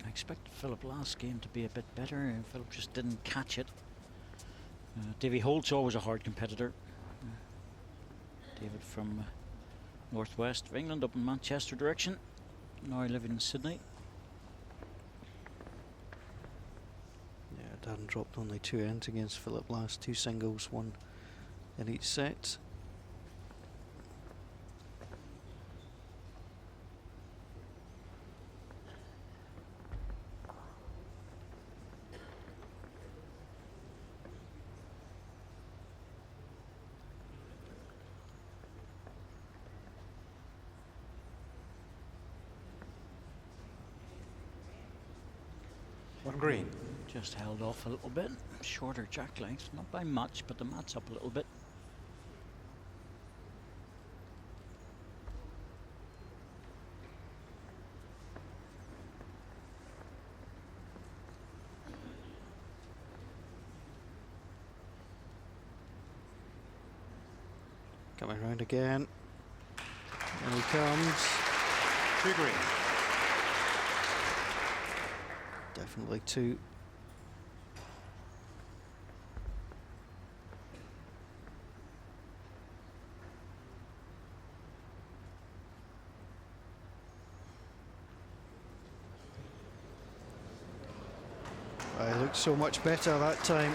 I expected Philip last game to be a bit better, and Philip just didn't catch it. Davy Holt's always a hard competitor. David from northwest of England, up in Manchester direction, now living in Sydney. Yeah, Darren dropped only 2 ends against Philip last, 2 singles, 1 in each set. One green. Just held off a little bit. Shorter jack length, not by much, but the mat's up a little bit. Coming round again. And he comes. 2 green. Definitely 2. I looked so much better that time.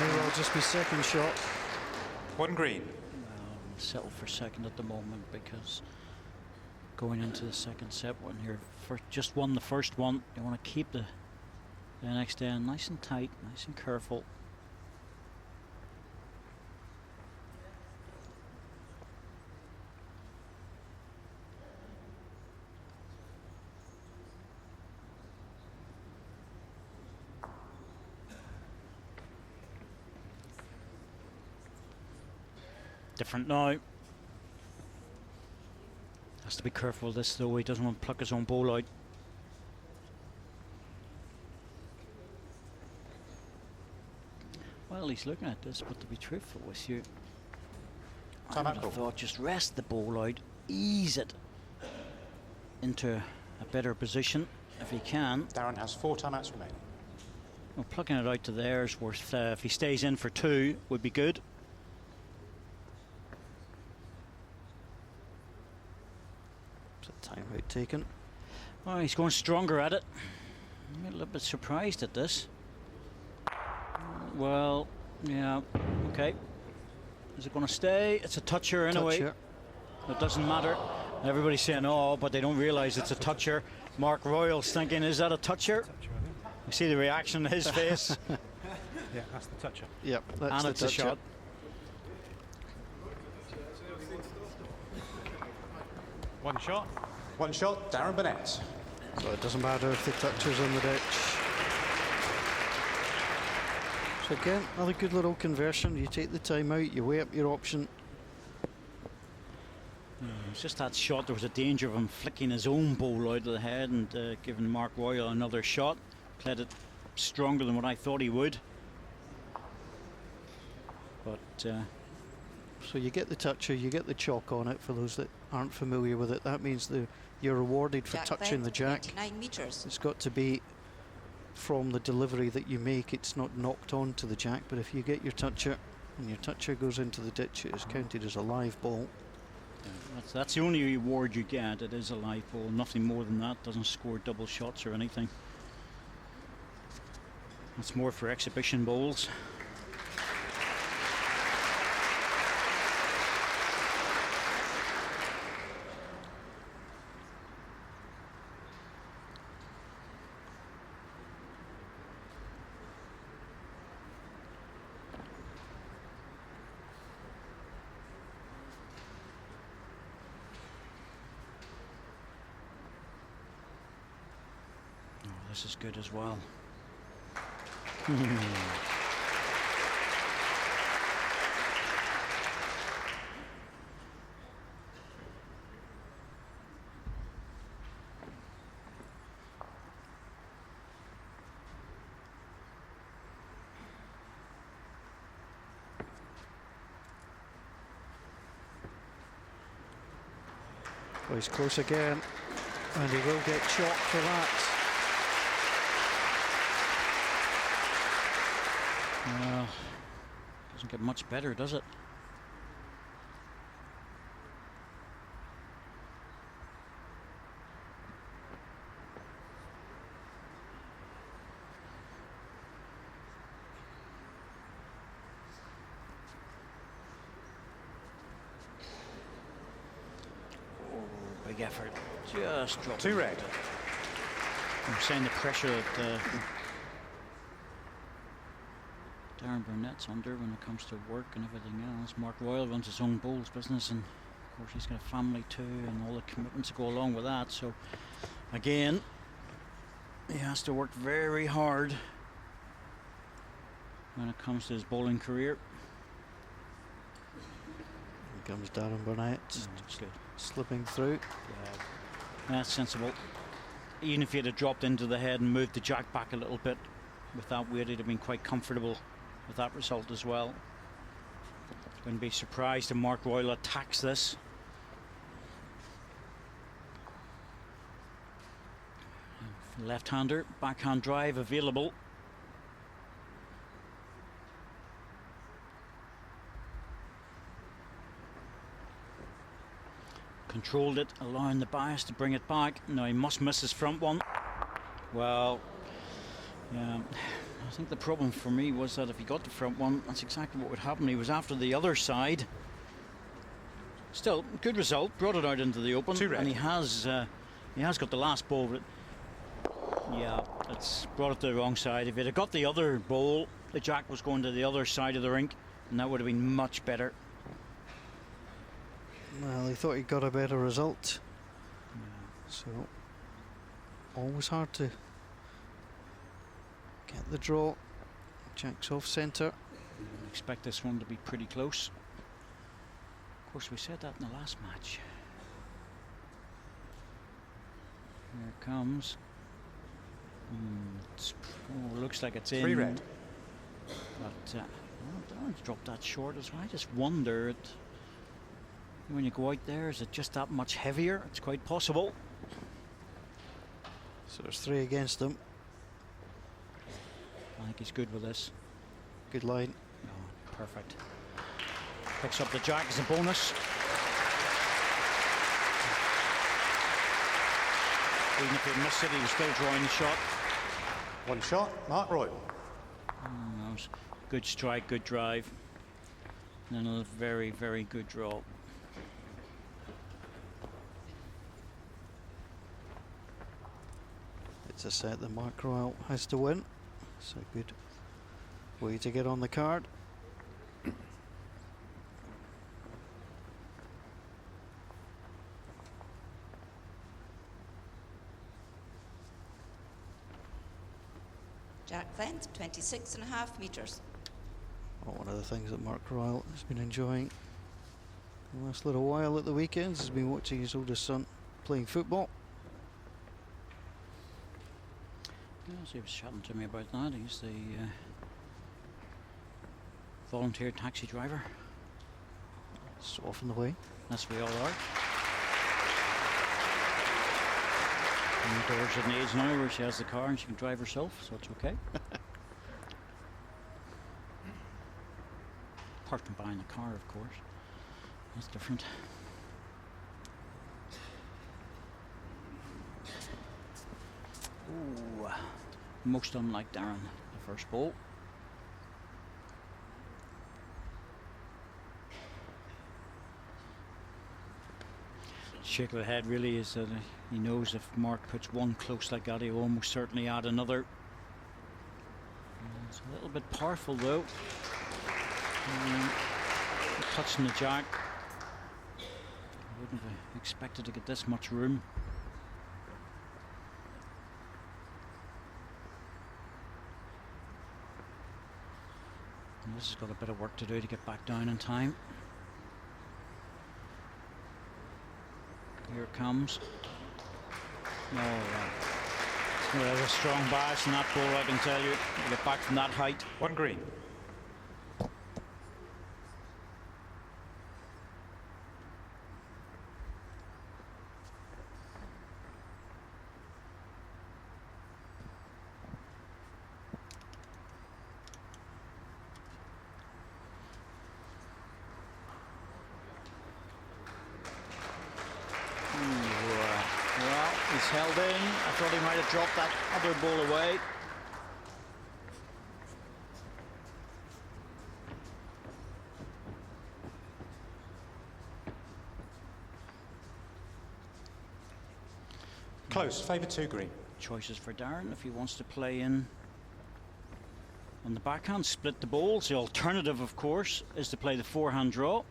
Maybe I'll just be second shot. 1 green. Settle for second at the moment because going into the second set when you're just won the first one, you want to keep the The next end, nice and tight, nice and careful. Different now. Has to be careful with this though, he doesn't want to pluck his own ball out. Well, he's looking at this, but to be truthful with you, I would have thought just rest the ball out, ease it into a better position if he can. Darren has 4 timeouts remaining. Well, plucking it out to there is worth, if he stays in for 2, would be good. Timeout taken. Oh, he's going stronger at it. I'm a little bit surprised at this. Well, yeah, okay. Is it going to stay? It's a toucher anyway. It doesn't matter. Everybody's saying, oh, but they don't realise it's a toucher. Mark Royal's thinking, is that a toucher? You see the reaction on his face. Yeah, that's the toucher. Yep, that's and the it's toucher. a shot. One shot, Darren Burnett. So it doesn't matter if the toucher's on the ditch. So again, another good little conversion. You take the time out, you weigh up your option. It's just that shot, there was a danger of him flicking his own ball out of the head and giving Mark Royal another shot. Played it stronger than what I thought he would. But so you get the toucher, you get the chalk on it. For those that aren't familiar with it, that means you're rewarded for Jack touching the bet, jack. 29 meters. It's got to be from the delivery that you make. It's not knocked onto the jack, but if you get your toucher and your toucher goes into the ditch, it is counted as a live ball. that's the only reward you get. It is a live ball, nothing more than that. Doesn't score double shots or anything. It's more for exhibition bowls. This is good as well. Oh, he's close again, and he will get chalked for that. Well, doesn't get much better, does it? Oh, big effort. Just dropped. 2 red. I'm saying the pressure that Darren Burnett's under when it comes to work and everything else. Mark Royal runs his own bowls business, and of course he's got a family too, and all the commitments that go along with that. So again, he has to work very hard when it comes to his bowling career. Here comes Darren Burnett, slipping through. Yeah, that's sensible. Even if he had dropped into the head and moved the jack back a little bit with that weight, he'd have been quite comfortable with that result as well. Wouldn't be surprised if Mark Royal attacks this. Left-hander, backhand drive available. Controlled it, allowing the bias to bring it back. Now he must miss his front one. Well, yeah, I think the problem for me was that if he got the front one, that's exactly what would happen. He was after the other side. Still, good result. Brought it out into the open, and he has got the last ball. Yeah, It's brought it to the wrong side. If it had got the other bowl, the jack was going to the other side of the rink, and that would have been much better. Well, he thought he got a better result. So, always hard to get the draw. Jack's off centre. I expect this one to be pretty close. Of course, we said that in the last match. Here it comes. Looks like it's in. 3 red. But well, Darren's dropped that short as well. I just wonder, when you go out there, is it just that much heavier? It's quite possible. So there's 3 against him. I think he's good with this. Good line. Oh, perfect. Picks up the jack as a bonus. Even if he missed it, he was still drawing the shot. 1 shot, Mark Royal. That was good strike, good drive. And another very, very good draw. It's a set that Mark Royal has to win. So good way to get on the card. Jack length 26.5 metres. Well, one of the things that Mark Royal has been enjoying the last little while at the weekends has been watching his oldest son playing football. Yes, he was chatting to me about that. He's the volunteer taxi driver. So off in the way. As we all are. And Dora's at an age now where she has the car and she can drive herself, so it's okay. Apart from buying a car, of course. That's different. Ooh, most unlike Darren, the first ball. Shake of the head really is that he knows if Mark puts one close like that, he'll almost certainly add another. It's a little bit powerful though. Touching the jack. I wouldn't have expected to get this much room. And this has got a bit of work to do to get back down in time. Here it comes. Oh, there's a strong bias in that ball, I can tell you. To get back from that height. 1 green. Well, he's held in. I thought he might have dropped that other ball away. Close, favour 2 green. Choices for Darren if he wants to play in on the backhand, split the balls. The alternative, of course, is to play the forehand draw.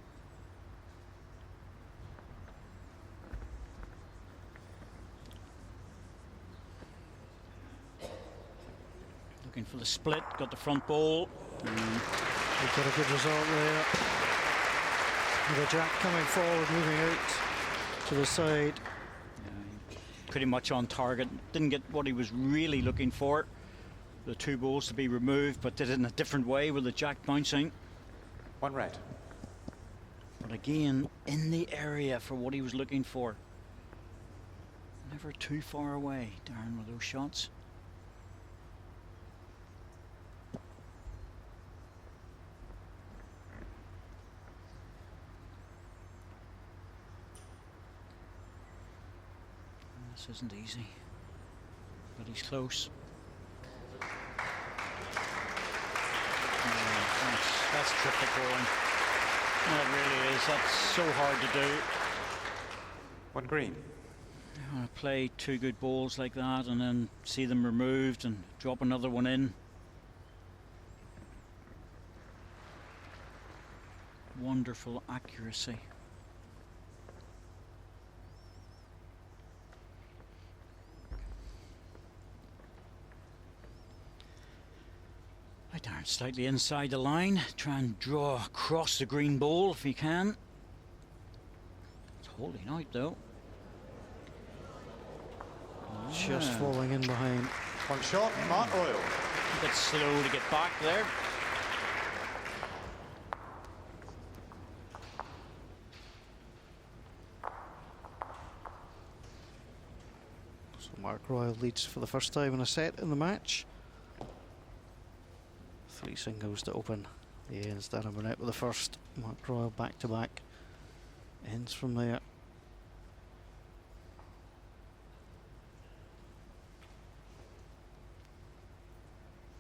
Looking for the split, got the front ball. We've got a good result there. With the jack coming forward, moving out to the side. Pretty much on target. Didn't get what he was really looking for. The 2 balls to be removed, but did it in a different way with the jack bouncing. 1 red. But again, in the area for what he was looking for. Never too far away, Darren, with those shots. This isn't easy, but he's close. That's terrific going. That really is. That's so hard to do. 1 green. You want to play 2 good balls like that and then see them removed and drop another one in. Wonderful accuracy. Right, Darren, slightly inside the line. Try and draw across the green ball if you can. It's holding out though. Just falling in behind. One shot, Mark Royal. A bit slow to get back there. So Mark Royal leads for the first time in a set in the match. 3 singles to open the ends. Darren Burnett with the first. Mark Royal back to back. Ends from there.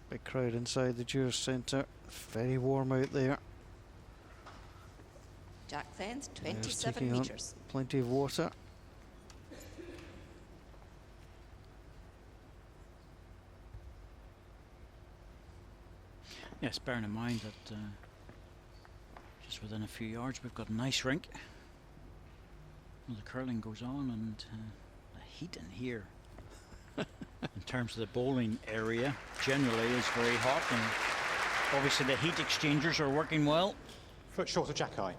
Big crowd inside the Jurors Centre. Very warm out there. Jack length, There's 27 taking on metres. plenty of water. Yes, bearing in mind that just within a few yards we've got a nice rink. Well, the curling goes on, and the heat in here in terms of the bowling area generally is very hot, and obviously the heat exchangers are working well. Foot short of Jack Eye.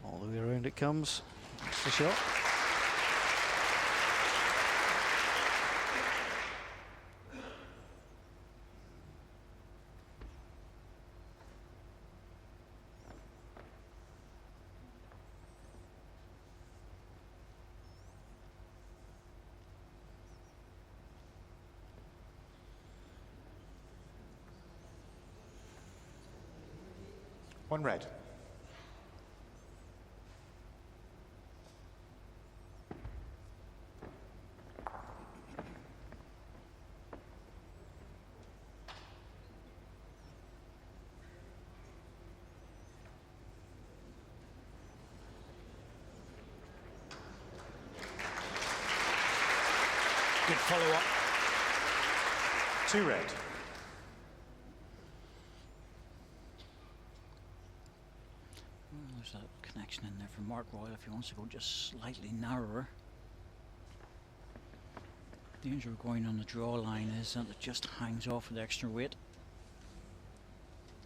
All the way around it comes. That's the shot. One red. Good follow-up. 2 red. There's a connection in there for Mark Royal if he wants to go just slightly narrower. The danger of going on the draw line is that it just hangs off with extra weight.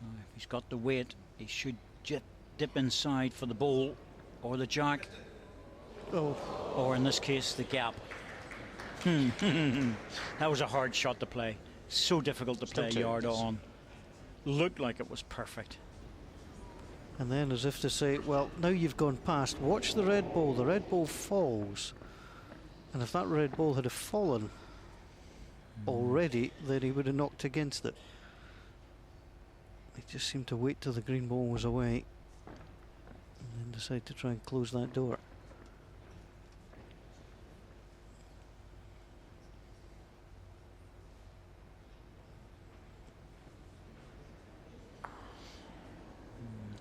Now, if he's got the weight, he should dip inside for the bowl or the jack. Oh. Or in this case, the gap. That was a hard shot to play. So difficult to play yard on. Looked like it was perfect. And then, as if to say, well, now you've gone past, watch the red ball. The red ball falls. And if that red ball had have fallen already, then he would have knocked against it. He just seemed to wait till the green ball was away and then decide to try and close that door.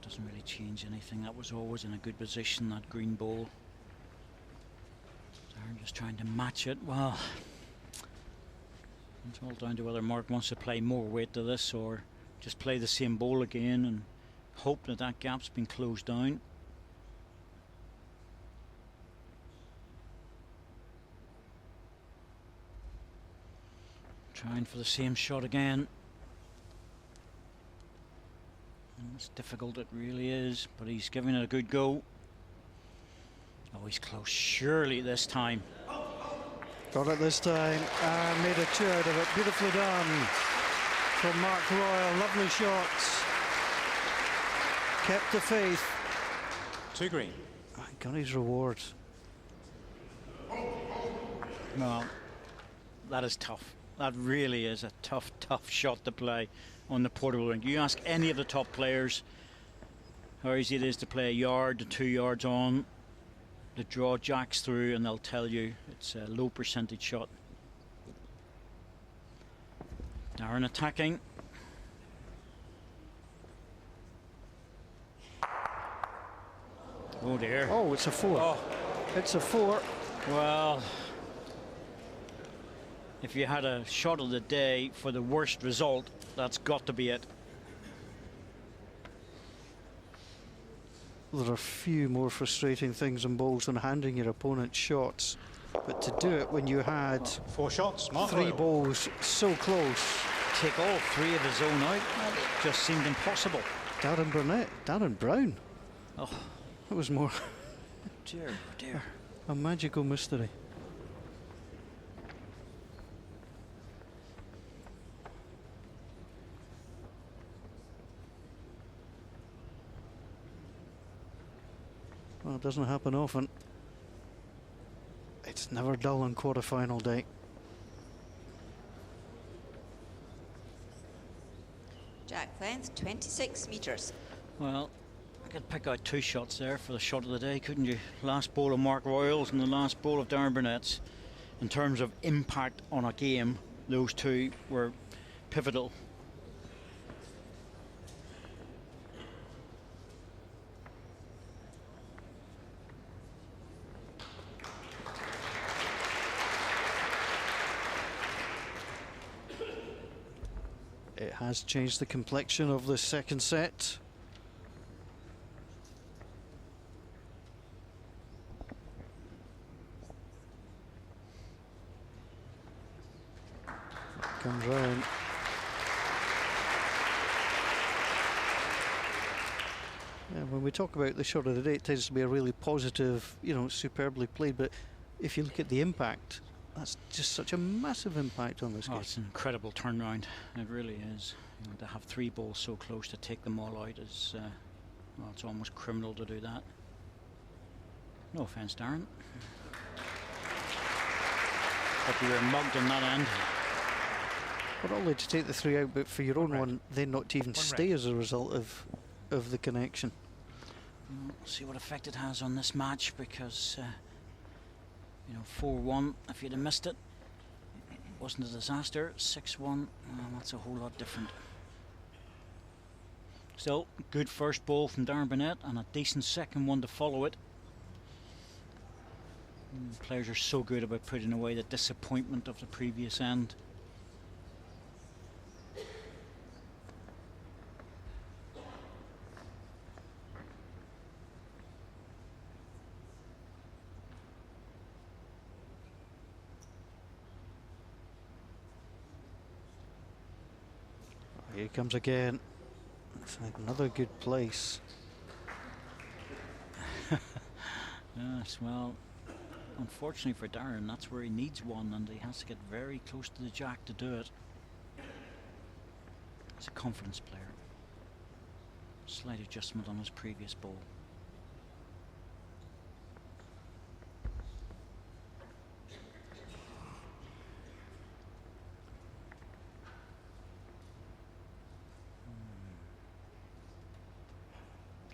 Doesn't really change anything. That was always in a good position, that green ball. Darren just trying to match it. Well, it's all down to whether Mark wants to play more weight to this or just play the same ball again and hope that that gap's been closed down. Trying for the same shot again. It's difficult, it really is, but he's giving it a good go. Oh, he's close, surely this time. Got it this time and made a two out of it. Beautifully done from Mark Royal. Lovely shots. Kept the faith. 2 green. Got his rewards. Well, that is tough. That really is a tough shot to play on the portable rink. You ask any of the top players, how easy it is to play a yard to 2 yards on. The draw jacks through and they'll tell you it's a low percentage shot. Darren attacking. Oh dear. Oh, it's a 4. Oh. It's a 4. Well, if you had a shot of the day for the worst result, that's got to be it. There are few more frustrating things in bowls than handing your opponent shots, but to do it when you had 4 shots, Mark 3 Royal. bowls so close. Take all 3 of his own out, just seemed impossible. Darren Burnett, Darren Brown. Oh, that was more dear, dear. A magical mystery. Well, it doesn't happen often. It's never dull on quarter-final day. Jack length 26 metres. Well, I could pick out 2 shots there for the shot of the day, couldn't you? Last bowl of Mark Royals and the last bowl of Darren Burnett's. In terms of impact on a game, those 2 were pivotal. It has changed the complexion of the second set. Comes round. Yeah, when we talk about the shot of the day, it tends to be a really positive, you know, superbly played, but if you look at the impact, that's just such a massive impact on this game. It's an incredible turnaround. It really is. You know, to have 3 balls so close to take them all out is, well, it's almost criminal to do that. No offence, Darren. But we were mugged on that end. Not only to take the 3 out, but for your own one, then not to even stay as a result of the connection. We'll see what effect it has on this match, because you know, 4-1, if you'd have missed it, wasn't a disaster. 6-1, well, that's a whole lot different. Still, good first ball from Darren Burnett and a decent second one to follow it. Players are so good about putting away the disappointment of the previous end. Here he comes again. It's another good place. Yes, well, unfortunately for Darren, that's where he needs one, and he has to get very close to the jack to do it. He's a confidence player. Slight adjustment on his previous ball.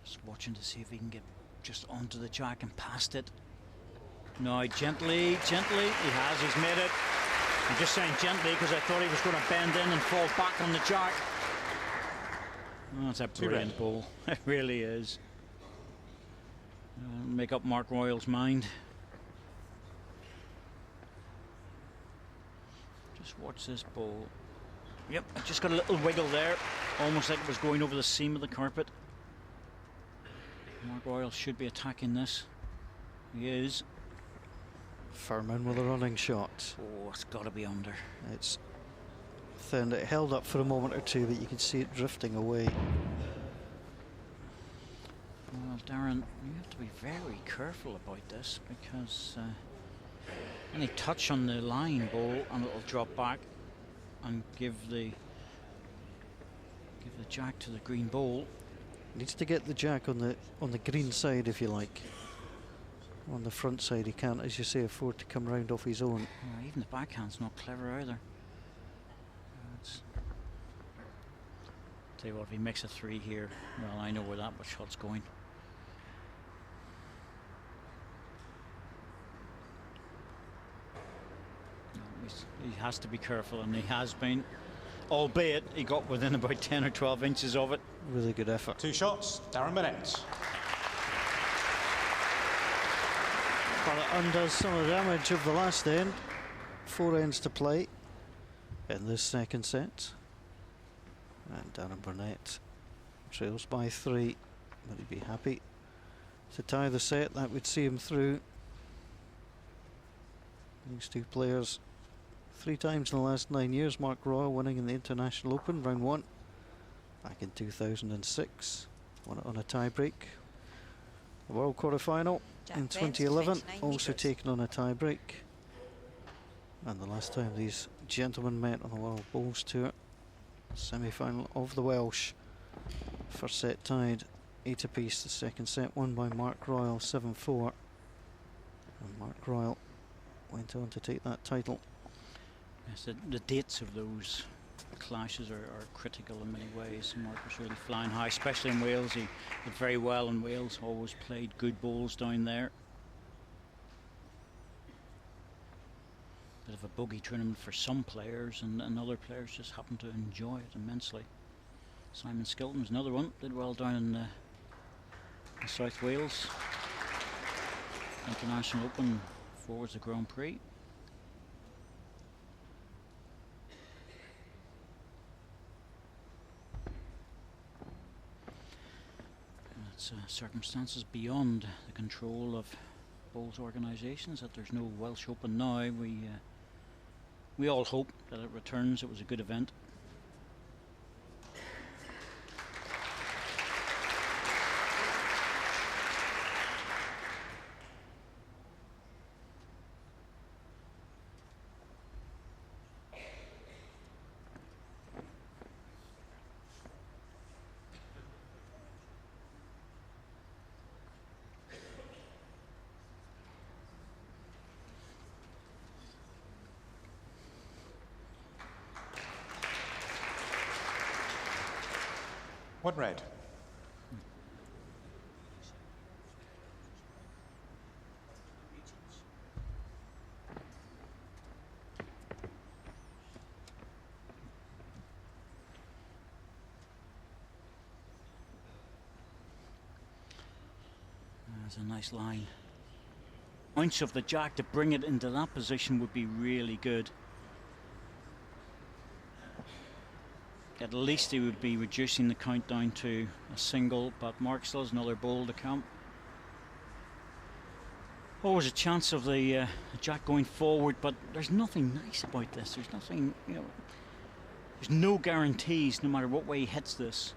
Just watching to see if he can get just onto the jack and past it. No, gently, gently. He has, he's made it. I'm just saying gently because I thought he was going to bend in and fall back on the jack. Oh, it's a brilliant ball. It really is. Make up Mark Royal's mind. Just watch this ball. Yep, just got a little wiggle there. Almost like it was going over the seam of the carpet. Mark Royal should be attacking this. He is. Furman with a running shot. Oh, it's got to be under. It's thin. It held up for a moment or two, but you can see it drifting away. Well, Darren, you have to be very careful about this, because any touch on the line ball and it'll drop back and give the jack to the green ball. Needs to get the jack on the green side, if you like. On the front side, he can't, as you say, afford to come round off his own. Even the backhand's not clever either. Tell you what, if he makes a 3 here, well, I know where that shot's going. He has to be careful, and he has been, albeit he got within about 10 or 12 inches of it. Really good effort. 2 shots, Darren Burnett. Well, it undoes some of the damage of the last end. 4 ends to play in this second set. And Darren Burnett trails by 3, but he'd be happy to tie the set. That would see him through. These two players 3 times in the last 9 years. Mark Royal winning in the International Open, round 1, back in 2006. Won it on a tie-break. The World Quarterfinal in 2011, also taken on a tie-break. And the last time these gentlemen met on the World Bowls Tour, semi-final of the Welsh. First set tied 8 apiece. The second set won by Mark Royal 7-4. And Mark Royal went on to take that title. Yes, the dates of those clashes are critical in many ways. Mark was really flying high, especially in Wales. He did very well in Wales, always played good bowls down there. Bit of a bogey tournament for some players, and other players just happen to enjoy it immensely. Simon Skilton was another one, did well down in South Wales. International Open, forwards the Grand Prix. Circumstances beyond the control of bowls organisations that there's no Welsh Open now. We all hope that it returns. It was a good event. One red. That's a nice line. Ounce of the jack to bring it into that position would be really good. At least he would be reducing the count down to a single, but Mark still has another bowl to come. Always a chance of the jack going forward, but there's nothing nice about this. There's nothing, you know, there's no guarantees, no matter what way he hits this,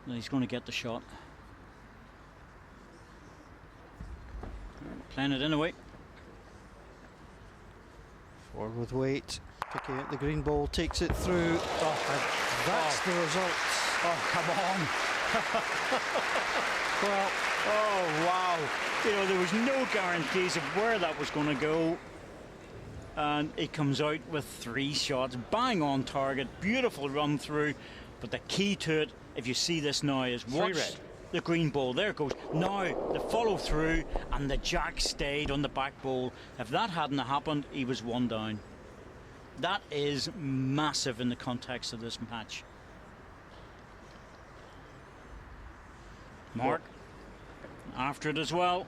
that he's going to get the shot. Playing it anyway. Forward with weight, picking out the green ball, takes it through. That's the result. Oh, come on. Well, oh, wow. You know, there was no guarantees of where that was going to go. And it comes out with 3 shots, bang on target, beautiful run through. But the key to it, if you see this now, is watch the green ball. There it goes. Now the follow through, and the jack stayed on the back ball. If that hadn't happened, he was 1 down. That is massive in the context of this match. Mark, after it as well.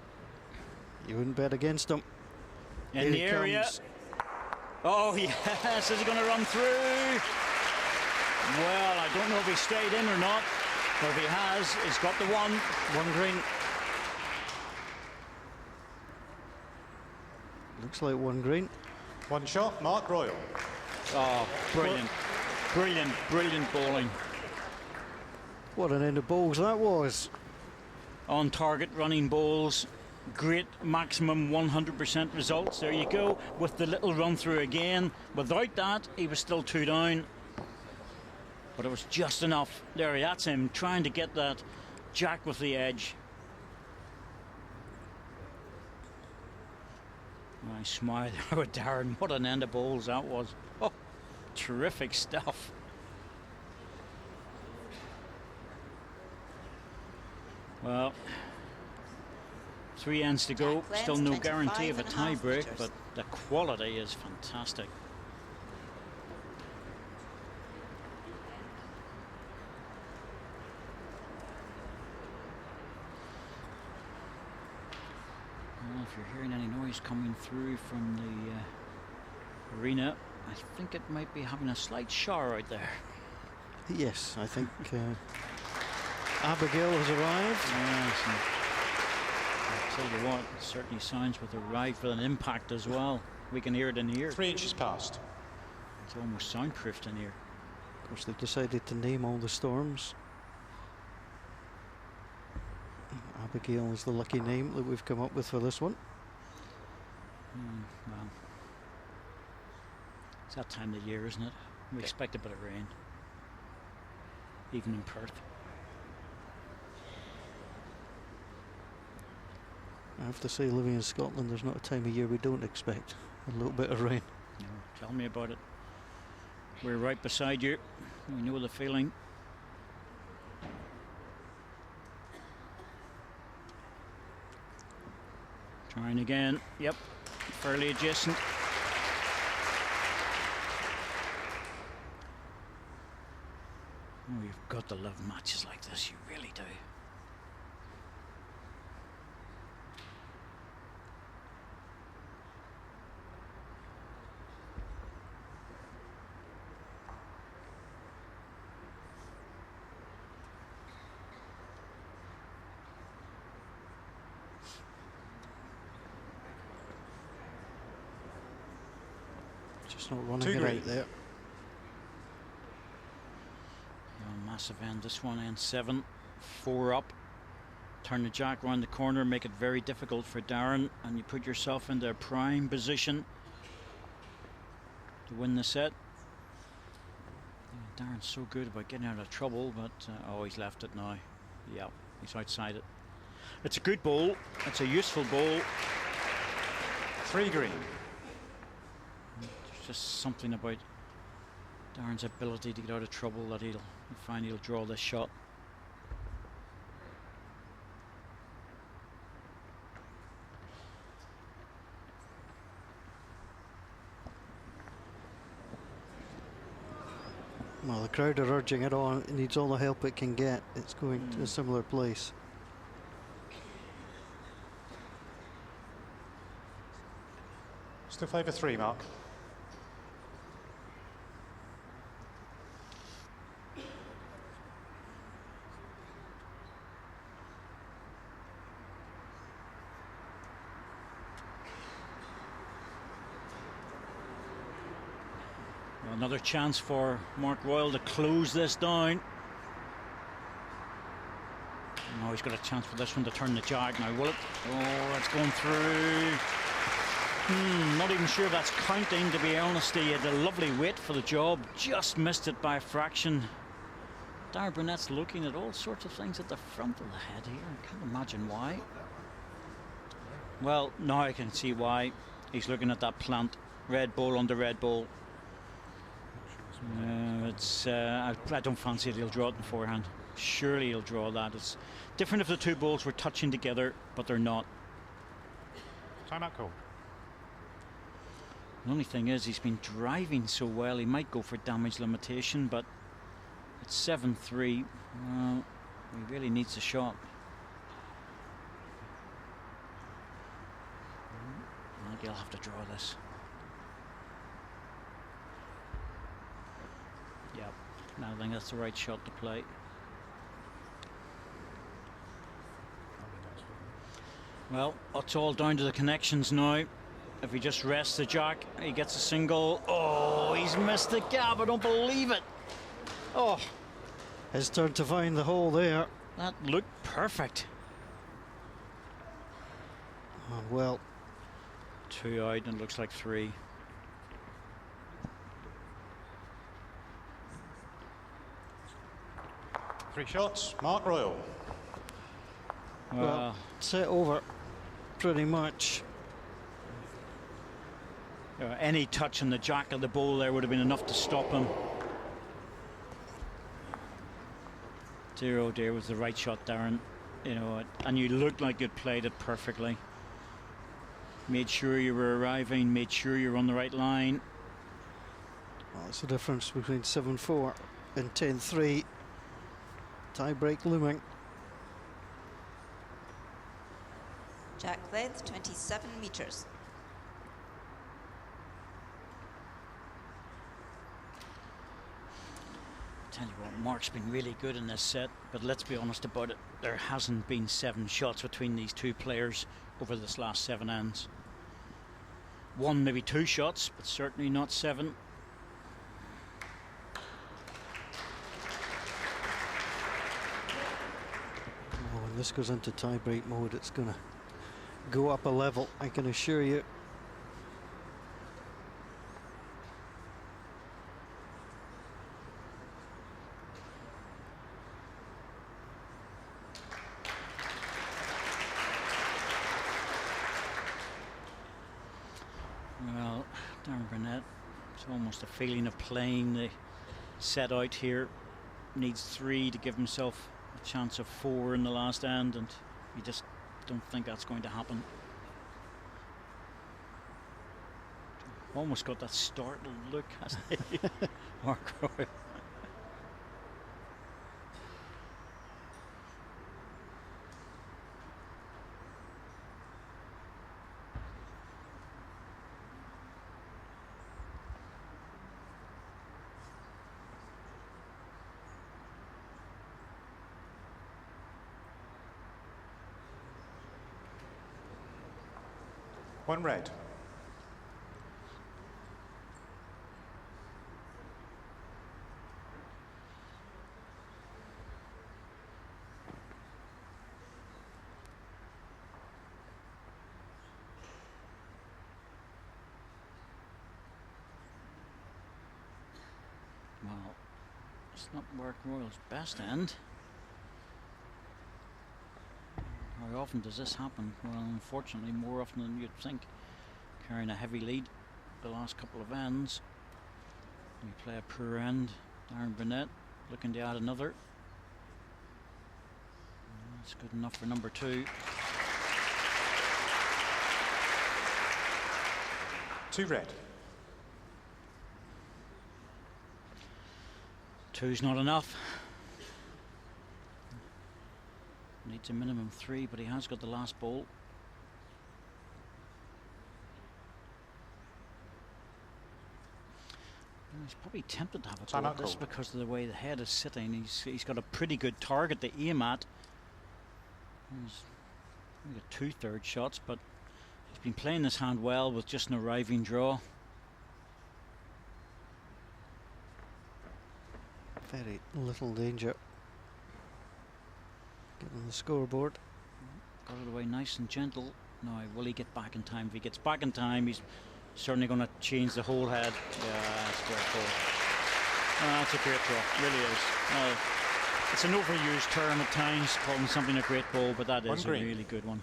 You wouldn't bet against him. In the area. Oh, yes, is he going to run through? Well, I don't know if he stayed in or not, but if he has, he's got the 1 green. Looks like 1 green. 1 shot, Mark Royal. Oh, brilliant. Brilliant, brilliant bowling. What an end of bowls that was. On target running bowls. Great maximum 100% results. There you go, with the little run through again. Without that, he was still 2 down. But it was just enough. There, that's him trying to get that jack with the edge. I smile there with Darren. What an end of bowls that was. Oh, terrific stuff. Well, 3 ends to go. Jack Still Lenz, no guarantee of a 25.5 tie break, meters. but the quality is fantastic. Well, if you're hearing any noise coming through from the arena, I think it might be having a slight shower out there. Yes, I think Abigail has arrived. Yes, and I'll tell you what, it certainly sounds with arrived with an impact as well. We can hear it in here. 3 inches past. It's almost soundproofed in here. Of course, they've decided to name all the storms. Abigail is the lucky name that we've come up with for this one. Well, it's that time of year, isn't it? We expect a bit of rain, even in Perth. I have to say, living in Scotland, there's not a time of year we don't expect a little bit of rain. No, tell me about it. We're right beside you. We know the feeling. Trying again. Yep, fairly adjacent. Oh, you've got to love matches like this. You really do. Just not running it out there. Massive end, this one, end 7, 4 up. Turn the jack around the corner, make it very difficult for Darren, and you put yourself in their prime position to win the set. Darren's so good about getting out of trouble, but oh, he's left it now. Yeah, he's outside it. It's a good bowl. It's a useful bowl. 3 green. There's just something about Darren's ability to get out of trouble that he'll find he'll draw this shot. Well, the crowd are urging it on. It needs all the help it can get. It's going to a similar place. Still favour 3, Mark. Another chance for Mark Royal to close this down. Now he's got a chance for this one to turn the jack now, will it? Oh, that's going through. Not even sure that's counting, to be honest. He had a lovely weight for the job, just missed it by a fraction. Darren Burnett's looking at all sorts of things at the front of the head here. I can't imagine why. Well, now I can see why. He's looking at that plant. Red ball under red ball. I don't fancy it. He'll draw it in forehand. Surely he'll draw that. It's different if the two balls were touching together, but they're not. Timeout call. The only thing is, he's been driving so well, he might go for damage limitation, but it's 7-3. Well, he really needs a shot. I think he'll have to draw this. Yep, I think that's the right shot to play. Well, it's all down to the connections now. If he just rests the jack, he gets a single. Oh, he's missed the gap. I don't believe it. Oh, his turn to find the hole there. That looked perfect. Oh, well, 2 out and it looks like 3. Three shots. Mark Royal. Well, set over, pretty much. Any touch on the jack of the bowl there would have been enough to stop him. Dear oh dear, was the right shot, Darren. you know, and you looked like you'd played it perfectly. Made sure you were arriving, made sure you were on the right line. Well, it's the difference between 7-4 and 10-3. Tie-break looming. Jack length 27 metres. Tell you what, Mark's been really good in this set, but let's be honest about it. There hasn't been 7 shots between these two players over this last 7 ends. 1, maybe 2 shots, but certainly not 7. Oh, when this goes into tie-break mode, it's going to go up a level, I can assure you. Well, Darren Burnett, it's almost a feeling of playing the set out here. Needs 3 to give himself a chance of 4 in the last end, and you just don't think that's going to happen. Almost got that startled look, hasn't he? Mark Roy. One red. Well, it's not Mark Royal's best end. How often does this happen? Well, unfortunately, more often than you'd think. Carrying a heavy lead the last couple of ends. You play a poor end. Darren Burnett looking to add another. That's good enough for number 2. 2 red. 2's not enough. Needs a minimum 3, but he has got the last ball. He's probably tempted to have a go at this because of the way the head is sitting. He's got a pretty good target to aim at. He's got 2/3 shots, but he's been playing this hand well with just an arriving draw. Very little danger. Get on the scoreboard. Got it away nice and gentle. Now, will he get back in time? If he gets back in time, he's certainly going to change the whole head. Yeah, that's a great ball. That's a great draw, really is. It's an overused term at times, calling something a great ball, but that is a really good one.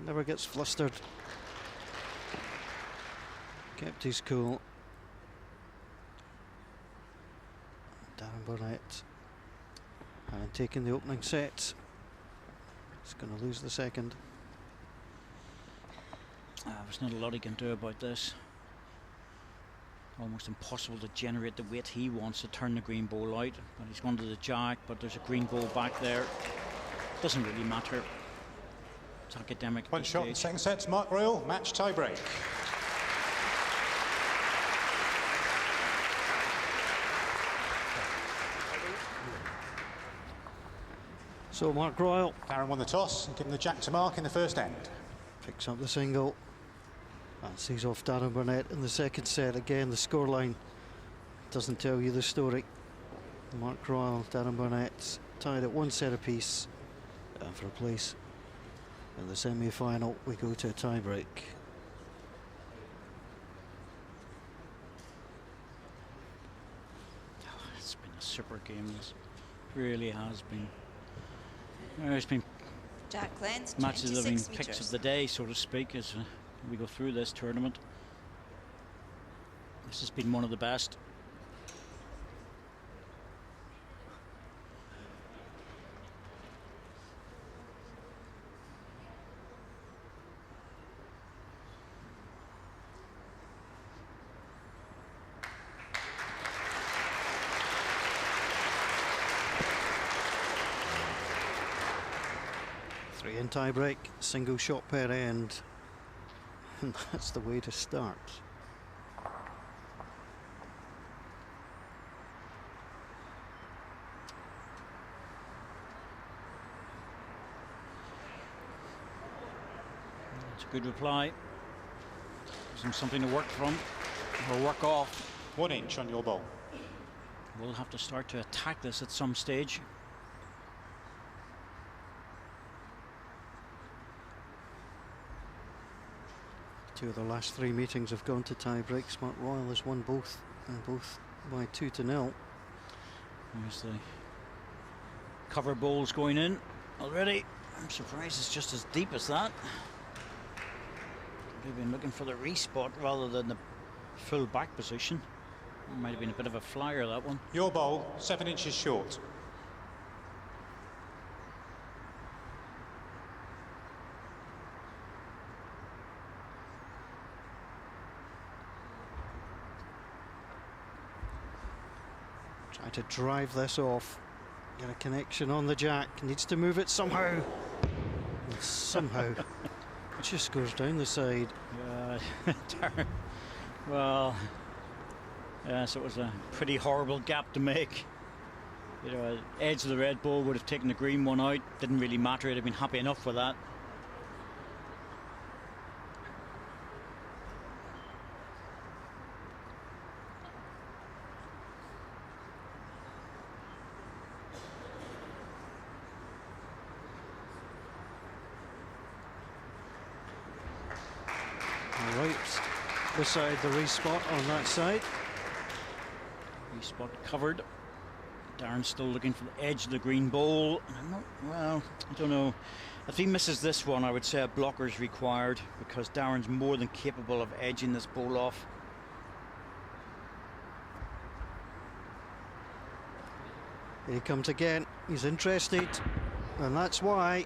Never gets flustered. Kept his cool. Darren Burnett and taking the opening set. He's going to lose the second. There's not a lot he can do about this. Almost impossible to generate the weight he wants to turn the green ball out. But he's gone to the jack, but there's a green ball back there. Doesn't really matter. It's academic. One shot in second set, Mark Royal, match tie break. So Mark Royal. Darren won the toss and given the jack to Mark in the first end. Picks up the single and sees off Darren Burnett in the second set. Again, the scoreline doesn't tell you the story. Mark Royal, Darren Burnett tied at 1 set apiece, and for a place in the semi-final we go to a tie-break. It's been a super game, this really has been. There's been Jack length, matches that have 26 been picks metres. of the day, so to speak, as we go through this tournament. This has been one of the best. Three in tie break, single shot per end. And that's the way to start. That's a good reply. Gives him something to work from or work off. 1 inch on your ball. We'll have to start to attack this at some stage. Two of the last three meetings have gone to tie breaks. Mark Royal has won both, and both by 2-0. There's the cover bowls going in already. I'm surprised it's just as deep as that. They've been looking for the respot rather than the full back position. Might have been a bit of a flyer, that one. Your bowl, 7 inches short. Try to drive this off. Get a connection on the jack. Needs to move it somehow. And somehow it just goes down the side. Well, yes, it was a pretty horrible gap to make. You know, edge of the red ball would have taken the green one out. Didn't really matter. I'd have been happy enough with that. Right beside the respot on that side. Respot covered. Darren's still looking for the edge of the green ball. Well, I don't know. If he misses this one, I would say a blocker is required because Darren's more than capable of edging this ball off. Here he comes again. He's interested, and that's why.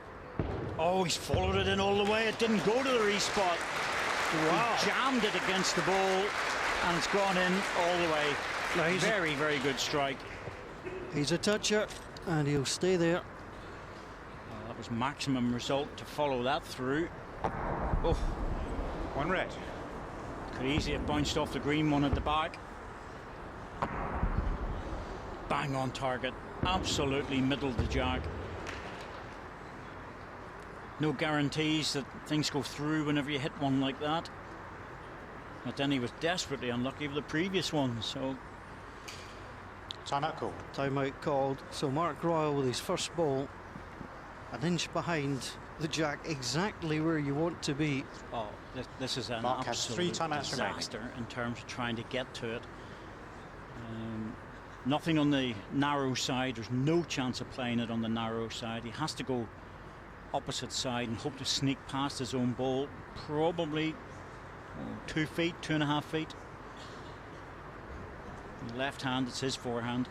Oh, he's followed it in all the way. It didn't go to the respot. Wow. He jammed it against the ball, and it's gone in all the way. Now he's very, very good strike. He's a toucher, and he'll stay there. That was maximum result to follow that through. Oh, 1 red. Could easily have bounced off the green one at the back. Bang on target. Absolutely middled the jack. No guarantees that things go through whenever you hit one like that. But then he was desperately unlucky with the previous one, so. Timeout called. Timeout called. So Mark Royal with his first ball, an inch behind the jack, exactly where you want to be. Oh, this is an Mark has 3 timeouts disaster in terms of trying to get to it. Nothing on the narrow side. There's no chance of playing it on the narrow side. He has to go opposite side and hope to sneak past his own ball. Probably 2 feet, 2.5 feet. Left hand, it's his forehand.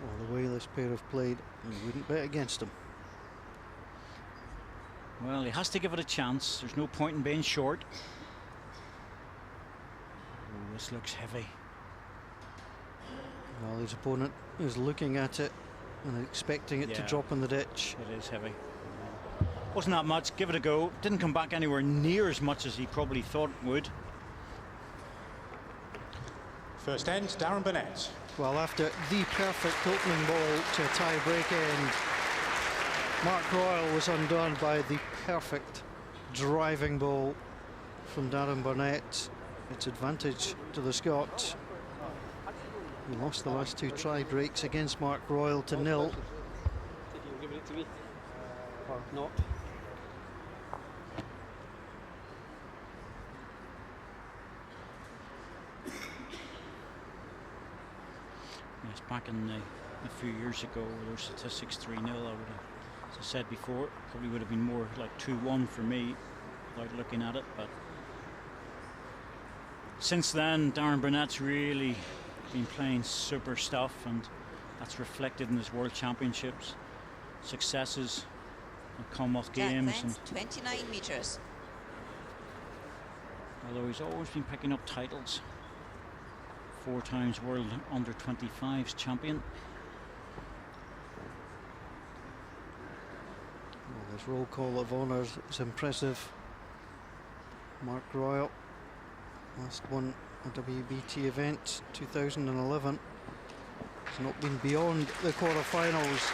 Well, the way this pair have played, you wouldn't bet against them. Well, he has to give it a chance. There's no point in being short. Oh, this looks heavy. Well, his opponent is looking at it and expecting it to drop in the ditch. It is heavy. Wasn't that much. Give it a go. Didn't come back anywhere near as much as he probably thought it would. First end, Darren Burnett. Well, after the perfect opening ball to a tie-break end, Mark Royal was undone by the perfect driving ball from Darren Burnett. It's advantage to the Scot. He lost the last 2 tie-breaks against Mark Royal to 0. Did you give it to me? Or not? Yes, back in a few years ago, those statistics 3-0, I would have As I said before, probably would have been more like 2-1 for me without looking at it, but since then Darren Burnett's really been playing super stuff, and that's reflected in his World Championships successes and Commonwealth Games. And 29 metres. Although he's always been picking up titles. 4 times World Under-25s champion. Well, his roll call of honour is impressive. Mark Royal last won a WBT event 2011. He's not been beyond the quarterfinals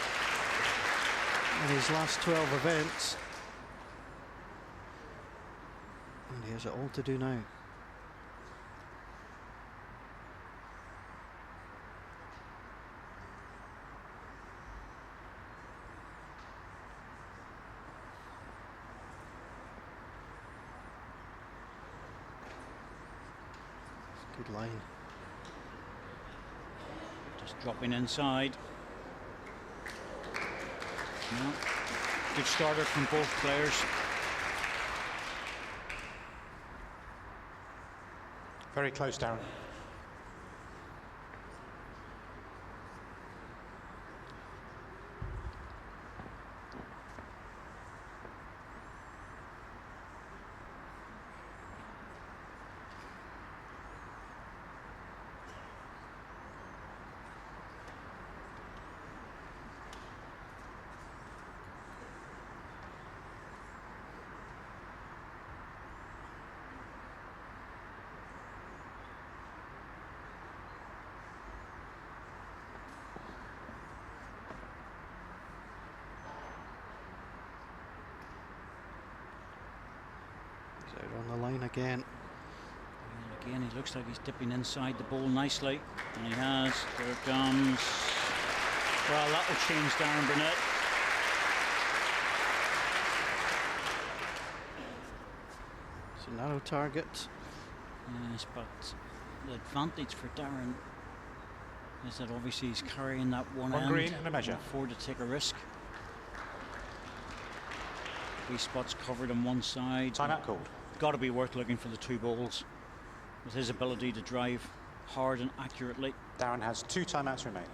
in his last 12 events. And he has it all to do now. Good line. Just dropping inside. No. Good starter from both players. Very close, Darren. Out on the line again. And again, he looks like he's dipping inside the ball nicely, and he has. There it comes. Well, that will change Darren Burnett. It's a narrow target. Yes, but the advantage for Darren is that obviously he's carrying that one end. Green and a measure. Can afford to take a risk. 3 spots covered on one side. Time out called. Got to be worth looking for the 2 balls with his ability to drive hard and accurately. Darren has 2 timeouts remaining.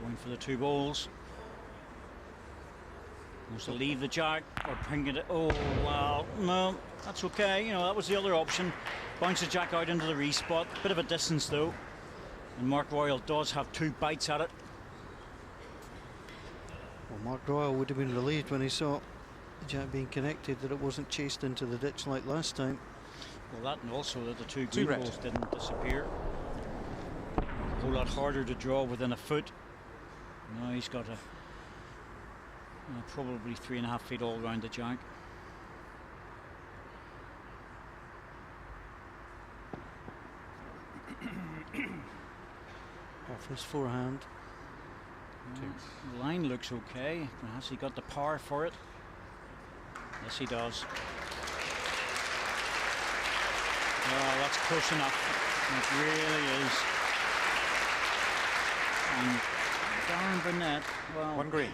Going for the 2 balls. Wants to leave the jack or bring it. Oh, wow. No, that's okay. You know, that was the other option. Bounce the jack out into the respot. Bit of a distance though. And Mark Royal does have 2 bites at it. Well, Mark Royal would have been relieved when he saw the jack being connected that it wasn't chased into the ditch like last time. Well, that and also that the 2 green balls didn't disappear. A whole lot harder to draw within a foot. Now he's got a probably 3.5 feet all around the jack. Off his forehand. The line looks okay. Has he got the power for it? Yes, he does. Oh, that's close enough. It really is. And Darren Burnett, well, 1 green.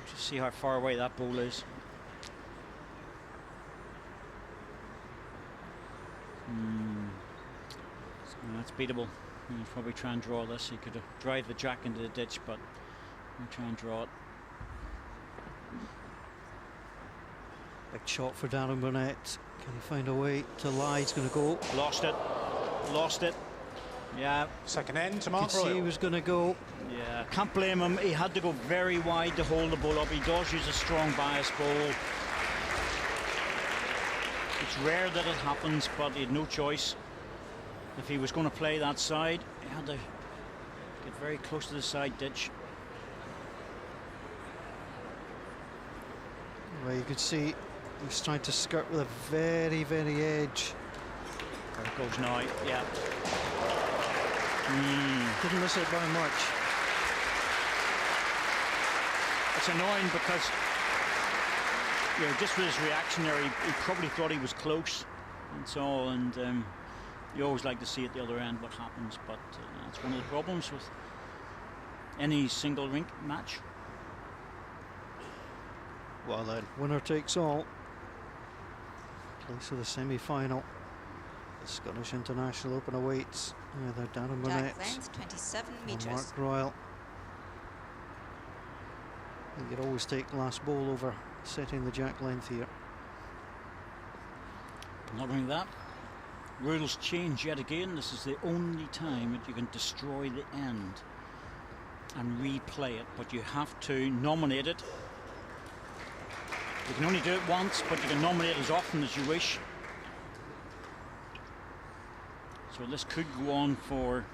Just see how far away that ball is. That's beatable. He'll probably try and draw this. He could have drive the jack into the ditch, but he'll try and draw it. Big shot for Darren Burnett. Can he find a way to lie? He's going to go. Lost it. Lost it. Yeah. Second end to Mark Could see Royal. he was going to go. Yeah, can't blame him. He had to go very wide to hold the ball up. He does use a strong bias ball. It's rare that it happens, but he had no choice. If he was going to play that side, he had to get very close to the side ditch. Well, you could see he's trying to skirt with a very, very edge. There it goes now, yeah. Didn't miss it by much. It's annoying because, you know, just with his reaction there, he probably thought he was close. That's all, and You always like to see at the other end what happens, but that's one of the problems with any single rink match. Well then, winner takes all. Place of the semi-final. The Scottish International Open awaits either Darren Burnett Jack length 27 or metres. Mark Royal. You could always take last ball over setting the jack length here. Not only that, rules change yet again. This is the only time that you can destroy the end and replay it, but you have to nominate it. You can only do it once, but you can nominate as often as you wish. So this could go on for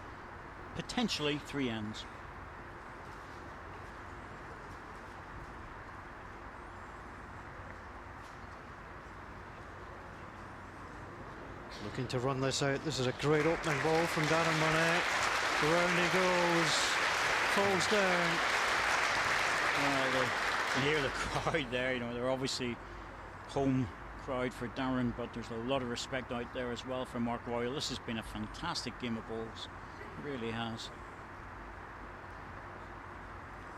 potentially 3 ends. Looking to run this out. This is a great opening ball from Darren Burnett. Round he goes, falls down. You can hear the crowd there. You know, they're obviously home crowd for Darren, but there's a lot of respect out there as well for Mark Royal. This has been a fantastic game of balls. It really has.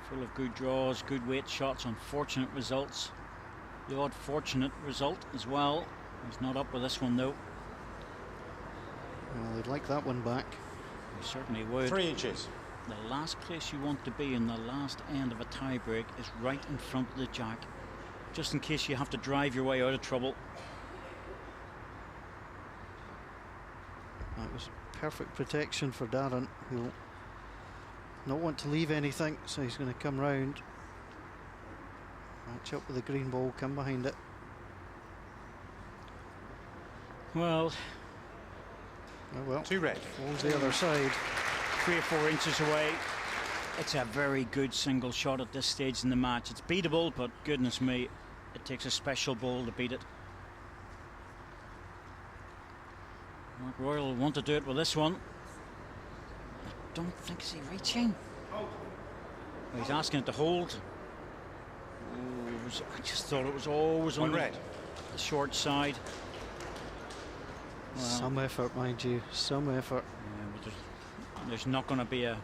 Full of good draws, good weight shots, unfortunate results. The odd fortunate result as well. He's not up with this one though. Well, they'd like that one back. He certainly would. 3 inches. The last place you want to be in the last end of a tie-break is right in front of the jack, just in case you have to drive your way out of trouble. That was perfect protection for Darren, who'll not want to leave anything, so he's going to come round, match up with the green ball, come behind it. Well, oh well, 2 red. Falls the other side. 3 or 4 inches away. It's a very good single shot at this stage in the match. It's beatable, but goodness me, it takes a special ball to beat it. Mark Royal will want to do it with this one. I don't think he's reaching. Well, he's asking it to hold. Oh, I just thought it was always on the short side. Well, Some effort, mind you, some effort. yeah, but there's not going to be a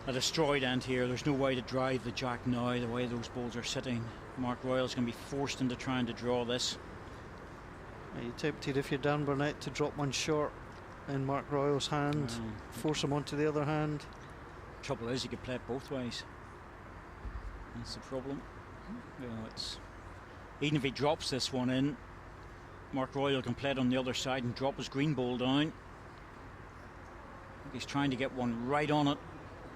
destroyed end here. There's no way to drive the jack now, the way those balls are sitting. Mark Royal's going to be forced into trying to draw this. Are you tempted, if you're Dan Burnett, to drop one short in Mark Royal's hand, force him onto the other hand? Trouble is, you could play it both ways. That's the problem. You know, it's even if he drops this one in, Mark Royal can play it on the other side and drop his green ball down. I think he's trying to get one right on it,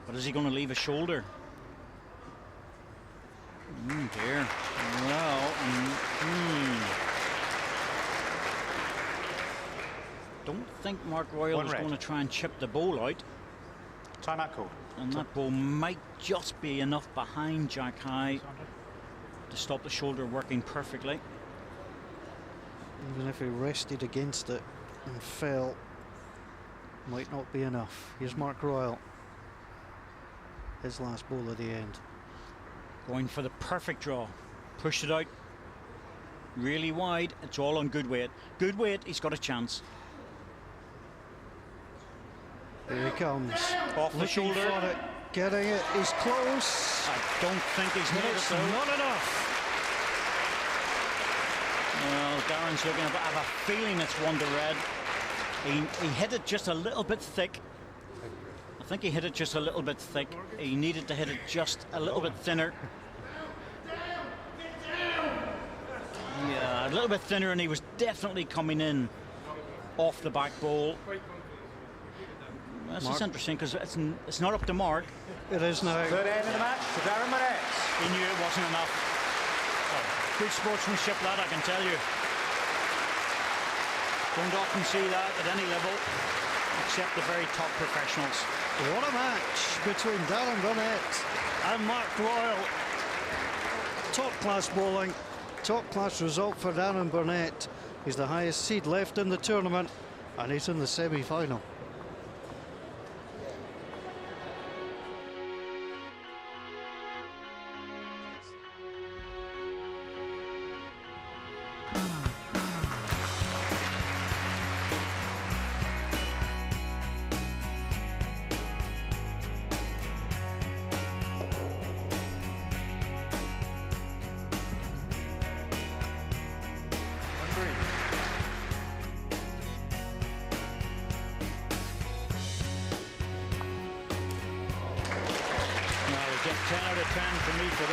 but is he going to leave a shoulder? Dear. Well, don't think Mark Royal is going to try and chip the ball out. Timeout call. And that ball might just be enough behind Jack High to stop the shoulder working perfectly. Even if he rested against it and fell, might not be enough. Here's Mark Royal. His last ball at the end. Going for the perfect draw. Pushed it out really wide. It's all on good weight. Good weight, he's got a chance. Here he comes. Off the shoulder. For it. Getting it. He's close. I don't think he's made it though. Not enough. Well, Darren's looking. I have a feeling it's one to red. He hit it just a little bit thick. I think he hit it just a little bit thick. He needed to hit it just a little bit thinner. Yeah, a little bit thinner, and he was definitely coming in off the back ball. This is interesting because it's not up to Mark. It is now. Third end of the match to Darren Burnett. He knew it wasn't enough. Good sportsmanship, that I can tell you. Don't often see that at any level, except the very top professionals. What a match between Darren Burnett and Mark Royal. Top class bowling, top class result for Darren Burnett. He's the highest seed left in the tournament, and he's in the semi-final.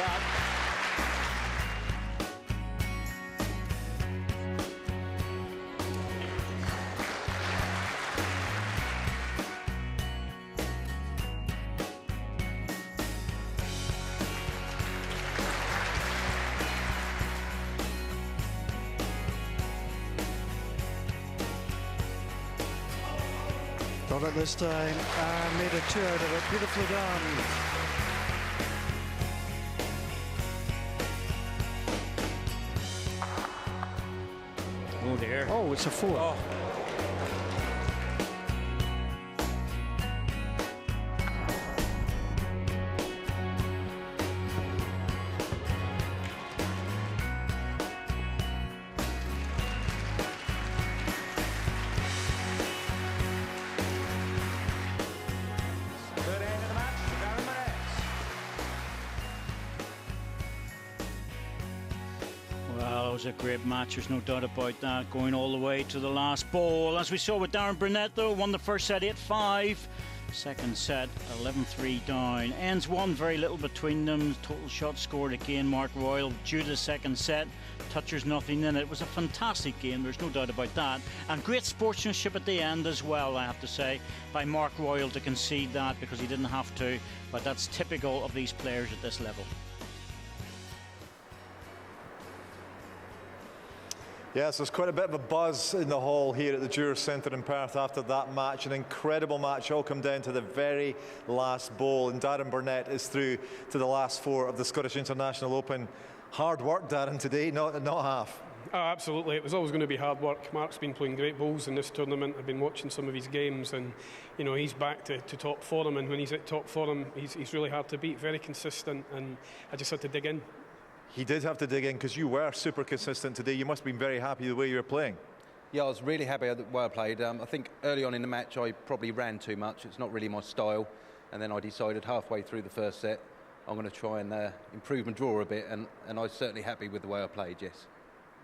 that. Got it this time and made a two out of it. Beautifully done. Oh, there. Oh, it's a four. Oh. Well, it was a great match, there's no doubt about that, going all the way to the last ball. As we saw with Darren Burnett, though, won the first set 8-5. Second set, 11-3 down. Ends one, very little between them. Total shots scored again, Mark Royal, due to the second set. Touchers nothing in it. It was a fantastic game, there's no doubt about that. And great sportsmanship at the end as well, I have to say, by Mark Royal to concede that because he didn't have to. But that's typical of these players at this level. Yes, there's quite a bit of a buzz in the hall here at the Jurors Centre in Perth after that match. An incredible match, all come down to the very last bowl. And Darren Burnett is through to the last four of the Scottish International Open. Hard work, Darren, today, not half. Oh, absolutely. It was always going to be hard work. Mark's been playing great bowls in this tournament. I've been watching some of his games, and you know he's back to top form. And when he's at top form, he's really hard to beat. Very consistent, and I just had to dig in. He did have to dig in because you were super consistent today. You must have been very happy the way you were playing. Yeah, I was really happy with the way I played. I think early on in the match I probably ran too much. It's not really my style. And then I decided halfway through the first set I'm going to try and improve and draw a bit. And I was certainly happy with the way I played, yes.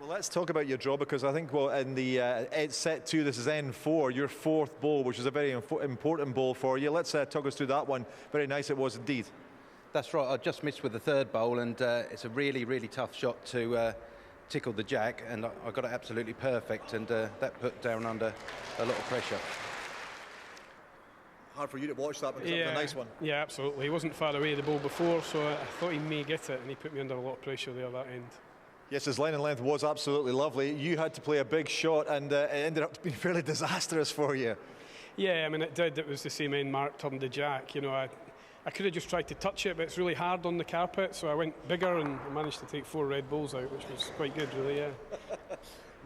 Well, let's talk about your draw, because I think, well, in the set 2, this is N4, your fourth bowl, which is a very important bowl for you. Let's talk us through that one. Very nice it was indeed. That's right, I just missed with the third bowl, and it's a really, really tough shot to tickle the jack, and I got it absolutely perfect, and that put Darren under a lot of pressure. Hard for you to watch that, because it was a nice one. Yeah, absolutely. He wasn't far away the ball before, so I thought he may get it, and he put me under a lot of pressure there at that end. Yes, his line and length was absolutely lovely. You had to play a big shot, and it ended up being fairly disastrous for you. Yeah, I mean, it did. It was the same end Mark turned the jack. You know, I could have just tried to touch it, but it's really hard on the carpet, so I went bigger and I managed to take 4 red balls out, which was quite good, really, yeah.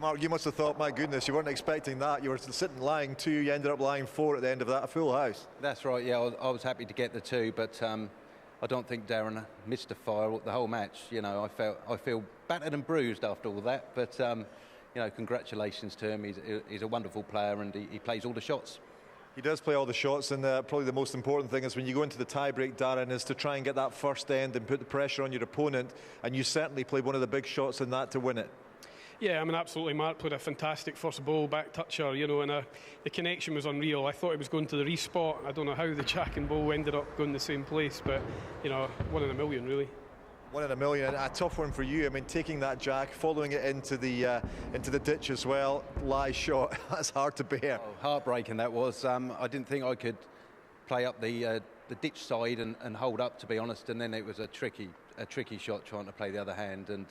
Mark, you must have thought, my goodness, you weren't expecting that. You were sitting lying 2, you ended up lying 4 at the end of that, a full house. That's right, yeah, I was happy to get the 2, but I don't think Darren missed a fire the whole match. You know, I feel battered and bruised after all that, but you know, congratulations to him. He's a wonderful player, and he plays all the shots. He does play all the shots, and probably the most important thing is when you go into the tie-break, Darren, is to try and get that first end and put the pressure on your opponent, and you certainly played one of the big shots in that to win it. Yeah, I mean, absolutely. Mark played a fantastic first ball, back toucher, you know, and the connection was unreal. I thought he was going to the respot. I don't know how the jack and ball ended up going the same place, but, you know, 1 in a million, really. 1 in a million, a tough one for you. I mean, taking that jack, following it into the ditch as well, lie shot, that's hard to bear. Oh, heartbreaking that was. I didn't think I could play up the ditch side and hold up, to be honest, and then it was a tricky shot trying to play the other hand, and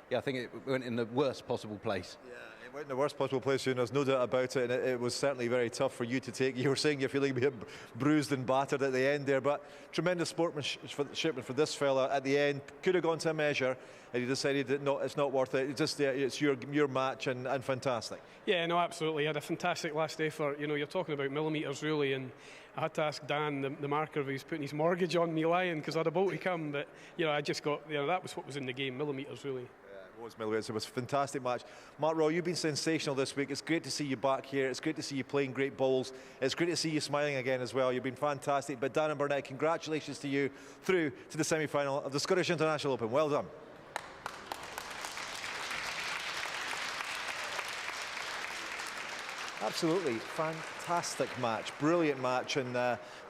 yeah, I think it went in the worst possible place. Yeah, it went in the worst possible place, and there's no doubt about it, and it was certainly very tough for you to take. You were saying you're feeling a bit bruised and battered at the end there, but tremendous sportsmanship for this fella at the end. Could have gone to a measure, and he decided that no, it's not worth it. It's just it's your match, and fantastic. Yeah, no, absolutely. He had a fantastic last effort. You know, you're talking about millimetres really, and I had to ask Dan, the marker, if he was putting his mortgage on me lying, because I had a boat to come, but you know, I just got, you know, that was what was in the game, millimetres really. It was millimetres. It was a fantastic match. Mark Roy, you've been sensational this week. It's great to see you back here. It's great to see you playing great bowls. It's great to see you smiling again as well. You've been fantastic. But Darren Burnett, congratulations to you through to the semi-final of the Scottish International Open. Well done. Absolutely fantastic match, brilliant match, and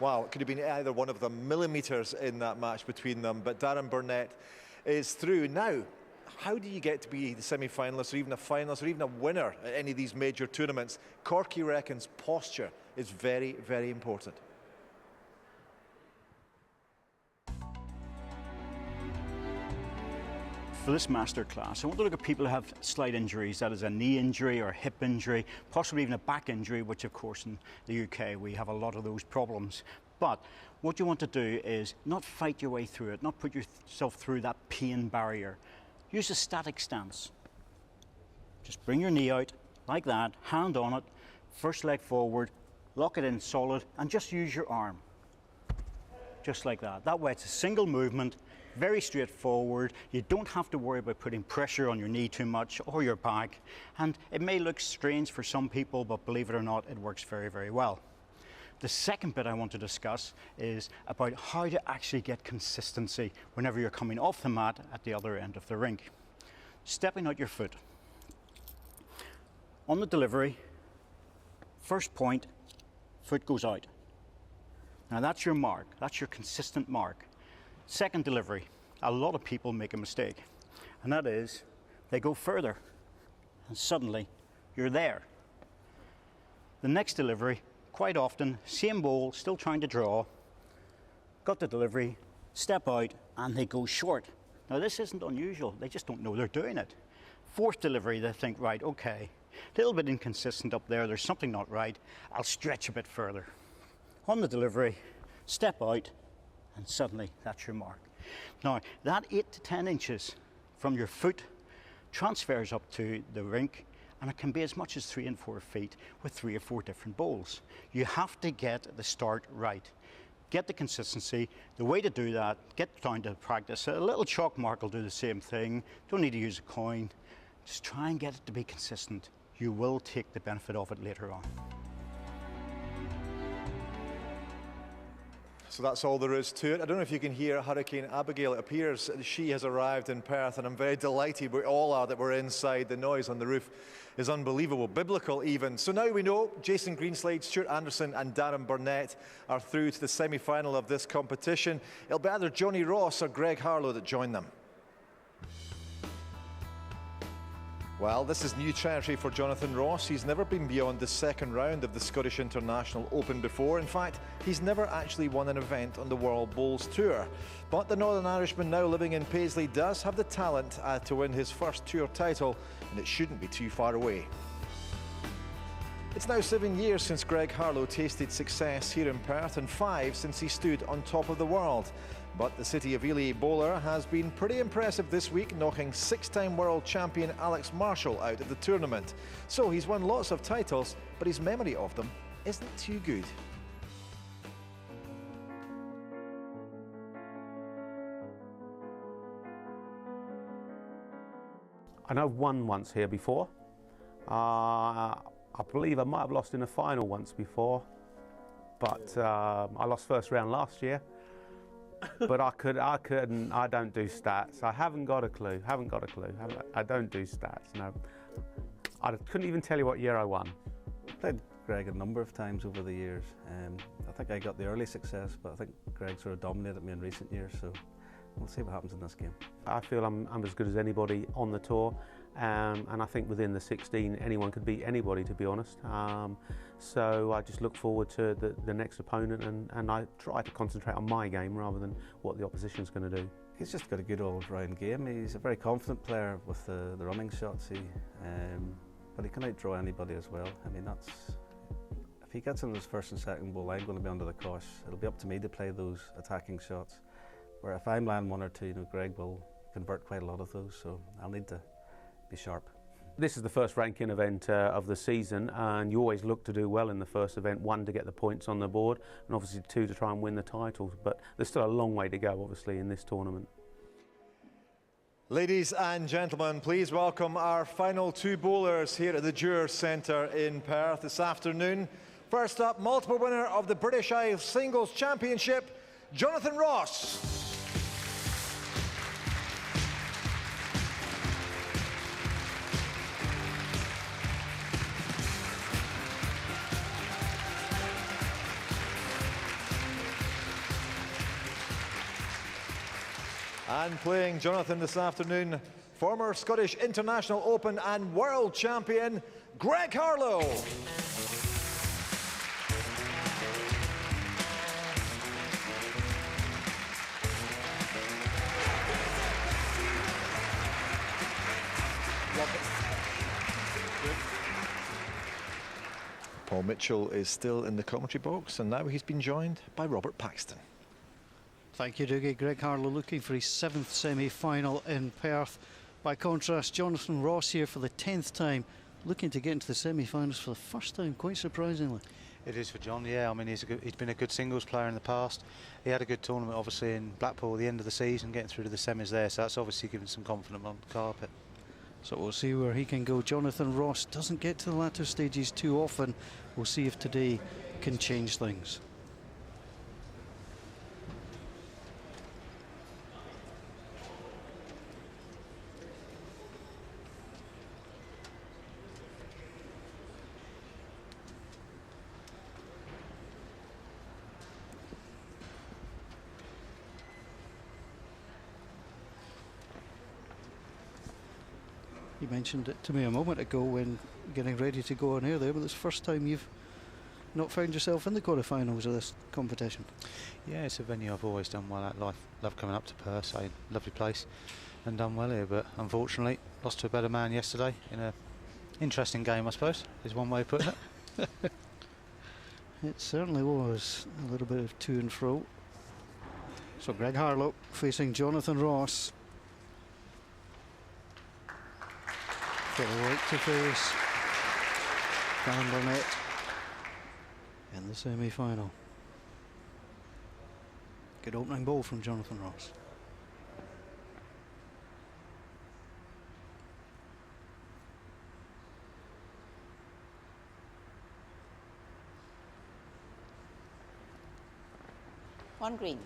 well, it could have been either one of them, millimetres in that match between them, but Darren Burnett is through. Now, how do you get to be the semi-finalist or even a finalist or even a winner at any of these major tournaments? Corky reckons posture is very, very important. For this masterclass, I want to look at people who have slight injuries, that is a knee injury or a hip injury, possibly even a back injury, which of course in the UK we have a lot of those problems. But what you want to do is not fight your way through it, not put yourself through that pain barrier. Use a static stance. Just bring your knee out like that, hand on it, first leg forward, lock it in solid, and just use your arm. Just like that. That way it's a single movement, very straightforward. You don't have to worry about putting pressure on your knee too much or your back. And it may look strange for some people, but believe it or not, it works very, very well. The second bit I want to discuss is about how to actually get consistency whenever you're coming off the mat at the other end of the rink. Stepping out your foot. On the delivery, first point, foot goes out. Now that's your mark, that's your consistent mark. Second delivery, a lot of people make a mistake, and that is they go further and suddenly you're there. The next delivery, quite often, same bowl, still trying to draw, got the delivery, step out, and they go short. Now this isn't unusual, they just don't know they're doing it. Fourth delivery, they think, right, okay, a little bit inconsistent up there, there's something not right, I'll stretch a bit further. On the delivery, step out, and suddenly that's your mark. Now, that 8 to 10 inches from your foot transfers up to the rink, and it can be as much as 3 and 4 feet with 3 or 4 different bowls. You have to get the start right. Get the consistency. The way to do that, get down to practice. A little chalk mark will do the same thing. Don't need to use a coin. Just try and get it to be consistent. You will take the benefit of it later on. So that's all there is to it. I don't know if you can hear Hurricane Abigail. It appears she has arrived in Perth, and I'm very delighted, we all are, that we're inside. The noise on the roof is unbelievable, biblical even. So now we know Jason Greenslade, Stuart Anderson and Darren Burnett are through to the semi-final of this competition. It'll be either Johnny Ross or Greg Harlow that join them. Well, this is new territory for Jonathan Ross. He's never been beyond the second round of the Scottish International Open before. In fact, he's never actually won an event on the World Bowls Tour. But the Northern Irishman now living in Paisley does have the talent to win his first tour title, and it shouldn't be too far away. It's now 7 years since Greg Harlow tasted success here in Perth, and 5 since he stood on top of the world. But the City of Ely bowler has been pretty impressive this week, knocking 6-time world champion Alex Marshall out of the tournament. So he's won lots of titles, but his memory of them isn't too good. I know I've won once here before. I believe I might have lost in a final once before, but I lost first round last year. But I don't do stats. I haven't got a clue. I don't do stats, no. I couldn't even tell you what year I won. Played Greg a number of times over the years. I think I got the early success, but I think Greg sort of dominated me in recent years, so we'll see what happens in this game. I feel I'm as good as anybody on the tour, and I think within the 16 anyone could beat anybody, to be honest. So I just look forward to the next opponent, and I try to concentrate on my game rather than what the opposition's going to do. He's just got a good all-round game. He's a very confident player with the running shots, but he can outdraw anybody as well. I mean, if he gets into his first and second bowl, I'm going to be under the cosh. It'll be up to me to play those attacking shots. Where if I'm landing 1 or 2, Greg will convert quite a lot of those, so I'll need to be sharp. This is the first ranking event of the season, and you always look to do well in the first event. 1, to get the points on the board, and obviously 2, to try and win the title. But there's still a long way to go, obviously, in this tournament. Ladies and gentlemen, please welcome our final 2 bowlers here at the Dewar Centre in Perth this afternoon. First up, multiple winner of the British Isles Singles Championship, Jonathan Ross. And playing Jonathan this afternoon, former Scottish International Open and World Champion, Greg Harlow. Paul Mitchell is still in the commentary box, and now he's been joined by Robert Paxton. Thank you, Dougie. Greg Harlow looking for his 7th semi-final in Perth. By contrast, Jonathan Ross here for the 10th time, looking to get into the semi-finals for the first time, quite surprisingly. It is for John, yeah. I mean, he's been a good singles player in the past. He had a good tournament, obviously, in Blackpool at the end of the season, getting through to the semis there, so that's obviously given some confidence on the carpet. So we'll see where he can go. Jonathan Ross doesn't get to the latter stages too often. We'll see if today can change things. You mentioned it to me a moment ago when getting ready to go on air there, but it's the first time you've not found yourself in the quarterfinals of this competition. Yeah, it's a venue I've always done well at. Love coming up to Perth, so lovely place, and done well here, but unfortunately lost to a better man yesterday in a interesting game, I suppose, is one way of putting it. It certainly was a little bit of to and fro. So Greg Harlow facing Jonathan Ross. Got a right to face Burnett in the semi-final. Good opening ball from Jonathan Ross. One green.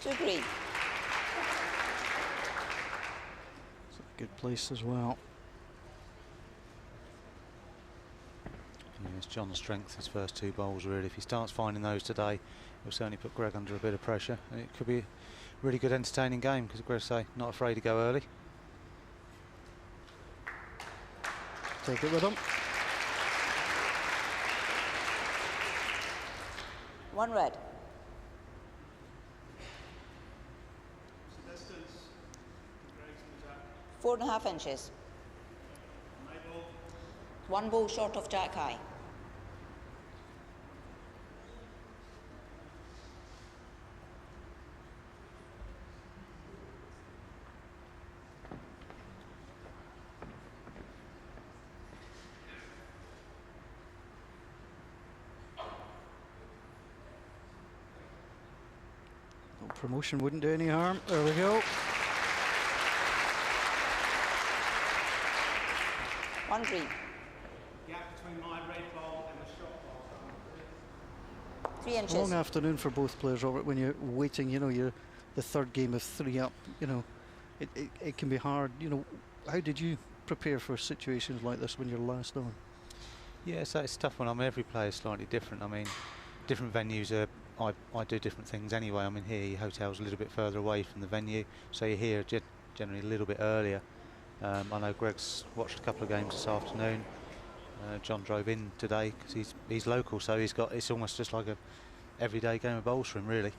Two green. It's a good place as well. Yeah, it's John's strength, his first 2 bowls really. If he starts finding those today, he'll certainly put Greg under a bit of pressure, and it could be a really good entertaining game, because Greg say not afraid to go early. Take it with him. One red. Distance. 4.5 inches. One ball short of jack high. Promotion wouldn't do any harm. There we go. One green. Gap between my red ball and the shot ball. 3 inches. Long afternoon for both players, Robert, when you're waiting, you know, you're the third game of 3 up, you know, it can be hard. You know, how did you prepare for situations like this when you're last on? Yeah, so it's a tough one. I mean, every player is slightly different. I mean, different venues are, I do different things anyway. I mean, here your hotel's a little bit further away from the venue, so you're here generally a little bit earlier. I know Greg's watched a couple of games this afternoon. John drove in today because he's local, so it's almost just like a everyday game of bowls for him, really.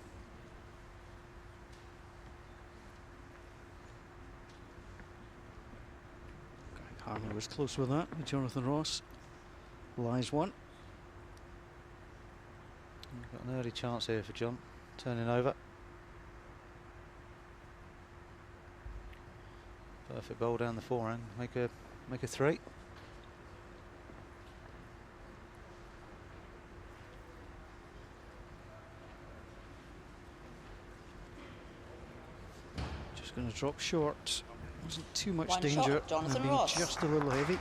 Harlow was close with that. Jonathan Ross lies one. Got an early chance here for John, turning over. Perfect bowl down the forehand, make a 3. Just going to drop short. Wasn't too much One danger. shot, Jonathan Maybe Ross. just a little heavy.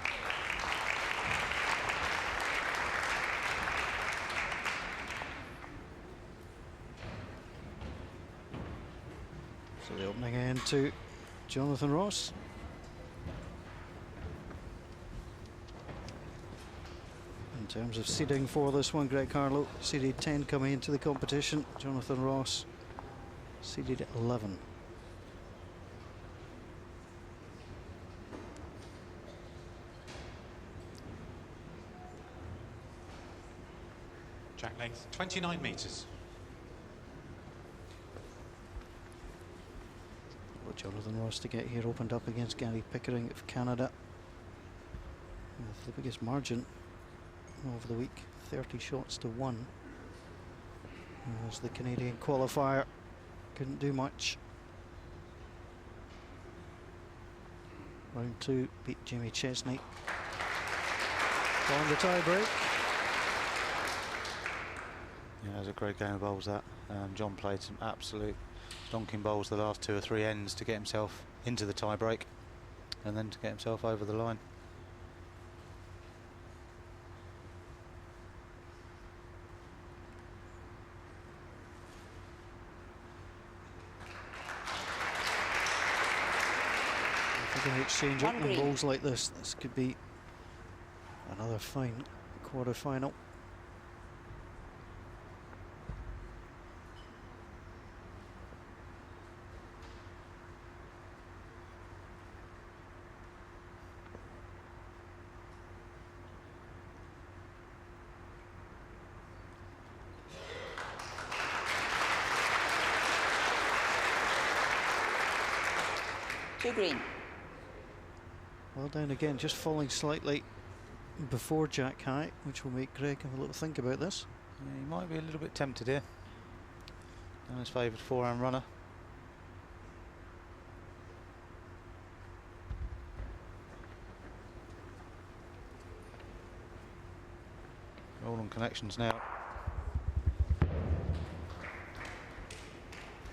So the opening end to Jonathan Ross. In terms of seeding for this one, Greg Harlow seeded 10 coming into the competition. Jonathan Ross seeded 11. Jack length 29 metres. Well, Jonathan Ross to get here opened up against Gary Pickering of Canada with the biggest margin over the week, 30 shots to 1. As the Canadian qualifier couldn't do much. Round 2 beat Jimmy Chesney on the tie break. Yeah, it was a great game of bowls that. John played some absolute donking bowls the last 2 or 3 ends to get himself into the tie break and then to get himself over the line. If we're going to exchange opening bowls like this could be another fine quarter-final. Two green. Well down again, just falling slightly before Jack High, which will make Greg have a little think about this. Yeah, he might be a little bit tempted here. And his favoured forehand runner. All on connections now.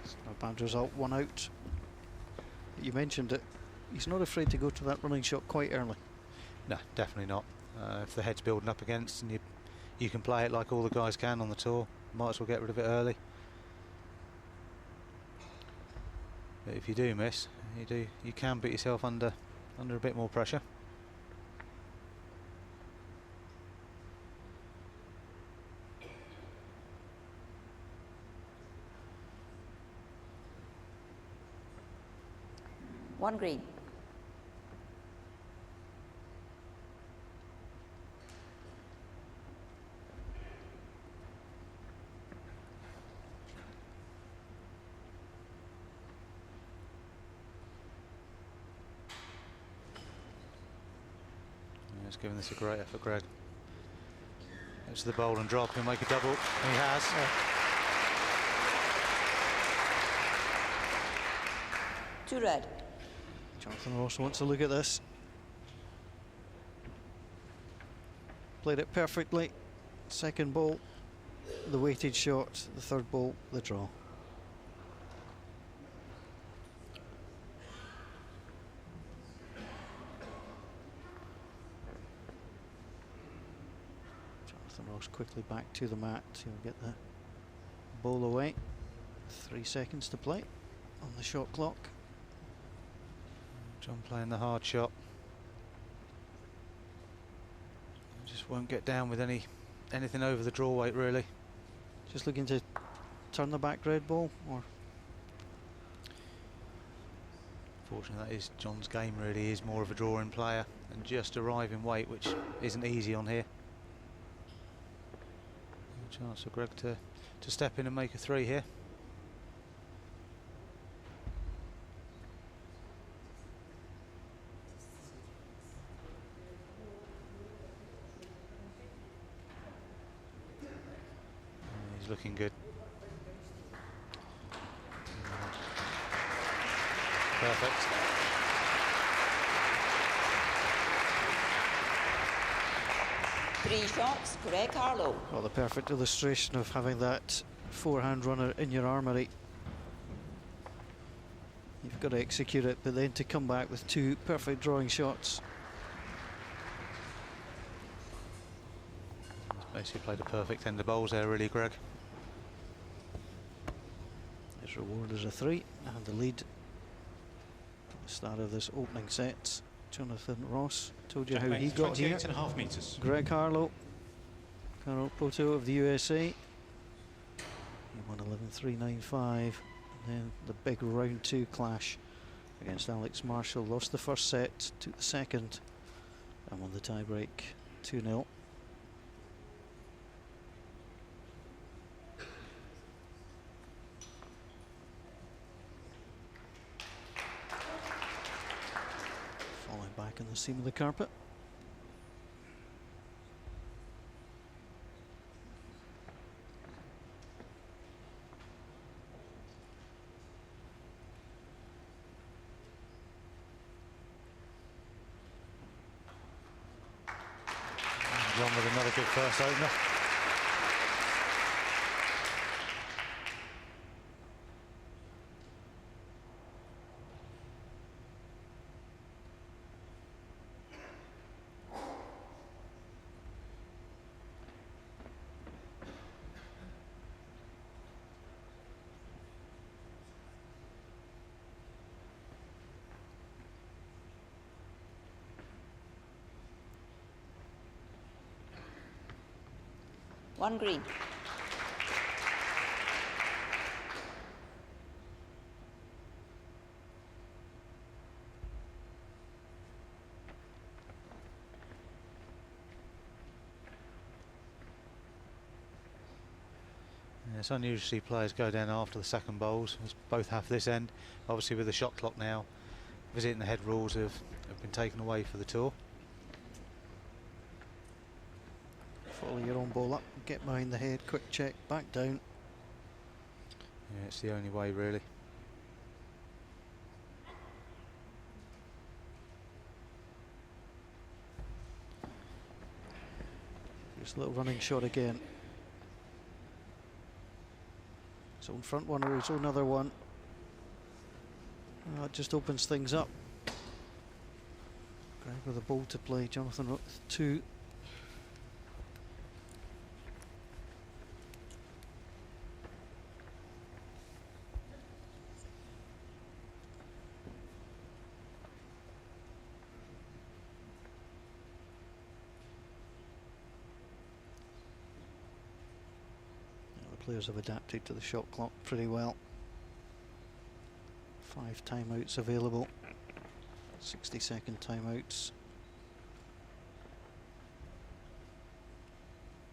It's not a bad result, 1 out. You mentioned it, he's not afraid to go to that running shot quite early. No, definitely not. If the head's building up against and you can play it like all the guys can on the tour, might as well get rid of it early. But if you do miss, you can put yourself under a bit more pressure. One green. He's giving this a great effort, Greg. Goes to the bowl and drop, he'll make a double. He has. Two red. Jonathan Ross wants to look at this. Played it perfectly. Second ball, the weighted shot. The third ball, the draw. Jonathan Ross quickly back to the mat. He'll get the ball away. 3 seconds to play on the shot clock. John playing the hard shot. Just won't get down with anything over the draw weight, really. Just looking to turn the back red ball, or? Fortunately, that is John's game, really. He is more of a drawing player and just arriving weight, which isn't easy on here. A chance for Greg to step in and make a 3 here. Looking good. Perfect. Three shots, Greg Harlow. Well, the perfect illustration of having that forehand runner in your armoury. You've got to execute it, but then to come back with 2 perfect drawing shots. Basically played a perfect end of bowls there, really, Greg. His reward is a 3, and the lead at the start of this opening set. Jonathan Ross, told you how he got here. 28.5 metres. Greg Harlow, Carol Poto of the USA. He won 11.395. And then the big round 2 clash against Alex Marshall. Lost the first set, took the second, and won the tiebreak 2-0. Falling back in the seam of the carpet. John with another good first opener. One green. Yeah, it's unusual to see players go down after the second bowls, as both have this end. Obviously with the shot clock now, visiting the head rules have been taken away for the tour. Follow your own ball up, get behind the head, quick check, back down. Yeah, it's the only way really. Just a little running shot again. His own front one or his own other one. It just opens things up. Greg with a ball to play, Jonathan with 2. Players have adapted to the shot clock pretty well. 5 timeouts available, 60-second timeouts.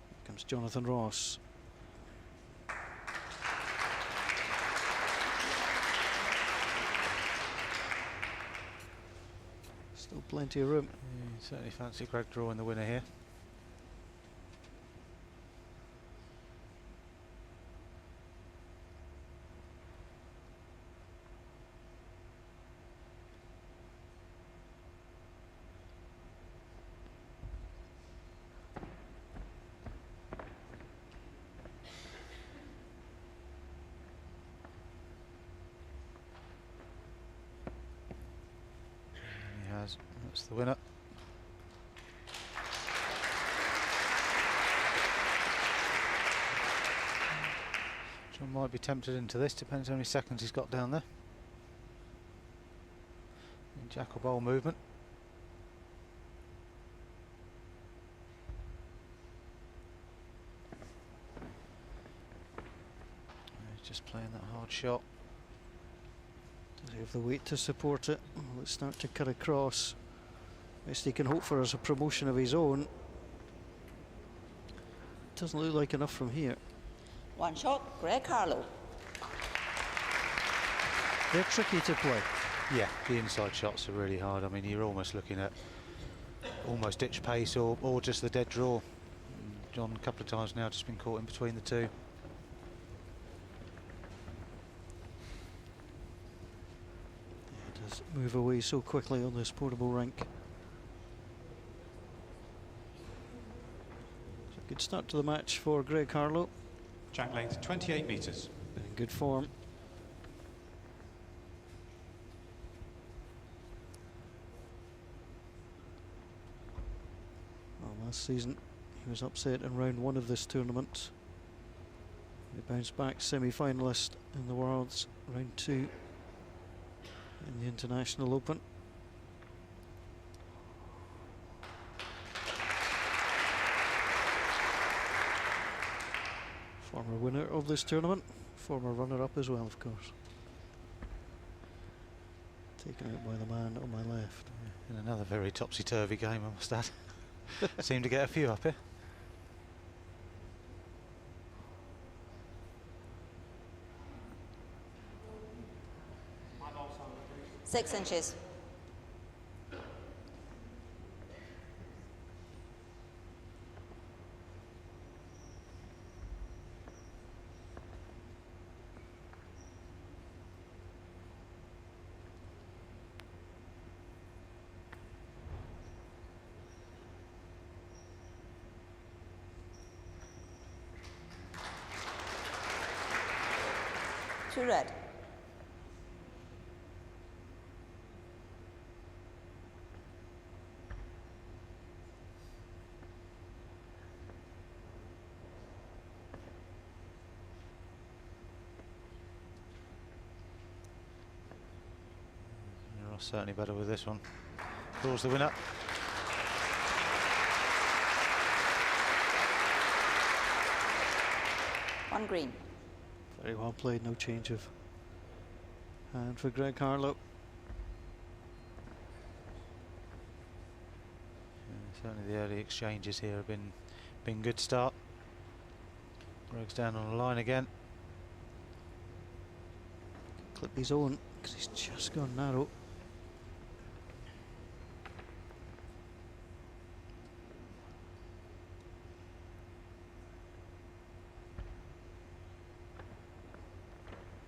Here comes Jonathan Ross. Still plenty of room. Yeah, certainly fancy Greg drawing the winner here. That's the winner. John might be tempted into this, depends how many seconds he's got down there. Jack or bowl movement. He's just playing that hard shot. Does he have the weight to support it? Let's start to cut across. Best he can hope for is a promotion of his own. Doesn't look like enough from here. One shot, Greg Harlow. They're tricky to play. Yeah, the inside shots are really hard. I mean, you're almost looking at almost ditch pace or just the dead draw. John, a couple of times now, just been caught in between the two. It does move away so quickly on this portable rink. So good start to the match for Greg Harlow. Jack length 28 metres. In good form. Well, last season he was upset in round 1 of this tournament. The bounce back semi-finalist in the World's round 2 in the International Open. Former winner of this tournament, former runner-up as well, of course. Taken out by the man on my left. In another very topsy-turvy game, I must add. Seemed to get a few up here. Six inches. Two red. You're certainly better with this one. Draws the winner. One green. Very well played, no change of hand for Greg Harlow. Certainly the early exchanges here have been good start. Greg's down on the line again. Clip his own, because he's just gone narrow.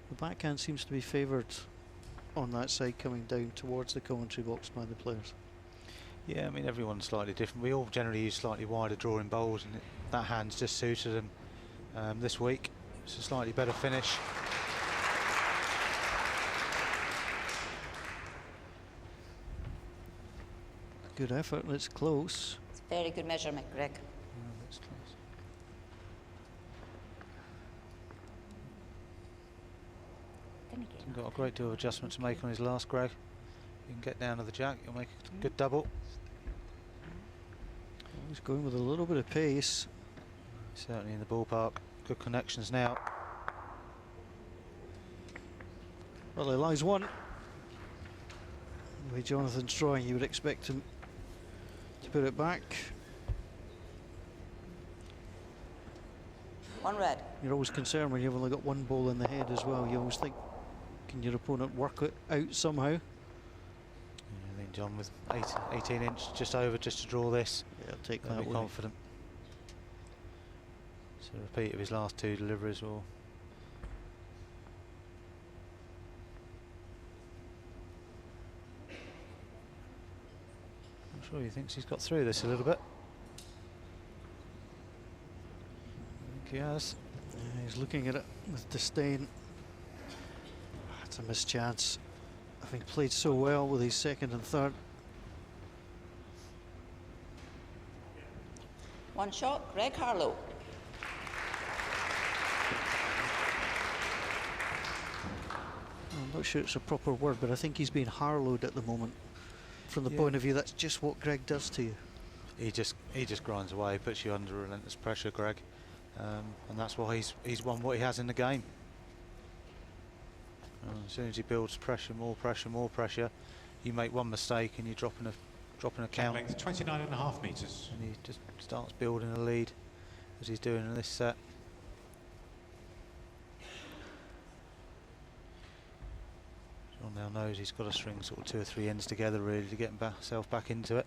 The backhand seems to be favoured on that side, coming down towards the commentary box by the players. Yeah, I mean everyone's slightly different. We all generally use slightly wider drawing bowls, and that hand's just suited them this week. It's a slightly better finish. Good effort, and it's close. It's very good measurement, Greg. That's close. Got a great deal of adjustment to make on his last, Greg. You can get down to the jack, you'll make a good double. He's going with a little bit of pace. Certainly in the ballpark. Good connections now. Well, there lies one. The way Jonathan's drawing, you would expect him to put it back. One red. You're always concerned when you've only got one ball in the head as well. You always think, can your opponent work it out somehow? Yeah, I think John with 18 inch just over just to draw this. Yeah, I'll take that. Be confident. So a repeat of his last two deliveries will. I'm sure he thinks he's got through this a little bit. I think he has. Yeah, he's looking at it with disdain. It's a missed chance. Having played so well with his second and third. One shot, Greg Harlow. I'm not sure it's a proper word, but I think he's being harlowed at the moment. From the point of view, that's just what Greg does to you. He just grinds away, puts you under relentless pressure, Greg, and that's why he's won what he has in the game. As soon as he builds pressure, more pressure, you make one mistake and you're dropping a count. Length 29.5 metres. And he just starts building a lead, as he's doing in this set. John now knows he's got to string sort of 2 or 3 ends together really to get himself back into it.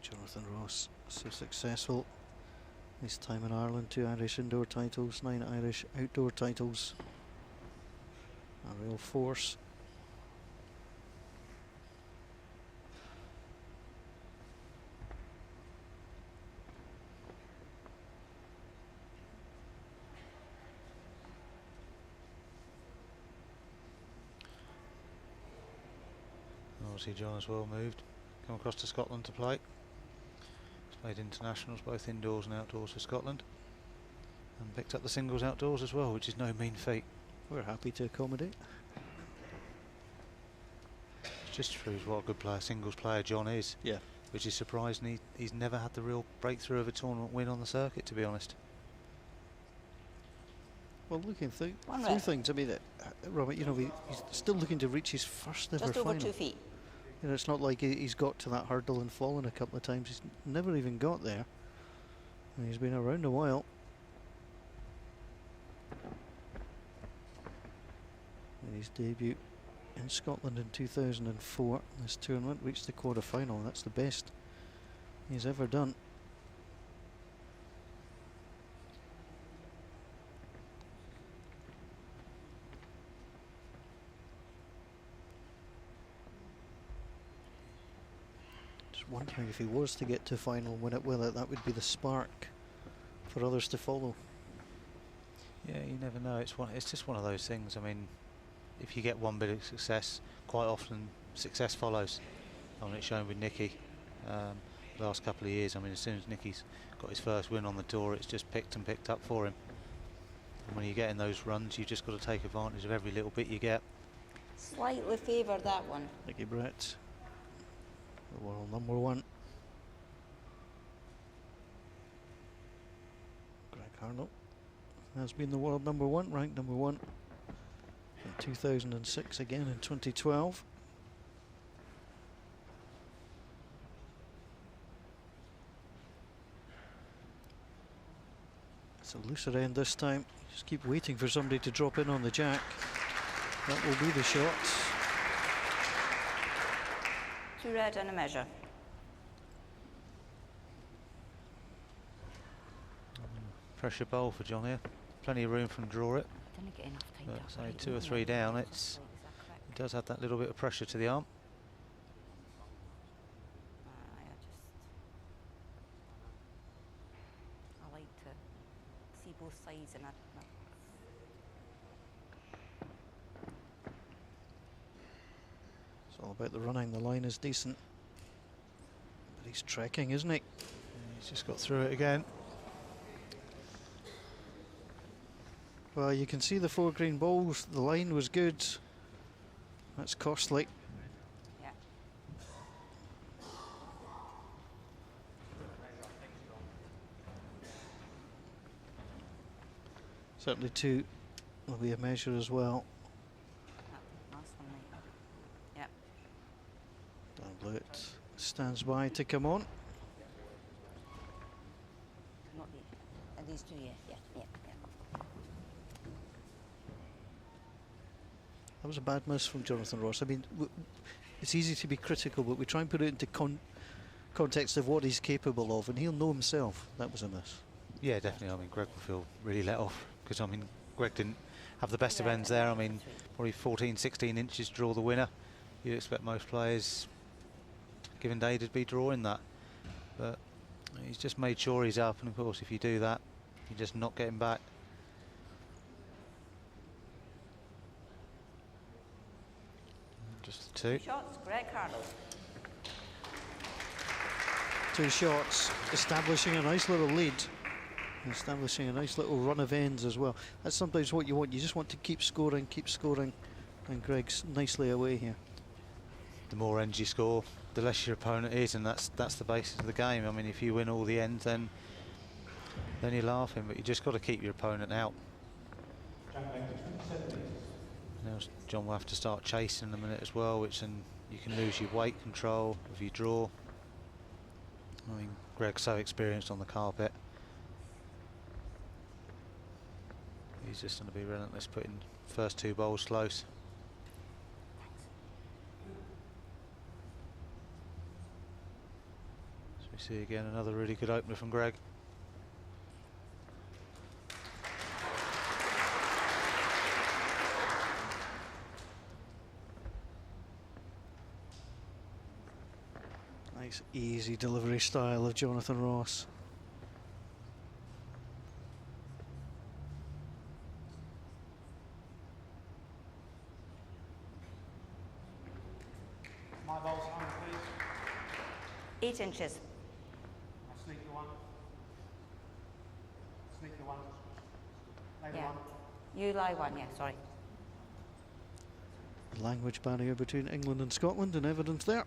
Jonathan Ross, so successful this time in Ireland. 2 Irish indoor titles, 9 Irish outdoor titles. A real force. Obviously John as well moved, come across to Scotland to play. He's played internationals both indoors and outdoors for Scotland, and picked up the singles outdoors as well, which is no mean feat. We're happy to accommodate. It just proves what a good player, singles player John is. Yeah. Which is surprising. He's never had the real breakthrough of a tournament win on the circuit, to be honest. Well, looking through red. things, I mean, Robert, you know, he's still looking to reach his first ever Just over final. 2 feet. You know, it's not like he's got to that hurdle and fallen a couple of times. He's never even got there. And he's been around a while. And his debut in Scotland in 2004, this tournament, reached the quarter-final. That's the best he's ever done. Just wondering if he was to get to final, win it with it, that would be the spark for others to follow. Yeah, you never know. It's just one of those things. I mean, if you get one bit of success, quite often success follows. I mean, it's shown with Nicky last couple of years. I mean, as soon as Nicky's got his first win on the tour, it's just picked up for him. And when you get in those runs, you've just got to take advantage of every little bit you get. Slightly favour that one. Nicky Brett, the world #1. Greg Harlow has been the world #1, ranked #1 in 2006, again in 2012. It's a looser end this time. Just keep waiting for somebody to drop in on the jack. That will be the shot. 2 red and a measure. Pressure bowl for John here. Plenty of room from draw it. Didn't get enough time. But say 2 or 3 down, it does have that little bit of pressure to the arm. I like to see both sides and It's all about the running. The line is decent. But he's trekking, isn't he? He's just got through it again. Well, you can see the 4 green balls. The line was good. That's costly. Yeah. Certainly 2 will be a measure as well. Last one, right. Yep. Dan Blewett stands by to come on. Not these. And these 2, yeah. That was a bad miss from Jonathan Ross. I mean, it's easy to be critical, but we try and put it into context of what he's capable of, and he'll know himself that was a miss. Yeah, definitely. I mean, Greg will feel really let off because, I mean, Greg didn't have the best of ends there. I mean, probably 14, 16 inches to draw the winner. You'd expect most players, given day, to be drawing that. But he's just made sure he's up, and of course, if you do that, you're just not getting back. Just 2. Shots, Greg Harlow. 2 shots, establishing a nice little lead, establishing a nice little run of ends as well. That's sometimes what you want. You just want to keep scoring, and Greg's nicely away here. The more ends you score, the less your opponent is, and that's the basis of the game. I mean, if you win all the ends, then you're laughing, but you just got to keep your opponent out. Now John will have to start chasing in a minute as well, which then you can lose your weight control if you draw. I mean, Greg's so experienced on the carpet. He's just going to be relentless, putting first 2 bowls close. So we see again another really good opener from Greg. Nice easy delivery style of Jonathan Ross. My ball. 8 inches. Sneak the one. Sneak the one. Line Yeah. one. You lie 1, yeah, sorry. Language barrier between England and Scotland in evidence there.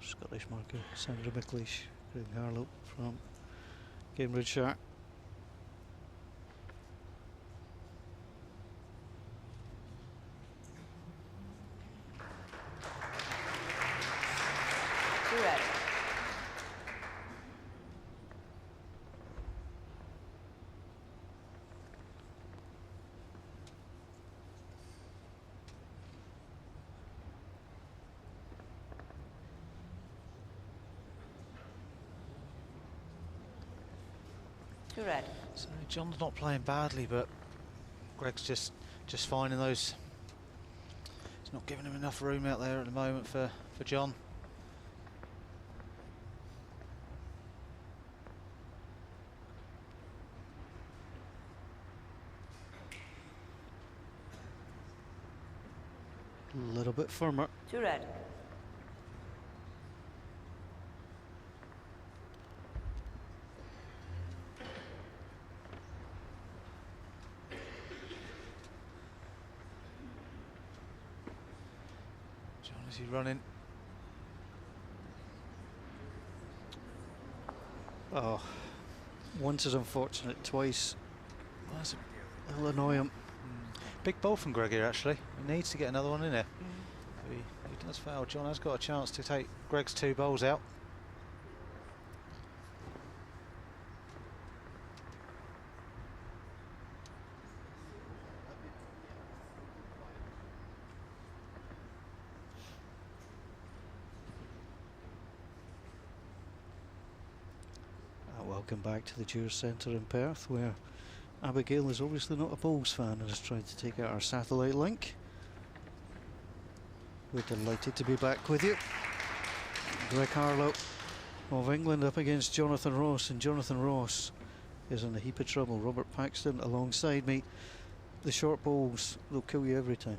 Scottish marker Sandra McLeish, Greg Harlow from Cambridgeshire. Two red. Two red. So John's not playing badly, but Greg's just finding those. He's not giving him enough room out there at the moment for John. A little bit firmer. Two red. John, is he running? Oh, once is unfortunate, twice. It'll annoy him. Big ball from Greg here, actually. He needs to get another one in there. If he does foul, John has got a chance to take Greg's 2 bowls out. Welcome back to the Jurors Centre in Perth, where Abigail is obviously not a Bulls fan and is trying to take out our satellite link. We're delighted to be back with you. Greg Harlow of England up against Jonathan Ross, and Jonathan Ross is in a heap of trouble. Robert Paxton alongside me. The short balls, they'll kill you every time.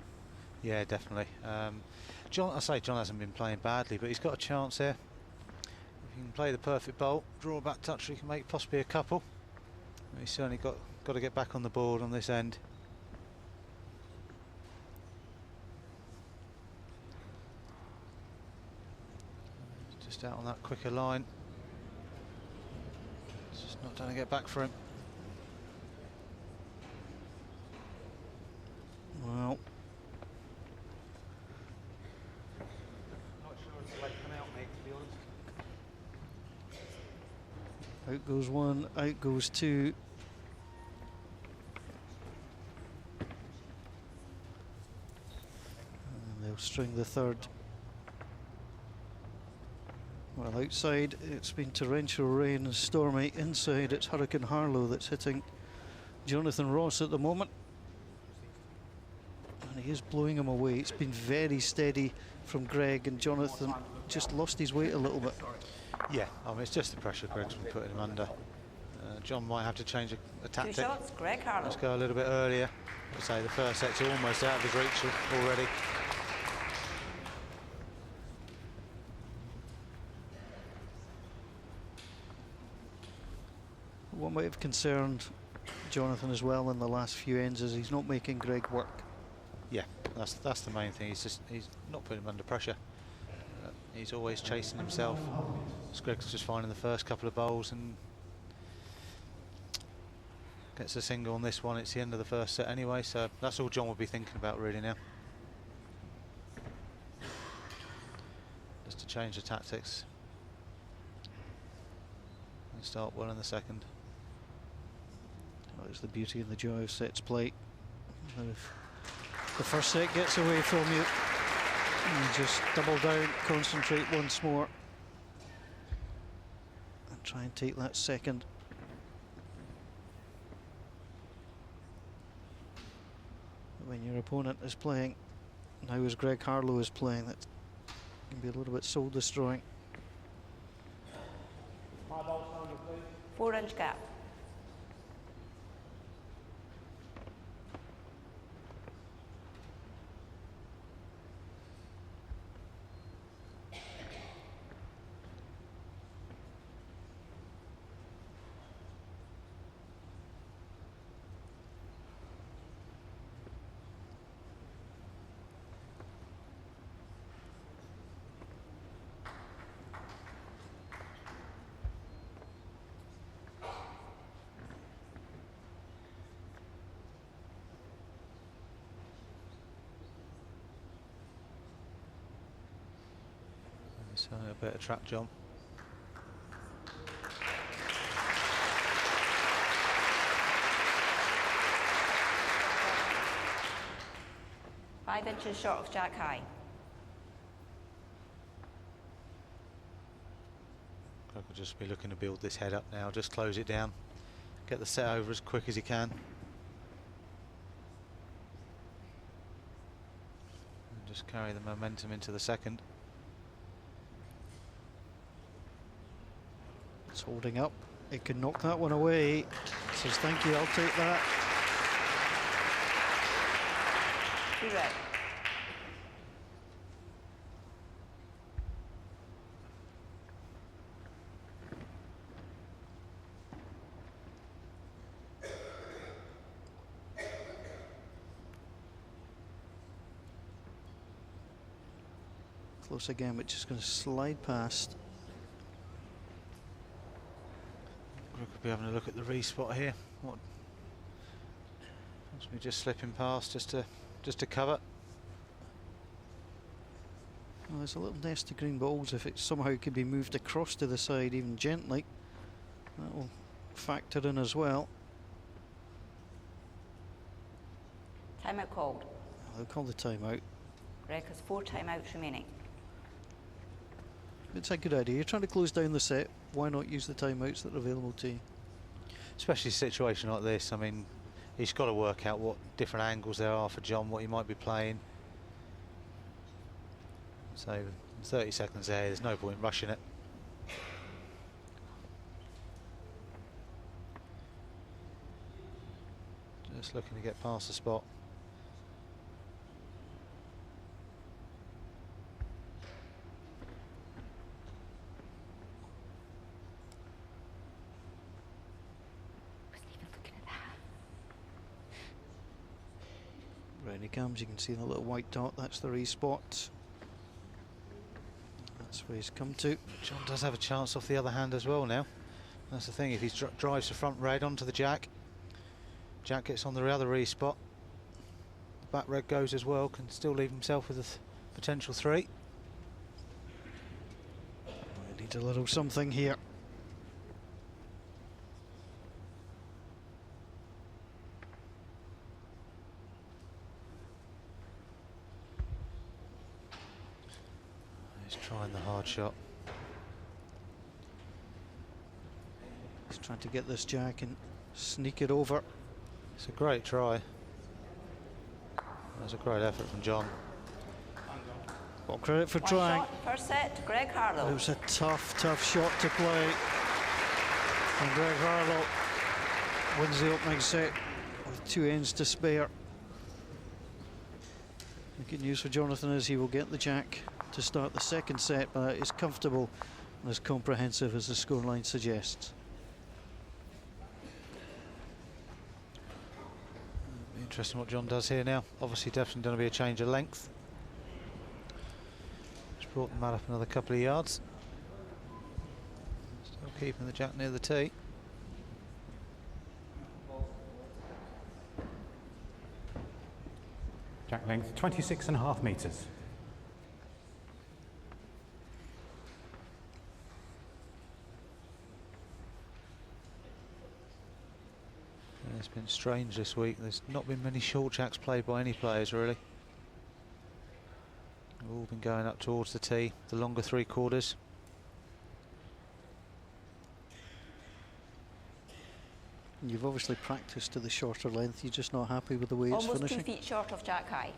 Yeah, definitely. John hasn't been playing badly, but he's got a chance here. If he can play the perfect bowl, draw a back touch, he can make possibly a couple. He's certainly got to get back on the board on this end. Just out on that quicker line. It's just not going to get back for him. Well, Not sure it's like come out, mate, to be honest. out goes 1, out goes 2. And they'll string the third. Well, outside it's been torrential rain and stormy. Inside it's Hurricane Harlow that's hitting Jonathan Ross at the moment. And he is blowing him away. It's been very steady from Greg, and Jonathan just lost his weight a little bit. Yeah, I mean, it's just the pressure Greg's been putting him under. John might have to change a tactic. 2 shots, Greg Harlow. Let's go a little bit earlier. I'd say the first set's almost out of his reach already. What might have concerned Jonathan as well in the last few ends is he's not making Greg work. Yeah, that's the main thing. He's not putting him under pressure. He's always chasing himself. Greg's just finding the first couple of bowls and gets a single on this one. It's the end of the first set anyway, so that's all John will be thinking about really now. Just to change the tactics and start well in the second. Well, it's the beauty and the joy of sets play. And if the first set gets away from you, you just double down, concentrate once more, and try and take that second. When your opponent is playing, now as Greg Harlow is playing, that can be a little bit soul destroying. 4-inch gap. bit of track, John. Five inches short of jack high. I could just be looking to build this head up now, just close it down, get the set over as quick as he can. And just carry the momentum into the second. It's holding up. It can knock that one away. It says, thank you, I'll take that. Two red. Close again, but just going to slide past. We could be having a look at the respot here. What? Possibly just slipping past just to cover. Well, there's a little nest of green balls. If it somehow could be moved across to the side, even gently, that will factor in as well. Timeout called. They'll call the timeout. Greg has 4 timeouts remaining. It's a good idea. You're trying to close down the set. Why not use the timeouts that are available to you? Especially a situation like this. I mean, he's got to work out what different angles there are for John, what he might be playing. So 30 seconds there, there's no point rushing it. Just looking to get past the spot. Right, he comes. You can see the little white dot. That's the respot. That's where he's come to. John does have a chance off the other hand as well now. That's the thing. If he drives the front red onto the jack, jack gets on the other respot. The back red goes as well. Can still leave himself with a potential 3. We need a little something here. Trying the hard shot. He's trying to get this jack and sneak it over. It's a great try. That's a great effort from John. Well, credit for One trying. shot, first set, Greg Harlow. It was a tough shot to play. And Greg Harlow wins the opening set with 2 ends to spare. The good news for Jonathan is he will get the jack to start the second set, but it's comfortable and as comprehensive as the scoreline suggests. Interesting what John does here now. Obviously definitely going to be a change of length. Just brought the mat up another couple of yards. Still keeping the jack near the tee. Jack length 26.5 metres. It's been strange this week. There's not been many short jacks played by any players really. They've all been going up towards the tee, the longer 3/4. You've obviously practiced to the shorter length. You're just not happy with the way it's Almost finishing. 2 feet short of jack high.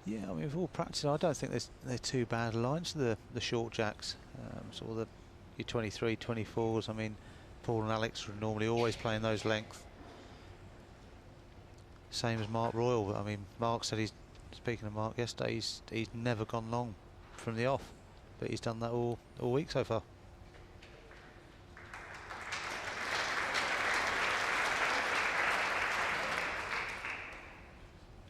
Yeah, I mean, we've all practiced. I don't think they're too bad lines, the short jacks. Sort of your 23, 24s. I mean, Paul and Alex are normally always playing those lengths. Same as Mark Royal, but I mean, Mark said speaking of Mark yesterday, he's never gone long from the off, but he's done that all week so far.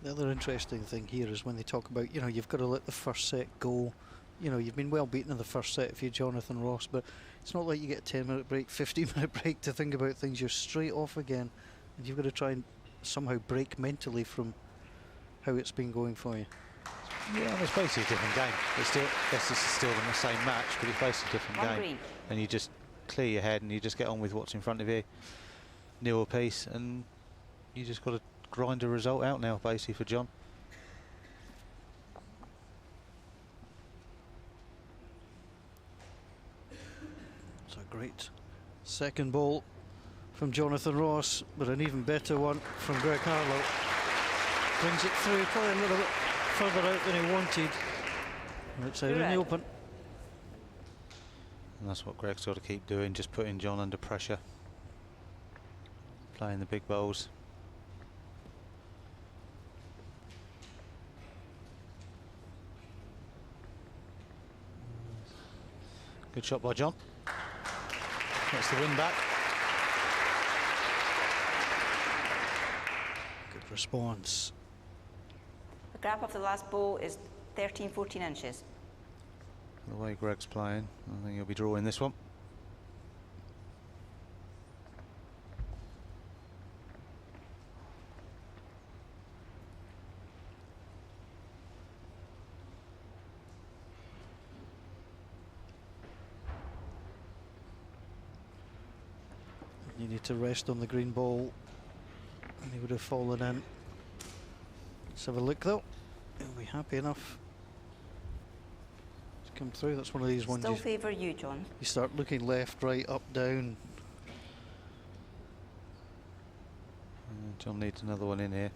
The other interesting thing here is when they talk about, you know, you've got to let the first set go. You know, you've been well beaten in the first set if you're Jonathan Ross, but it's not like you get a 10-minute break, 15-minute break to think about things. You're straight off again, and you've got to try and somehow break mentally from how it's been going for you. Yeah, it's basically a different game. It's still, this is still the same match, but it's basically a different game. Green. And you just clear your head and you just get on with what's in front of you. New a piece, and you just got to grind a result out now, basically, for John. It's a great second ball from Jonathan Ross, but an even better one from Greg Harlow. Brings it through, probably a little bit further out than he wanted. It's out in the open. And that's what Greg's got to keep doing, just putting John under pressure. Playing the big bowls. Good shot by John. That's the win back. Good response. The gap of the last ball is 13-14 inches. The way Greg's playing, I think he'll be drawing this one. You need to rest on the green ball, and he would have fallen in. Let's have a look though. He'll be happy enough to come through. That's one of these ones. Still favour you, John. You start looking left, right, up, down. John needs another one in here.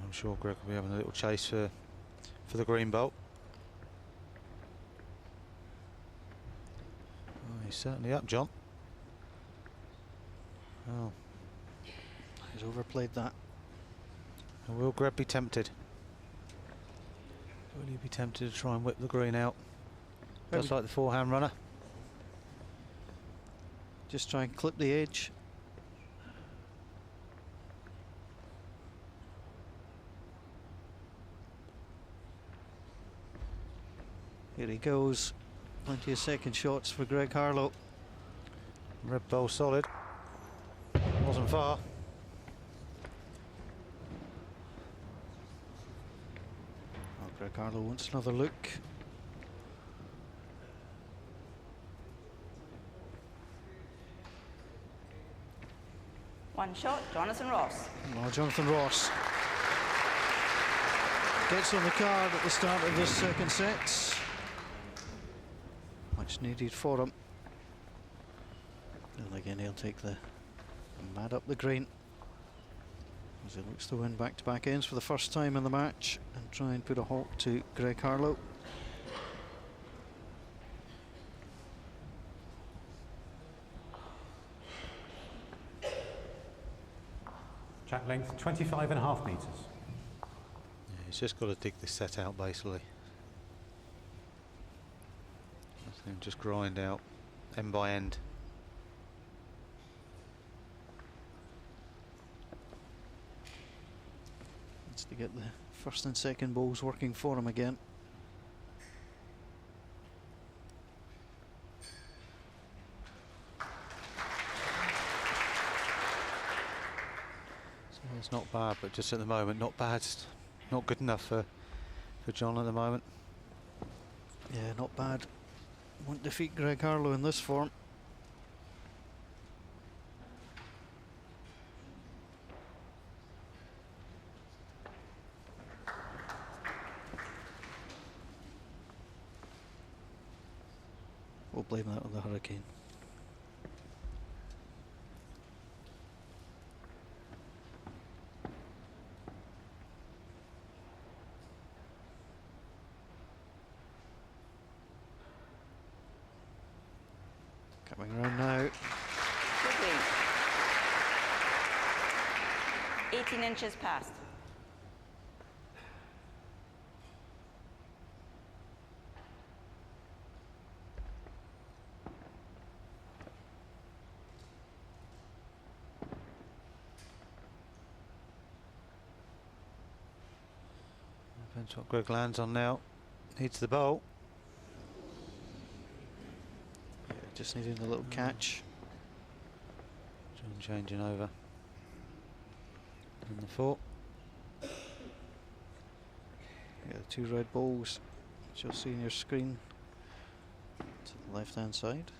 I'm sure Greg will be having a little chase for the green ball. Oh, he's certainly up, John. Oh, he's overplayed that. And will Greg be tempted? Will he be tempted to try and whip the green out? Just like the forehand runner. Just try and clip the edge. Here he goes. Plenty of second shots for Greg Harlow. Red ball solid. Wasn't far. Oh, Greg Harlow wants another look. One shot, Jonathan Ross. Oh, Jonathan Ross gets on the card at the start of this second set. Much needed for him. And again, he'll take the mad up the green as he looks to win back-to-back ends for the first time in the match and try and put a halt to Greg Harlow. Jack length 25.5 metres. Yeah, he's just got to dig this set out, basically. Just grind out end by end. Needs to get the first and second balls working for him again. So it's not bad, but just at the moment, not bad. Not good enough for John at the moment. Yeah, not bad. Won't defeat Greg Harlow in this form. We'll blame that on the hurricane. Coming around now. 18 inches past. Depends what Greg lands on now. Needs the bowl. Yeah, just needing a little catch. John changing over. And the four. two red balls, which you'll see on your screen to the left-hand side.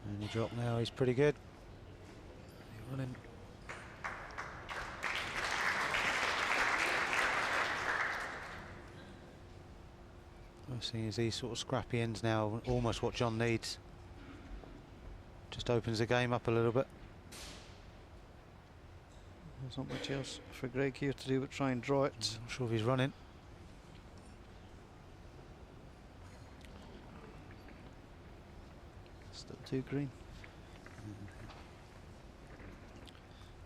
And he dropped now, he's pretty good. Running. I see as these sort of scrappy ends now, almost what John needs. Just opens the game up a little bit. There's not much else for Greg here to do but try and draw it. I'm not sure if he's running. Still too green.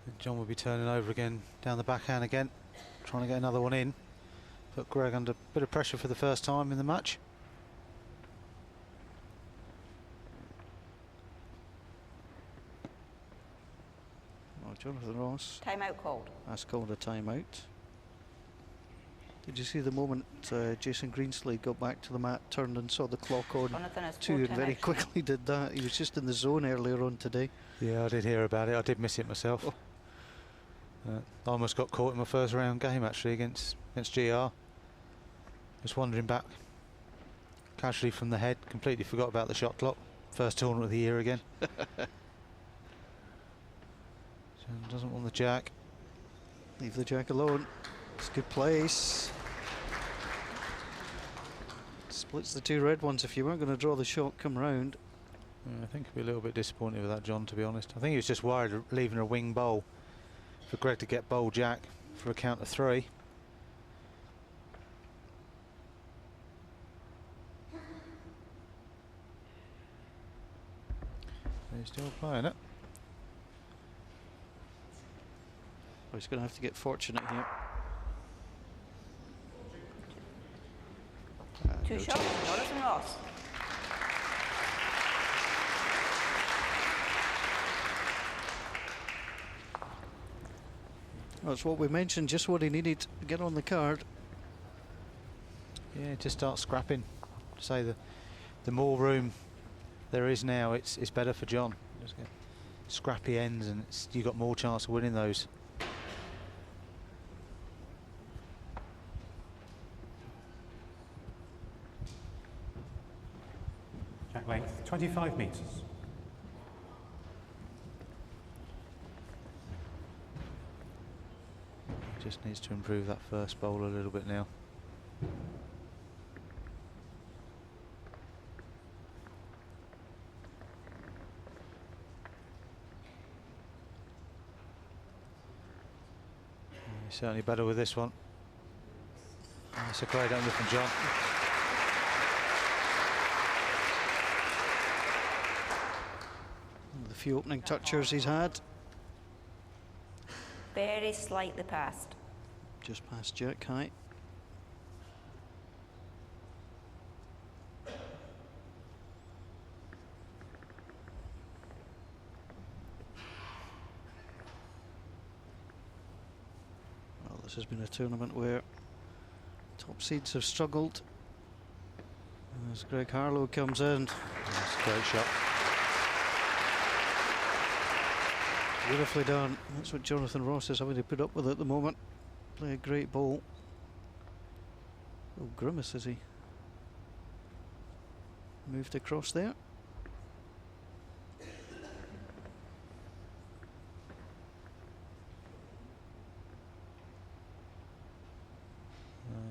And John will be turning over again, down the backhand again, trying to get another one in. Put Greg under a bit of pressure for the first time in the match. Oh, Jonathan Ross. Timeout called. That's called a timeout. Did you see the moment Jason Greenslade got back to the mat, turned and saw the clock on Jonathan has 2 and very quickly did that. He was just in the zone earlier on today. Yeah, I did hear about it. I did miss it myself. I almost got caught in my first round game actually against GR. Just wandering back casually from the head, completely forgot about the shot clock. First tournament of the year again. John doesn't want the jack. Leave the jack alone. It's a good place. Splits the two red ones. If you weren't going to draw the shot, come round. Yeah, I think he'd be a little bit disappointed with that, John, to be honest. I think he was just worried of leaving a wing bowl for Greg to get bowl jack for a count of 3. He's still playing it. Oh, he's going to have to get fortunate here. Two shots, Jonathan Ross. That's what we mentioned, just what he needed to get on the card. Yeah, just start scrapping. Say the more room there is now, it's better for John. Just get scrappy ends, and you got more chance of winning those. Jack length, 25 metres. Just needs to improve that first bowl a little bit now. He's certainly better with this one. That's a great opener from John. The few opening touchers he's had. Very slightly past. Just past jack high. Well, this has been a tournament where top seeds have struggled. As Greg Harlow comes in. That's a great shot. Beautifully done. That's what Jonathan Ross is having to put up with at the moment. Play a great ball. Oh, grimace as he moved across there.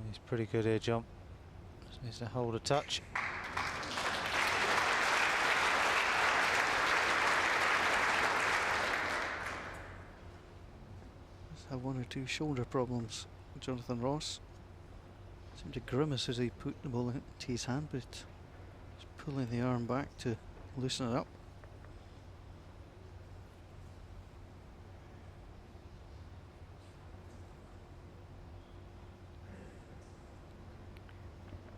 He's pretty good here, John. Just needs to hold a touch. Have one or two shoulder problems. Jonathan Ross seemed to grimace as he put the ball into his hand, but he's pulling the arm back to loosen it up.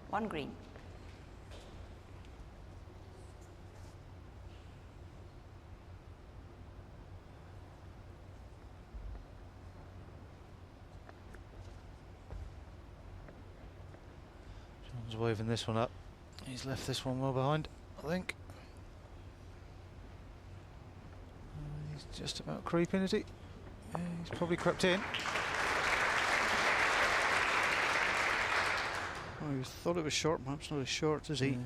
One green. John's waving this one up. He's left this one well behind, I think. He's just about creeping, is he? Yeah, he's probably crept in. I thought it was short, perhaps not as short as he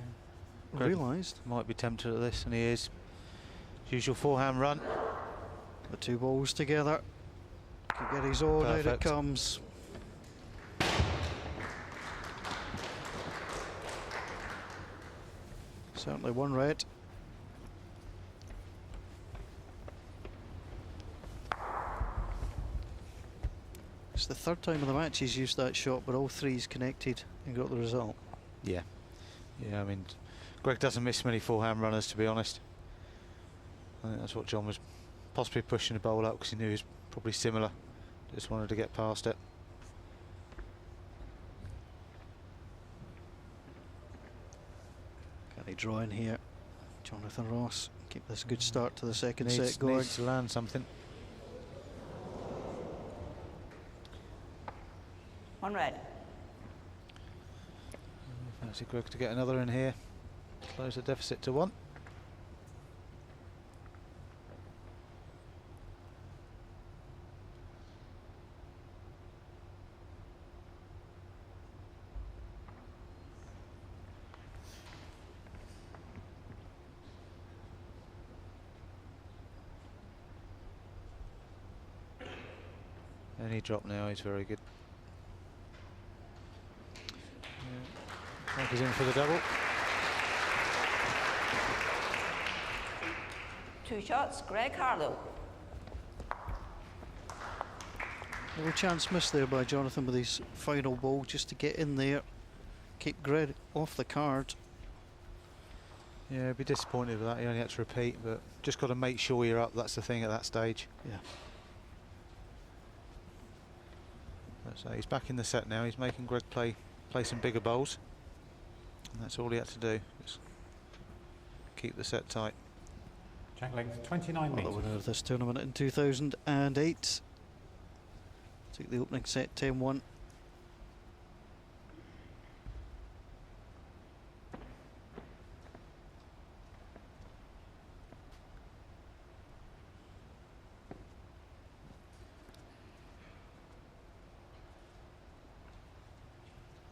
realised. Might be tempted at this, and he is. Usual forehand run. The two balls together. Can get his own, out it comes. Certainly one red. It's the third time of the match he's used that shot, but all three's connected and got the result. Yeah. Yeah, I mean, Greg doesn't miss many forehand runners, to be honest. I think that's what John was possibly pushing the bowl up, because he knew he was probably similar. Just wanted to get past it. Can he draw in here? Jonathan Ross, keep this good start to the second set going. Needs to land something. One red. Fancy Greg to get another in here. Close the deficit to 1. Any drop now, he's very good. He's in for the double. 2 shots, Greg Harlow. Little chance missed there by Jonathan with his final ball, just to get in there, keep Greg off the card. Yeah, I'd be disappointed with that. He only had to repeat, but just got to make sure you're up. That's the thing at that stage. Yeah. So he's back in the set now. He's making Greg play some bigger bowls. And that's all he had to do. Just keep the set tight. Jack length 29 metres. The winner of this tournament in 2008. Took the opening set 10-1.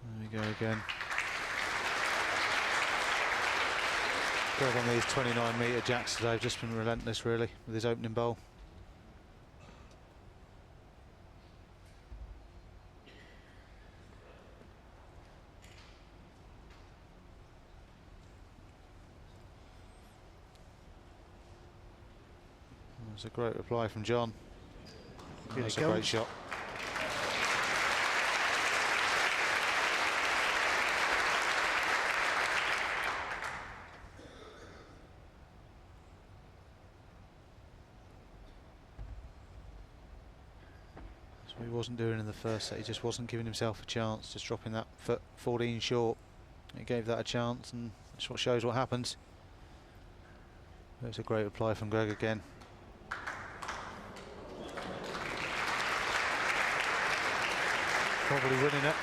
There we go again. Greg on these 29-metre jacks today have just been relentless, really, with his opening bowl. That's a great reply from John. That's a great shot. He wasn't doing in the first set. He just wasn't giving himself a chance, just dropping that foot 14 short. He gave that a chance, and that's what shows what happens. There's a great reply from Greg again. Probably winning it.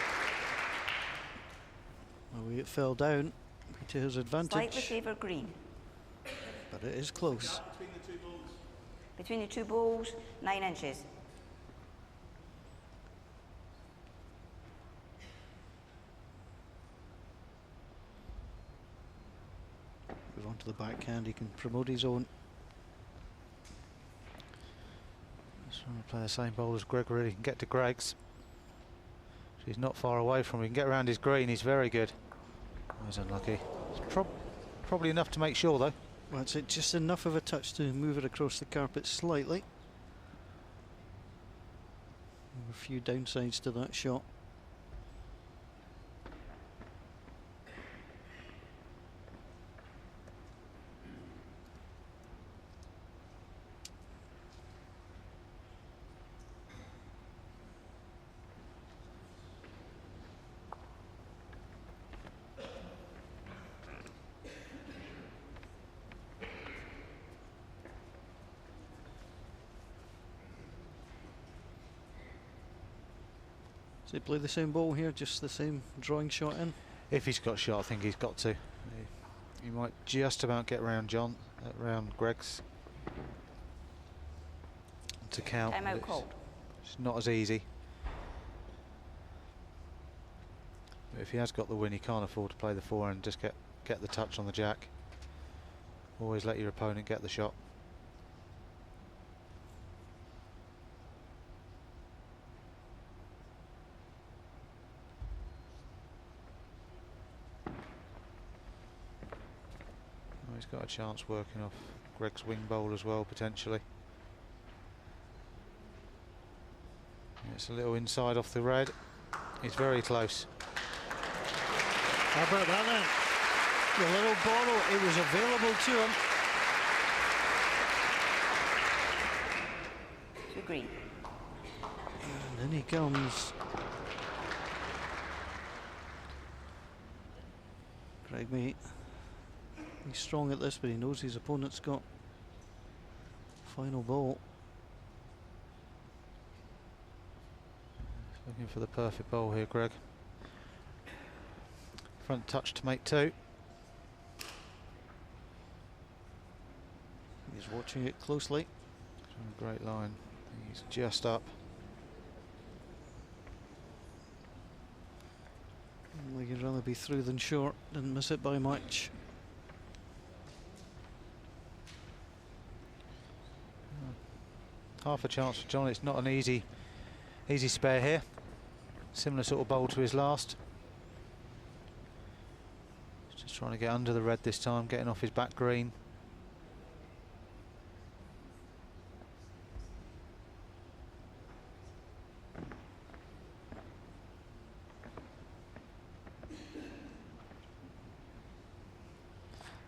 Well, it fell down to his advantage. Slightly favour green. But it is close. Between the two balls, 9 inches. Move on to the backhand, he can promote his own. Just trying to play the same bowl as Greg, really. He can get to Greg's. He's not far away from him. He can get around his green, he's very good. Oh, he's unlucky. It's probably enough to make sure, though. Well, that's it, just enough of a touch to move it across the carpet slightly. A few downsides to that shot. Does he play the same ball here, just the same drawing shot in? If he's got shot, I think he's got to. He might just about get round John, round Greg's to count. Time out called. It's not as easy. But if he has got the win, he can't afford to play the forehand, just get the touch on the jack. Always let your opponent get the shot. Oh, he's got a chance working off Greg's wing bowl as well, potentially. It's a little inside off the red. He's very close. How about that then? The little bottle, it was available to him. To green. And then he comes. Greg may he's strong at this, but he knows his opponent's got final ball. Looking for the perfect bowl here, Greg. Front touch to make 2. He's watching it closely. Great line. He's just up. Well, you'd rather be through than short. Didn't miss it by much. Half a chance for John. It's not an easy spare here. Similar sort of bowl to his last. Just trying to get under the red this time, getting off his back green.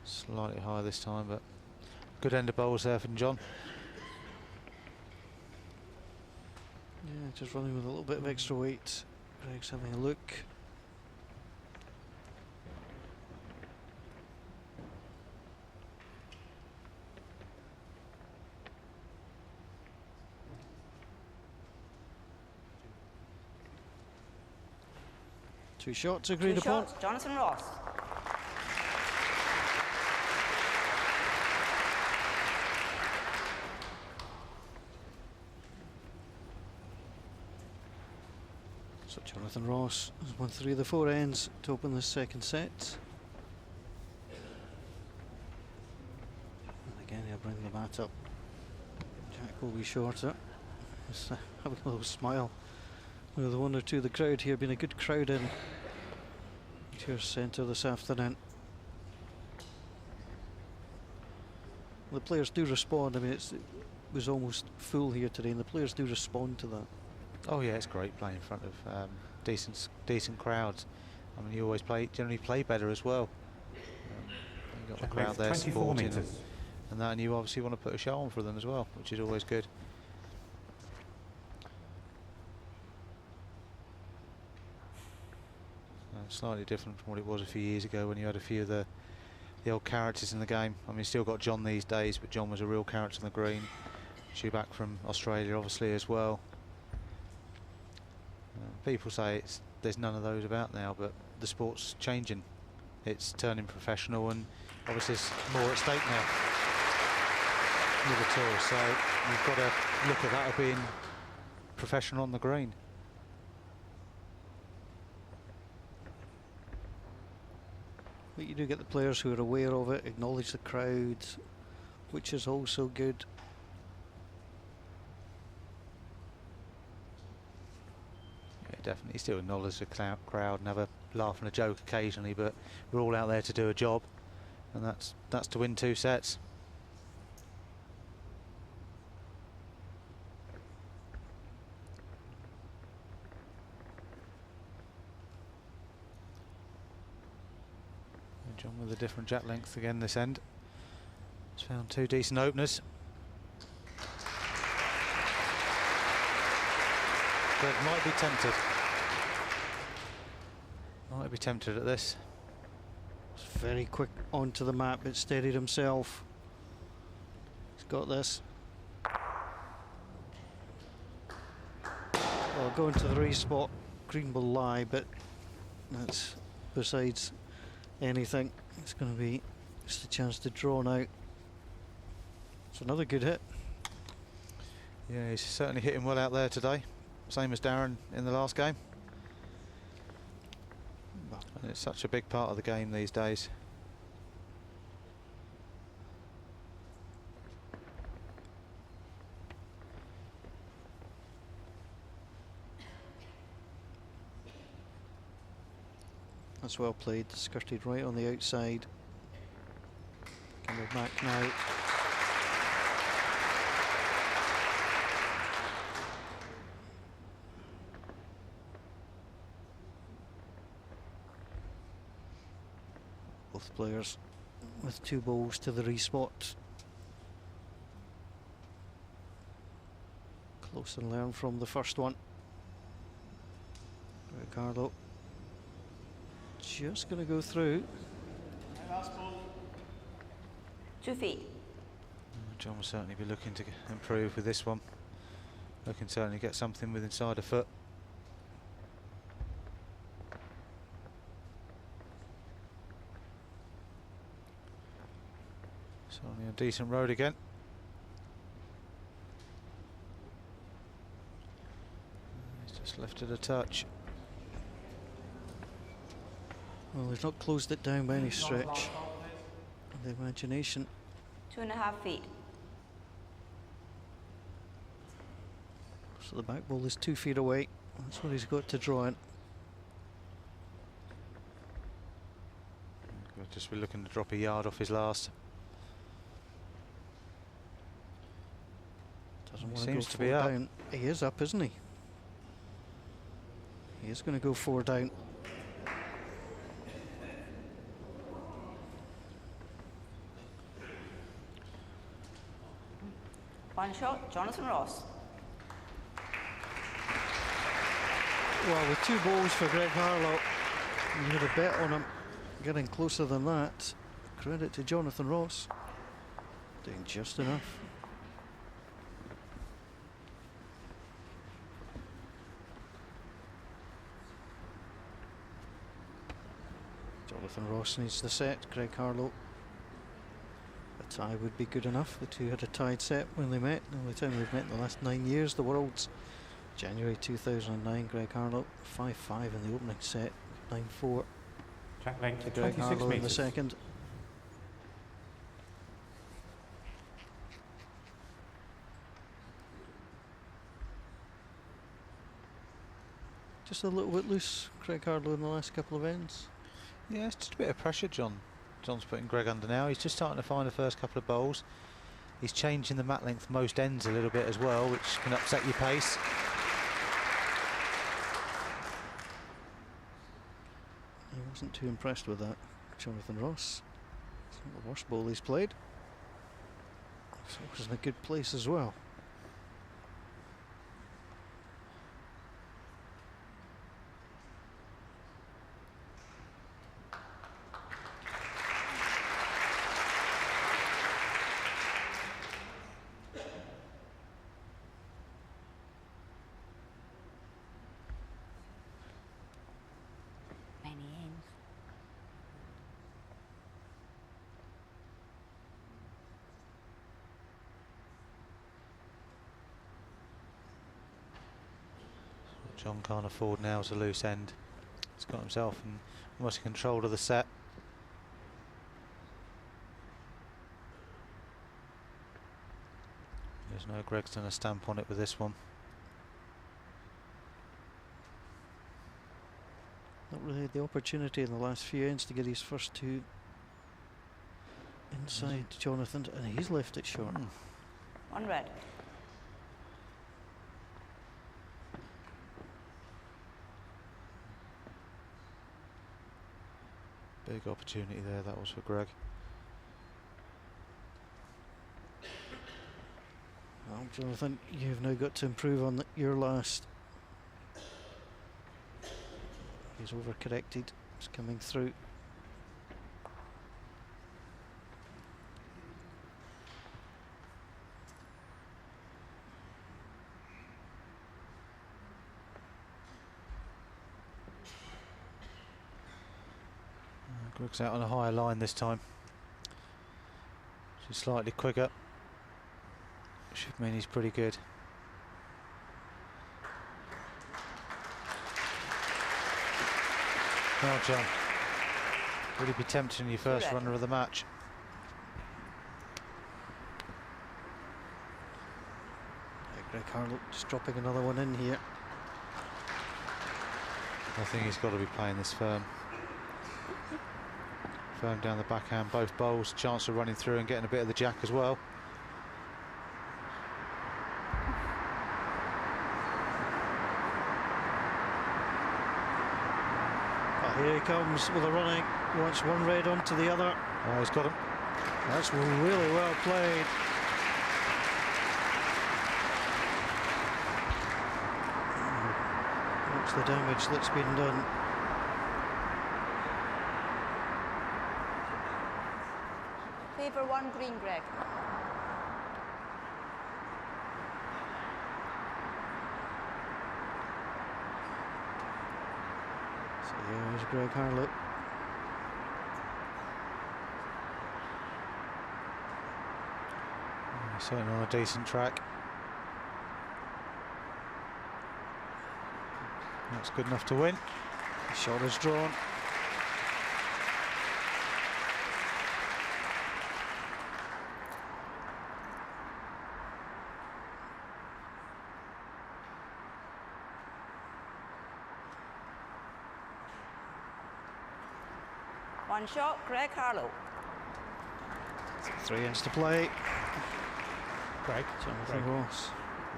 Slightly higher this time, but good end of bowls there from John. Yeah, just running with a little bit of extra weight. Greg's having a look. Two shots agreed Two upon. shots, Jonathan Ross. So Jonathan Ross has won 3 of the 4 ends to open the second set. And again, he'll bring the bat up. Jack will be shorter. Just having a little smile with 1 or 2 of the crowd here. Been a good crowd in Tour Centre this afternoon. The players do respond. I mean, it was almost full here today, and the players do respond to that. Oh yeah, it's great playing in front of decent crowds. I mean, you always generally play better as well. You got the crowd there supporting and that, and you obviously want to put a show on for them as well, which is always good. Slightly different from what it was a few years ago when you had a few of the old characters in the game. I mean, still got John these days, but John was a real character on the green. Back from Australia, obviously, as well. People say there's none of those about now, but the sport's changing. It's turning professional, and obviously there's more at stake now with the tour. So you've got to look at that as being professional on the green. But you do get the players who are aware of it, acknowledge the crowd, which is also good. Definitely still acknowledge the crowd and have a laugh and a joke occasionally, but we're all out there to do a job, and that's to win 2 sets. And John with a different jack length again this end. He's found 2 decent openers. Greg might be tempted. Might be tempted at this. It's very quick onto the map, but steadied himself. He's got this. Well, going to the race spot, green will lie, but that's besides anything. It's going to be just a chance to draw now. It's another good hit. Yeah, he's certainly hitting well out there today. Same as Darren in the last game. And it's such a big part of the game these days. That's well played, skirted right on the outside. Coming back now. Both players with 2 balls to the respot. Close and learn from the first one. Ricardo just going to go through. 2 feet. John will certainly be looking to improve with this one. Looking to certainly get something with inside a foot. Certainly a decent road again. He's just lifted a touch. Well, he's not closed it down by any stretch of the imagination. 2.5 feet. So the back ball is 2 feet away. That's what he's got to draw in. We'll just be looking to drop a yard off his last. Doesn't He want to seems go to be 4 up. down. He is up, isn't he? He is going to go 4 down. One shot, Jonathan Ross. Well, with 2 balls for Greg Harlow, you had a bet on him getting closer than that. Credit to Jonathan Ross. Doing just enough. Jonathan Ross needs the set. Greg Harlow. A tie would be good enough. The two had a tied set when they met. The only time they've met in the last 9 years. The Worlds, January 2009. Greg Harlow 5-5 in the opening set. 9-4 Track length to Greg 26 Harlow in the metres. second. Just a little bit loose, Greg Harlow, in the last couple of ends. Yeah, it's just a bit of pressure, John. John's putting Greg under now. He's just starting to find the first couple of bowls. He's changing the mat length most ends a little bit as well, which can upset your pace. He wasn't too impressed with that, Jonathan Ross. It's not the worst bowl he's played. So it was in a good place as well. John can't afford now to loose end. He's got himself in almost control of the set. There's no Greg's done a stamp on it with this one. Not really had the opportunity in the last few ends to get his first 2 inside Jonathan, and he's left it short. 1 red. Big opportunity there, that was for Greg. Well, Jonathan, you've now got to improve on your last. He's overcorrected. It's coming through. Greg's out on a higher line this time. She's slightly quicker. Should mean he's pretty good. Well, John. Really be tempting in your first runner of the match. Greg Harlow just dropping another one in here. I think he's got to be playing this firm. Firm down the backhand, both bowls, chance of running through and getting a bit of the jack as well. Here he comes with a running, wants one red onto the other. Oh, he's got him. That's really well played. What's the damage that's been done? Favour 1 green, Greg. So here's Greg Harlow. Certainly on a decent track. That's good enough to win. The shot is drawn. One shot, Greg Harlow. 3 ends to play. Greg. Jonathan Ross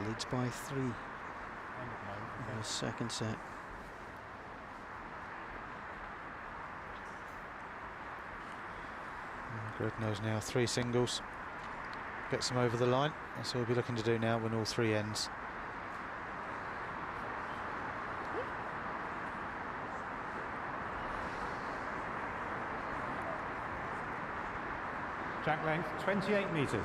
leads by 3 in the second set. Greg knows now 3 singles. Gets them over the line. That's what we'll be looking to do now, win all 3 ends. Jack length 28 metres.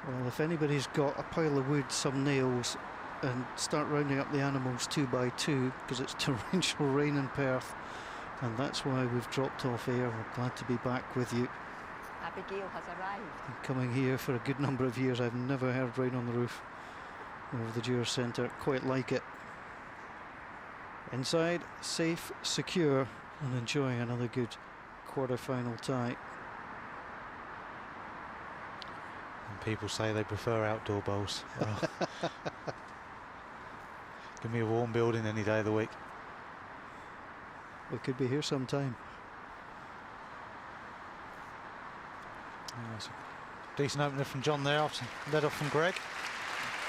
Well, if anybody's got a pile of wood, some nails, and start rounding up the animals 2 by 2, because it's torrential rain in Perth, and that's why we've dropped off air. We're glad to be back with you. Abigail has arrived. Coming here for a good number of years, I've never heard rain on the roof of the Dewar Centre. Quite like it. Inside, safe, secure, and enjoying another good quarter-final tie. And people say they prefer outdoor bowls. Well, give me a warm building any day of the week. We could be here sometime. That's a decent opener from John there, after led off from Greg.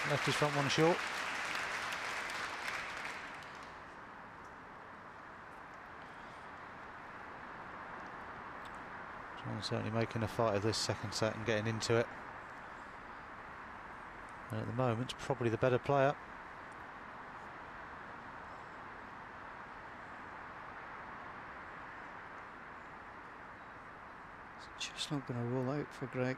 Left his front one short. John certainly making a fight of this second set and getting into it. And at the moment, probably the better player. It's just not going to roll out for Greg.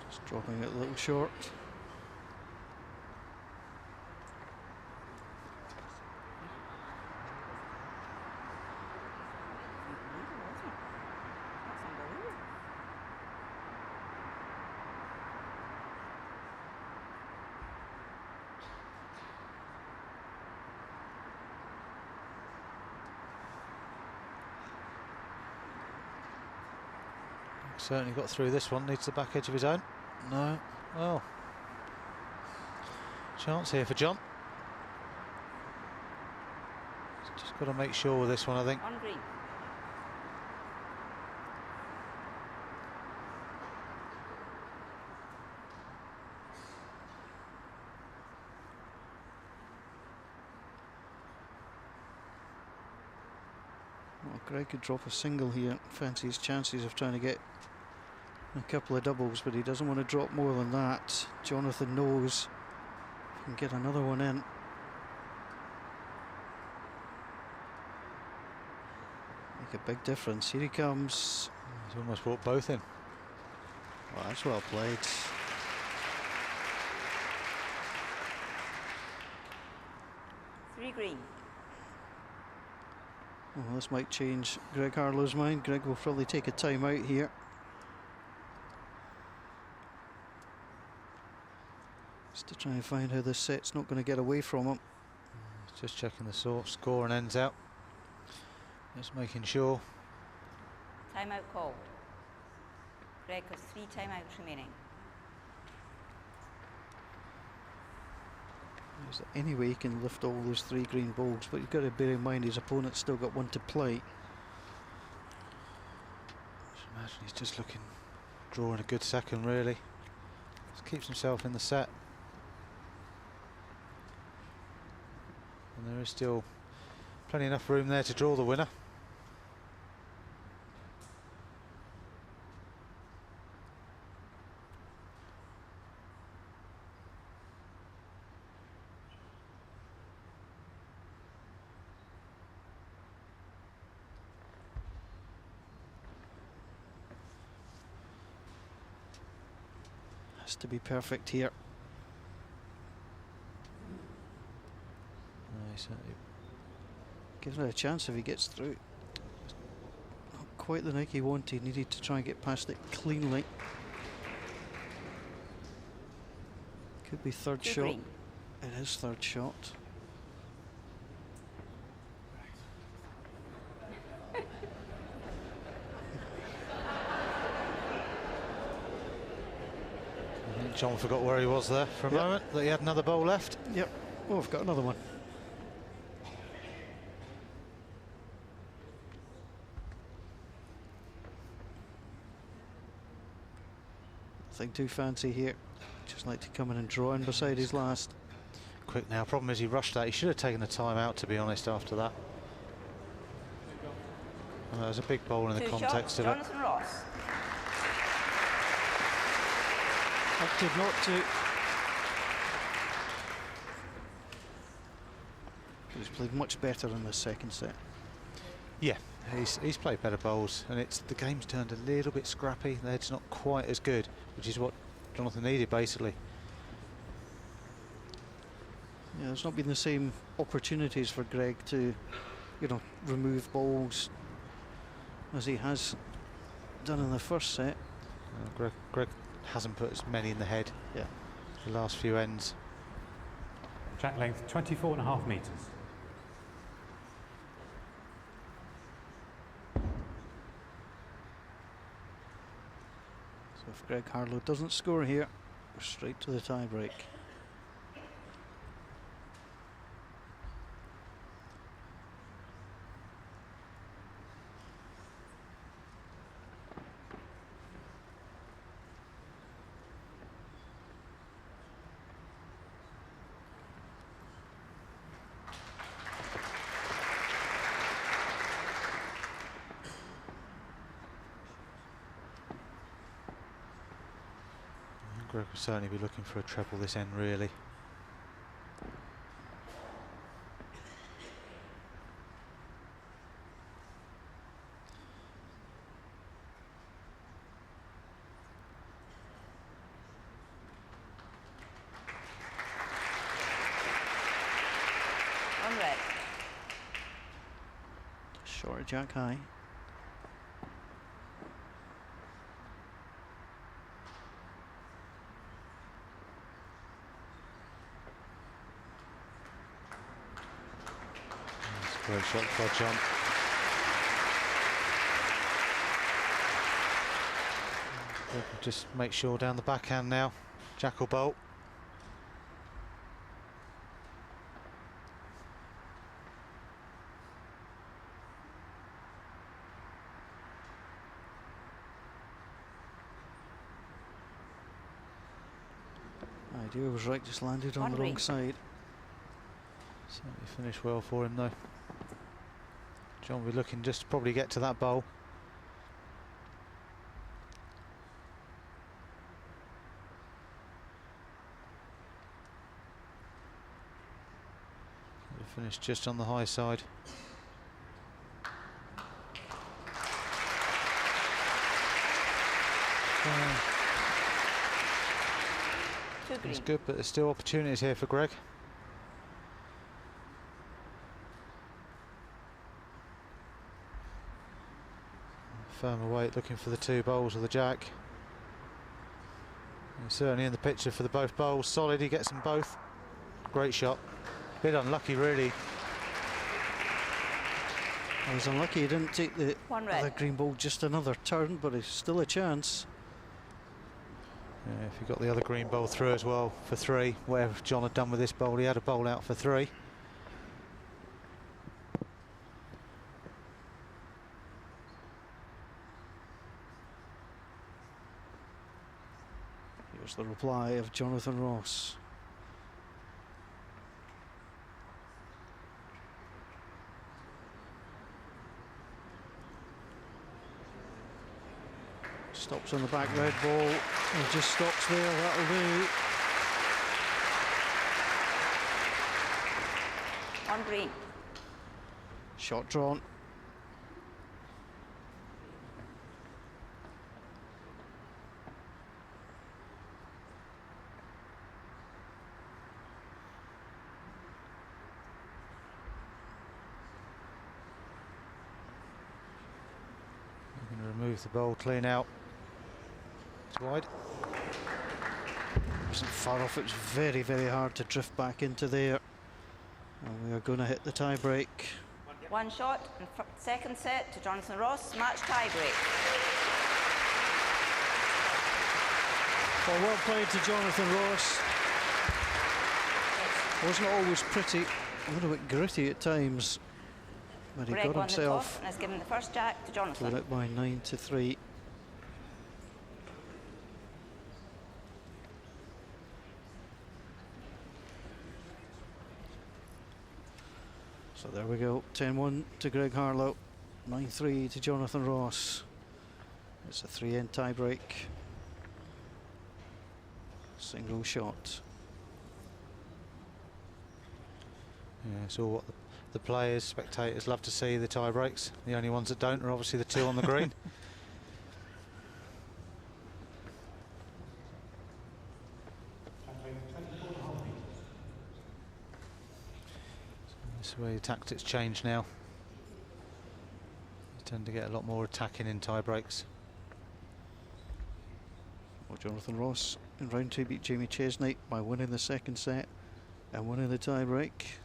Just dropping it a little short. Certainly got through this one, needs the back edge of his own. No, well, chance here for John. Just got to make sure with this one, I think. On green. Well, Greg could drop a single here. Fancy his chances of trying to get a couple of doubles, but he doesn't want to drop more than that. Jonathan knows he can get another one in. Make a big difference. Here he comes. He's almost brought both in. Well, that's well played. Three green. Well, this might change Greg Harlow's mind. Greg will probably take a time out here. Just to try and find how this set's not going to get away from him. Just checking the score and ends out. Just making sure. Timeout called. Greg has 3 timeouts remaining. Is there any way he can lift all those 3 green balls? But you've got to bear in mind his opponent's still got 1 to play. Just imagine he's just looking, drawing a good second really. Just keeps himself in the set. And there is still plenty enough room there to draw the winner. Has to be perfect here. Gives it a chance if he gets through. Not quite the nick he wanted. Needed to try and get past it cleanly. Could be third shot. Green. It is third shot. I think John forgot where he was there for a moment, that he had another bowl left. Yep. Oh, I've got another one. Nothing too fancy here. Just like to come in and draw in beside his last. Quick now. Problem is he rushed that. He should have taken a time out, to be honest, after that. There's a big bowl in the context of it. Jonathan Ross. Opted not to. He's played much better in the second set. Yeah, he's played better bowls, and the game's turned a little bit scrappy. The head's not quite as good, which is what Jonathan needed, basically. Yeah, there's not been the same opportunities for Greg to, remove balls as he has done in the first set. Greg hasn't put as many in the head. Yeah. The last few ends. Jack length 24.5 metres. So if Greg Harlow doesn't score here, we're straight to the tie break. Greg will certainly be looking for a treble this end, really. On red. Short Jack high. Great shot by John. Just make sure down the backhand now. Jack will bolt. Idea was right, just landed on the wrong side. Certainly finished well for him though. John will be looking just to probably get to that bowl. Finished just on the high side. green. It's good, but there's still opportunities here for Greg. Firmer weight, looking for the 2 bowls of the jack. He's certainly in the picture for the both bowls. Solid, he gets them both. Great shot. Bit unlucky, really. I was unlucky he didn't take the other green ball just another turn, but it's still a chance. Yeah, if he got the other green bowl through as well for 3, whatever John had done with this bowl, he had a bowl out for 3. Here's the reply of Jonathan Ross. Stops on the back red ball, and just stops there, that'll do. 1 green. Shot drawn. We're going to remove the bowl clean out. It's wide. Wasn't far off, it was very, very hard to drift back into there. And we are going to hit the tie break. 1 shot and second set to Jonathan Ross, match tie break. Well, well played to Jonathan Ross. Wasn't always pretty, a little bit gritty at times, but he Greg got won the toss himself and has given the first jack to Jonathan. put it by 9-3. So there we go, 10-1 to Greg Harlow, 9-3 to Jonathan Ross. It's a 3-end tie break. Single shot. Yeah, so what the players, spectators love to see, the tie breaks. The only ones that don't are obviously the 2 on the green. This is where your tactics change now. You tend to get a lot more attacking in tie breaks. Well, Jonathan Ross in round 2 beat Jamie Chesney by winning the second set and winning the tie break.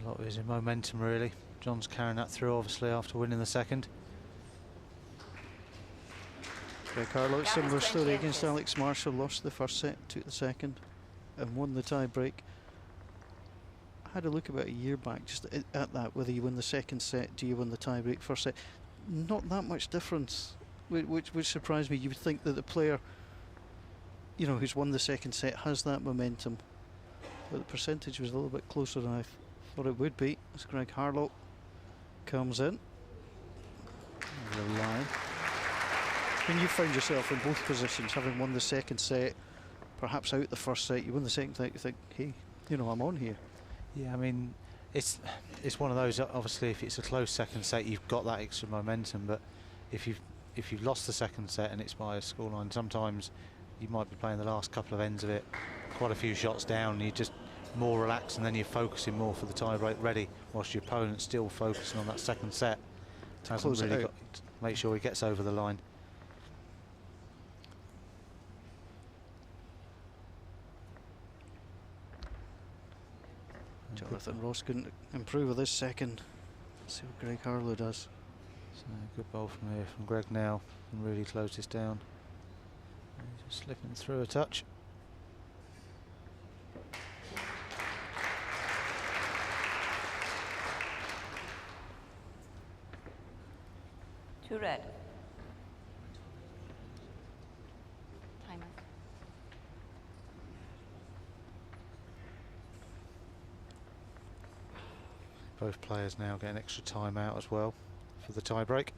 A lot of it is in momentum, really. John's carrying that through, obviously, after winning the second. Greg Harlow, similar story against Alex Marshall, lost the first set, took the second and won the tie break. I had a look about a year back just at that, whether you win the second set, do you win the tie break first set? Not that much difference, which surprised me. You would think that the player, you know, who's won the second set has that momentum, but the percentage was a little bit closer than I thought it would be. As Greg Harlow comes in. Line. When you find yourself in both positions, having won the second set, perhaps out the first set, you win the second set, you think, hey, you know, I'm on here. Yeah, I mean, it's one of those. Obviously, if it's a close second set, you've got that extra momentum. But if you've lost the second set and it's by a scoreline, sometimes you might be playing the last couple of ends of it, quite a few shots down, and you're just more relaxed, and then you're focusing more for the tie break ready, whilst your opponent's still focusing on that second set. Hasn't really got to make sure he gets over the line. Jonathan Ross couldn't improve with this second. Let's see what Greg Harlow does. So good ball from here from Greg now, and really close this down. He's just slipping through a touch. Two red. Timer. Both players now getting extra time out as well for the tie break.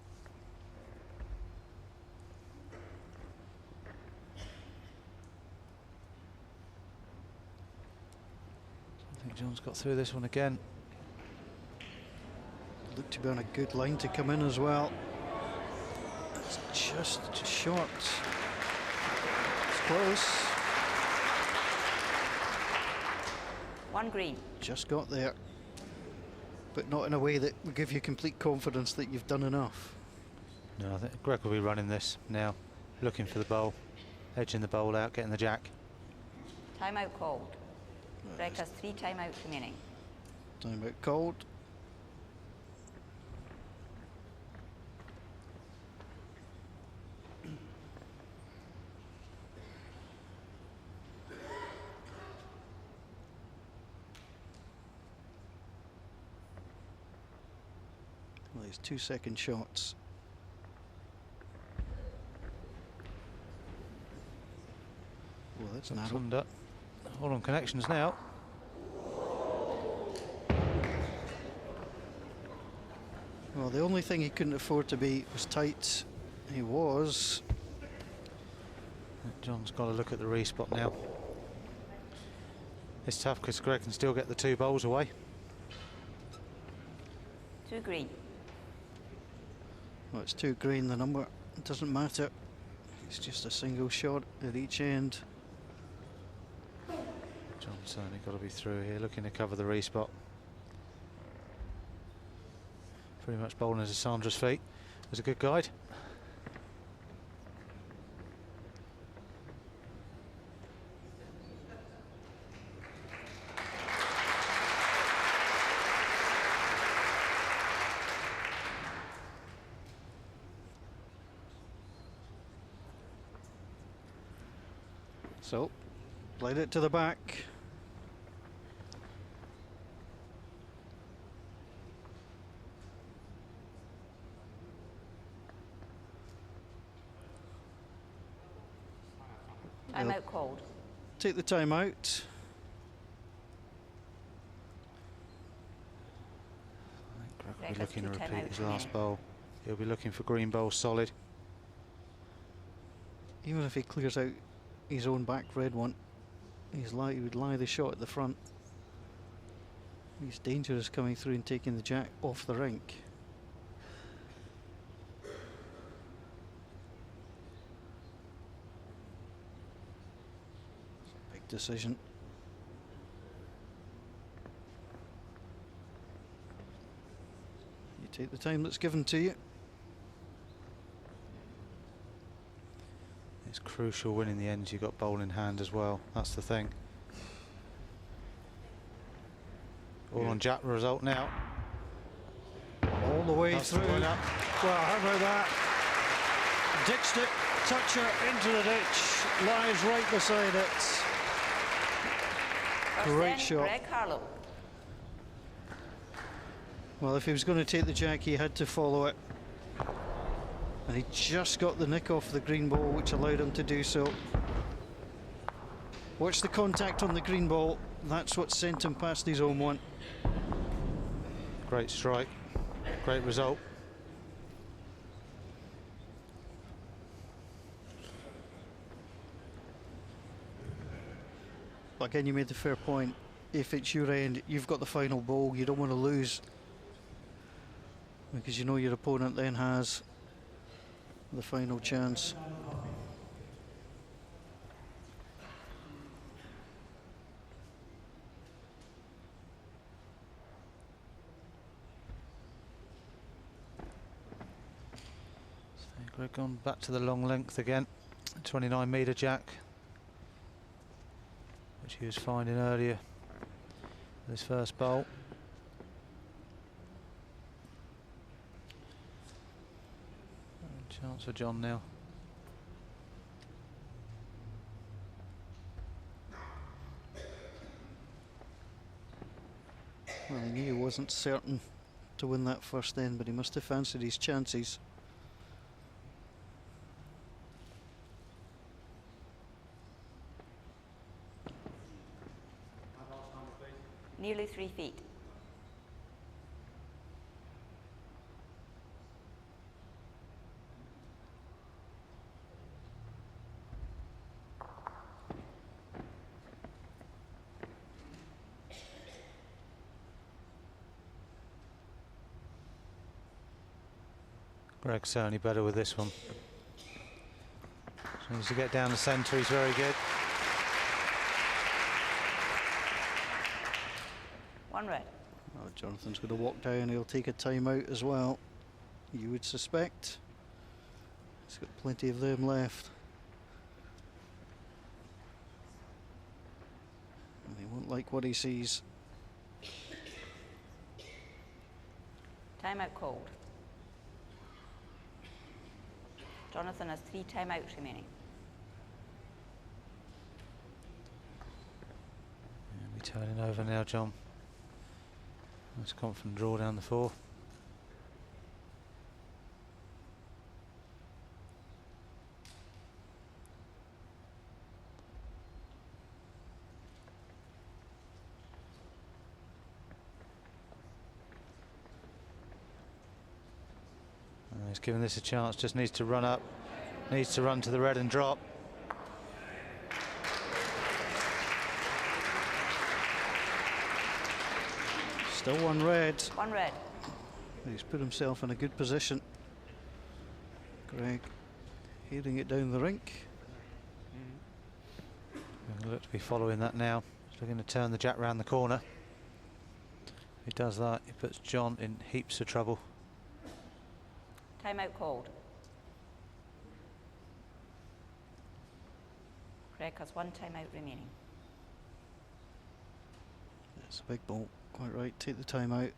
I think John's got through this one again. Looked to be on a good line to come in as well. It's just short. close. One green. Just got there. But not in a way that will give you complete confidence that you've done enough. No, I think Greg will be running this now, looking for the bowl, edging the bowl out, getting the jack. Timeout called. Greg has 3 timeouts remaining. Timeout called. Well, there's 2-second shots. Well, that's narrow. Under. Hold on connections now. Well, the only thing he couldn't afford to be was tight. He was. John's got to look at the respot now. It's tough because Greg can still get the 2 bowls away. 2 green. Well, it's 2 green, the number. It doesn't matter. It's just a single shot at each end. John's certainly got to be through here, looking to cover the respot. Pretty much bowling as Sandra's feet. Was a good guide. So, played it to the back. Timeout called. Take the time out. Greg will be looking to repeat his last bowl. He'll be looking for green bowl solid. Even if he clears out his own back red one, he would lie the shot at the front. He's dangerous coming through and taking the jack off the rink. Big decision. You take the time that's given to you. It's crucial when in the end you've got bowl in hand as well. That's the thing. All on jack result now. All the way That's through. the one up. Well, how about that? Ditched it, toucher into the ditch, lies right beside it. Great shot. Greg Harlow. Well, if he was going to take the jack, he had to follow it. And he just got the nick off the green ball, which allowed him to do so. Watch the contact on the green ball. That's what sent him past his own one. Great strike. Great result. Again, you made the fair point. If it's your end, you've got the final ball. You don't want to lose, because you know your opponent then has the final chance. Greg gone back to the long length again. 29-metre jack, which he was finding earlier with his first bowl. Chance for John now. Well, he knew he wasn't certain to win that first end, but he must have fancied his chances. Nearly 3 feet. Greg's certainly better with this one. Needs to get down the centre, he's very good. One red. Oh, Jonathan's going to walk down, he'll take a timeout as well, you would suspect. He's got plenty of them left. And he won't like what he sees. Timeout called. Jonathan has 3 timeouts remaining. We're turning over now, John. Nice confident draw down the 4. He's given this a chance, just needs to run up, needs to run to the red and drop. Still one red. One red. He's put himself in a good position. Greg heading it down the rink. He'll look to be following that now. He's looking to turn the jack round the corner. If he does that, he puts John in heaps of trouble. Timeout called. Greg has 1 timeout remaining. It's a big ball. Quite right, take the timeout.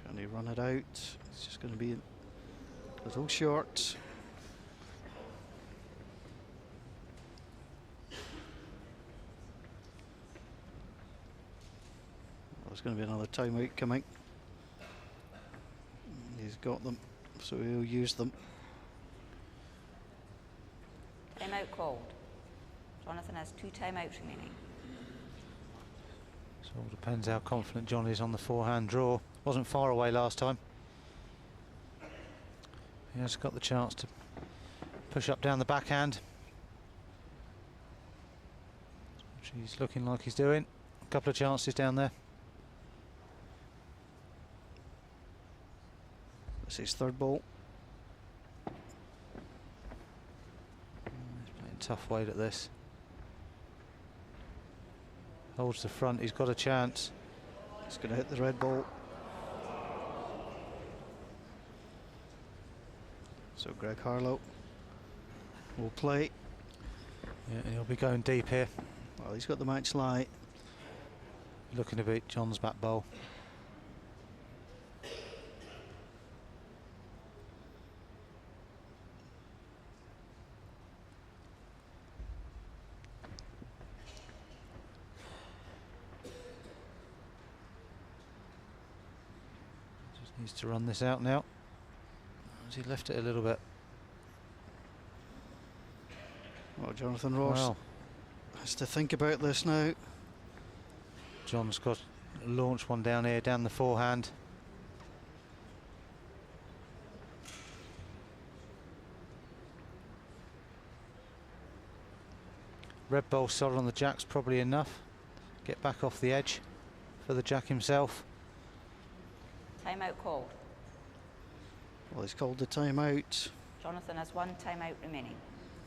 Can he run it out? It's just going to be a little short. There's going to be another timeout coming. He's got them, so he'll use them. Timeout called. Jonathan has 2 timeouts remaining. So it all depends how confident John is on the forehand draw. Wasn't far away last time. He has got the chance to push up down the backhand, which he's looking like he's doing. A couple of chances down there. That's his 3rd ball. He's playing tough weight at this. Holds the front, he's got a chance. He's going to hit the red ball. So Greg Harlow will play. Yeah, and he'll be going deep here. Well, he's got the match lie. Looking to beat John's back bowl. Just needs to run this out now. As he left it a little bit. Well, Jonathan Ross has to think about this now. John's got to launch one down here, down the forehand. Red ball solid on the jack's probably enough. Get back off the edge for the jack himself. Timeout called. Well, he's called the timeout. Jonathan has 1 timeout remaining.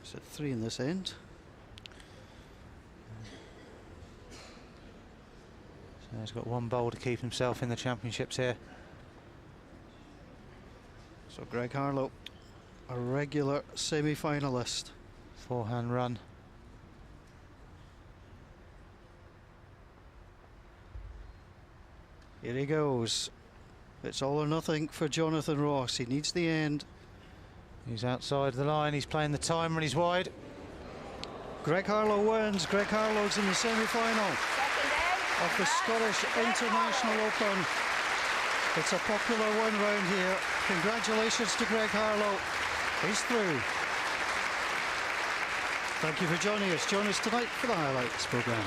He's at 3 in this end. So he's got 1 bowl to keep himself in the championships here. So Greg Harlow, a regular semi-finalist. Forehand run. Here he goes. It's all or nothing for Jonathan Ross. He needs the end. He's outside the line. He's playing the timer and he's wide. Greg Harlow wins. Greg Harlow's in the semi-final of the Scottish International Open. It's a popular one round here. Congratulations to Greg Harlow. He's through. Thank you for joining us. Join us tonight for the Highlights programme.